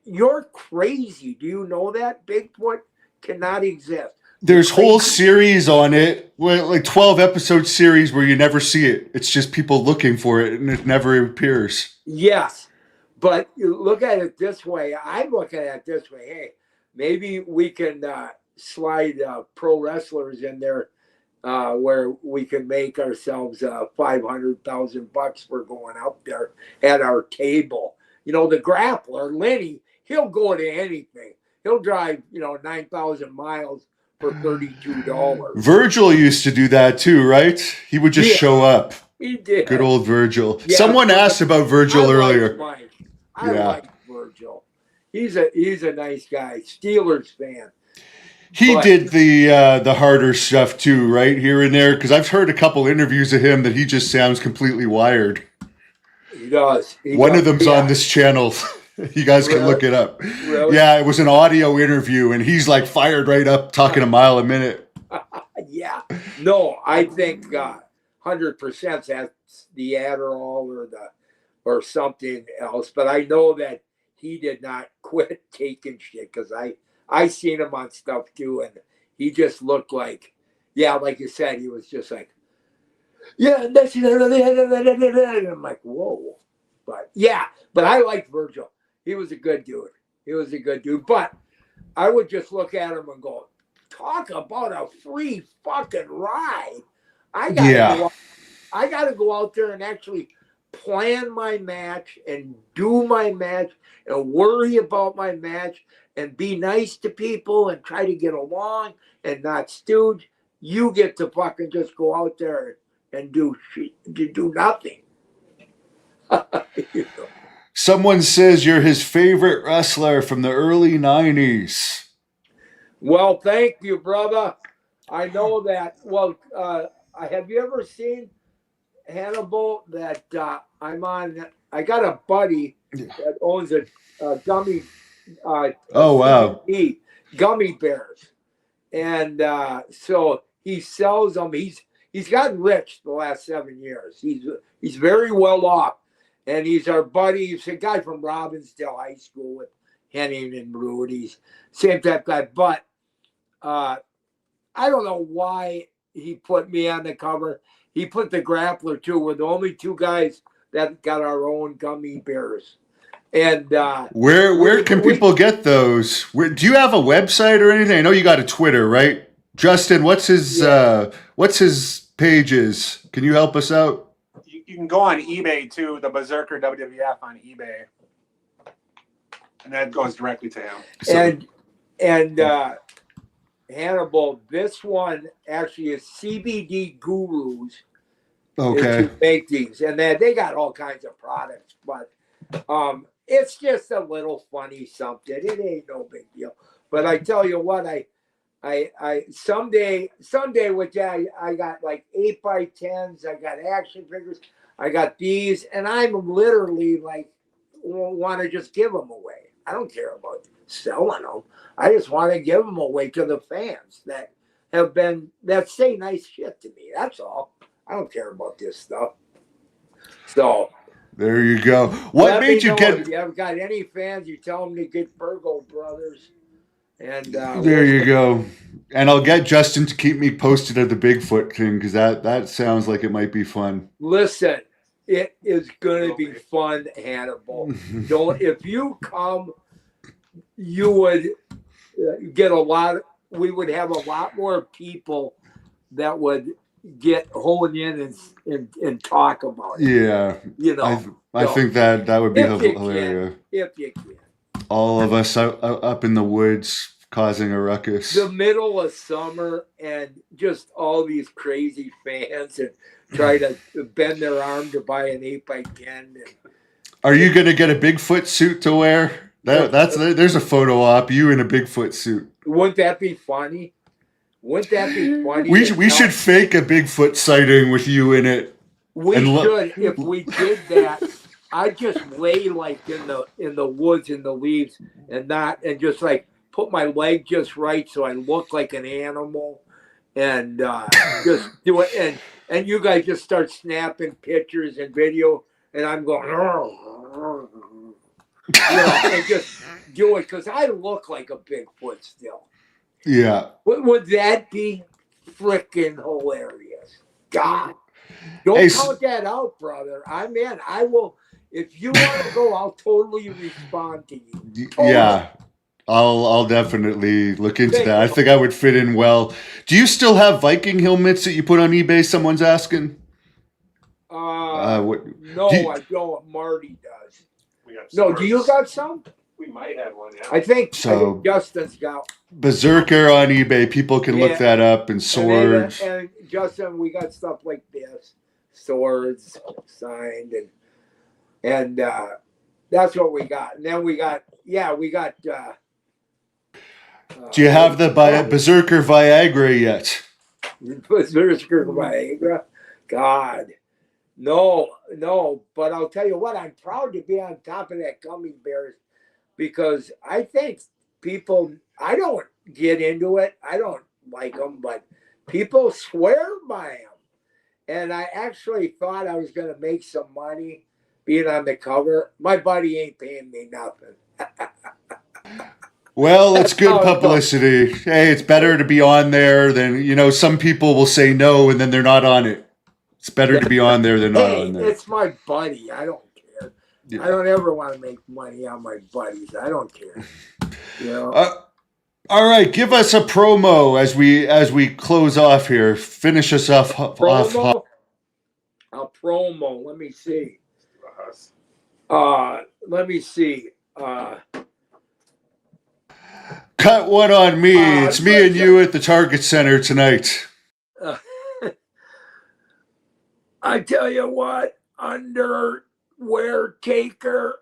Speaker 2: you're crazy. Do you know that Bigfoot cannot exist?
Speaker 1: There's whole series on it, like 12 episode series where you never see it. It's just people looking for it, and it never appears.
Speaker 2: Yes, but you look at it this way. I'm looking at it this way. Hey, maybe we can slide pro wrestlers in there where we can make ourselves $500,000 for going up there at our table. The Grappler, Lenny, he'll go to anything. He'll drive, 9,000 miles for $32.
Speaker 1: Virgil used to do that too, right? He would just show up.
Speaker 2: He did.
Speaker 1: Good old Virgil.
Speaker 2: Yeah,
Speaker 1: someone asked about Virgil earlier.
Speaker 2: I like Virgil. He's a nice guy. Steelers fan.
Speaker 1: He did the harder stuff too, right? Here and there. Because I've heard a couple interviews of him that he just sounds completely wired.
Speaker 2: He does.
Speaker 1: One of them's on this channel. You guys can look it up.
Speaker 2: Really?
Speaker 1: Yeah, it was an audio interview, and he's like fired right up, talking a mile a minute.
Speaker 2: Yeah. No, I think 100% that's the Adderall or something else. But I know that he did not quit taking shit, because I seen him on stuff too, and he just looked like, like you said, he was just like, and I'm like, whoa. But I liked Virgil. He was a good dude. But I would just look at him and go, talk about a free fucking ride. I I got to go out there and actually plan my match and do my match and worry about my match and be nice to people and try to get along and not stooge. You get to fucking just go out there and do nothing. You know?
Speaker 1: Someone says you're his favorite wrestler from the early 90s.
Speaker 2: Well, thank you, brother. I know that. Well, have you ever seen Hannibal? That I'm on. I got a buddy that owns a gummy.
Speaker 1: Oh, wow.
Speaker 2: Gummy bears, and so he sells them. He's gotten rich the last 7 years. He's very well off, and he's our buddy. He's a guy from Robbinsdale High School with Henning and Brood. He's same type guy, but I don't know why he put me on the cover. He put the Grappler too. We're the only two guys that got our own gummy bears. And
Speaker 1: where can people get those? Do you have a website or anything? I know you got a Twitter, right? Justin, what's his pages? Can you help us out?
Speaker 4: You can go on eBay too, the Berzerker WWF on eBay. And that goes directly to him.
Speaker 2: And Hannibal, this one actually is CBD Gurus.
Speaker 1: Okay.
Speaker 2: To make these. And they got all kinds of products, but it's just a little funny something. It ain't no big deal. But I tell you what, I someday with that, I got like 8x10s, I got action figures, I got these, and I'm literally like want to just give them away. I don't care about selling them. I just want to give them away to the fans that say nice shit to me. That's all. I don't care about this stuff. So
Speaker 1: there you go. What made you get?
Speaker 2: If you ever got any fans, you tell them to get Virgo Brothers. And
Speaker 1: there you go. And I'll get Justin to keep me posted of the Bigfoot thing because that sounds like it might be fun.
Speaker 2: Listen, it is going to be fun, Hannibal. If you come, you would get we would have a lot more people that would get hone in and talk about it.
Speaker 1: Yeah.
Speaker 2: You know.
Speaker 1: I think that would be hilarious.
Speaker 2: If you can.
Speaker 1: All of us up in the woods causing a ruckus.
Speaker 2: The middle of summer and just all these crazy fans and try to bend their arm to buy an 8x10.
Speaker 1: Are you going to get a Bigfoot suit to wear? There's a photo op, you in a Bigfoot suit.
Speaker 2: Wouldn't that be funny? Wouldn't that be funny?
Speaker 1: We should fake a Bigfoot sighting with you in it.
Speaker 2: We should. If we did that, I'd just lay like in the woods in the leaves and just like put my leg just right so I look like an animal and just do it. And you guys just start snapping pictures and video and I'm going, and just do it because I look like a Bigfoot still.
Speaker 1: Yeah.
Speaker 2: Would that be freaking hilarious? God. Don't count that out, brother. I'm in. I will. If you want to go, I'll totally respond to you. Totally.
Speaker 1: Yeah. I'll definitely look into that. I think I would fit in well. Do you still have Viking helmets that you put on eBay? Someone's asking.
Speaker 2: No, I don't. Marty does. Do you got some?
Speaker 4: We might have one, yeah.
Speaker 2: I think Justin's got
Speaker 1: Berzerker on eBay. People can look that up, and swords.
Speaker 2: And Justin, we got stuff like this. Swords signed and that's what we got. And then we got
Speaker 1: do you have the Berzerker Viagra yet?
Speaker 2: Berzerker Viagra? God. No, but I'll tell you what, I'm proud to be on top of that gummy bears because I think people, I don't get into it. I don't like them, but people swear by them. And I actually thought I was going to make some money being on the cover. My buddy ain't paying me nothing.
Speaker 1: Well, it's good publicity. Hey, it's better to be on there than, some people will say no and then they're not on it. It's better to be on there than not on there.
Speaker 2: It's my buddy. I don't care. Yeah. I don't ever want to make money on my buddies. I don't care.
Speaker 1: All right, give us a promo as we close off here. Finish us off.
Speaker 2: a promo. Let me see.
Speaker 4: Us.
Speaker 2: Let me see.
Speaker 1: Cut one on me. It's me and you at the Target Center tonight.
Speaker 2: I tell you what, Underwear Taker,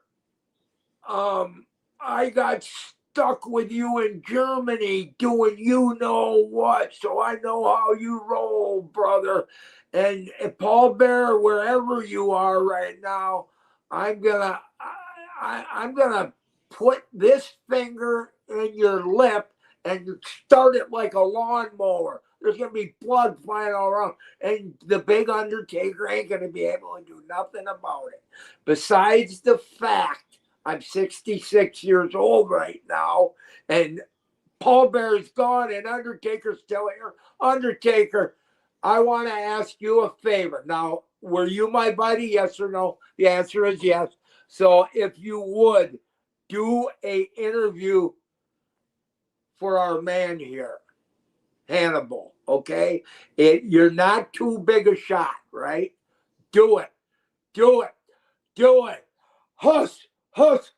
Speaker 2: I got stuck with you in Germany doing you know what, so I know how you roll, brother. And Paul Bear, wherever you are right now, I'm gonna put this finger in your lip and start it like a lawnmower. There's gonna be blood flying all around, and the big Undertaker ain't gonna be able to do nothing about it. Besides the fact I'm 66 years old right now, and Paul Bear's gone, and Undertaker's still here. Undertaker, I want to ask you a favor. Now, were you my buddy? Yes or no? The answer is yes. So, if you would do a interview for our man here, Hannibal, okay? You're not too big a shot, right? Do it. Do it. Do it. Huss, huss,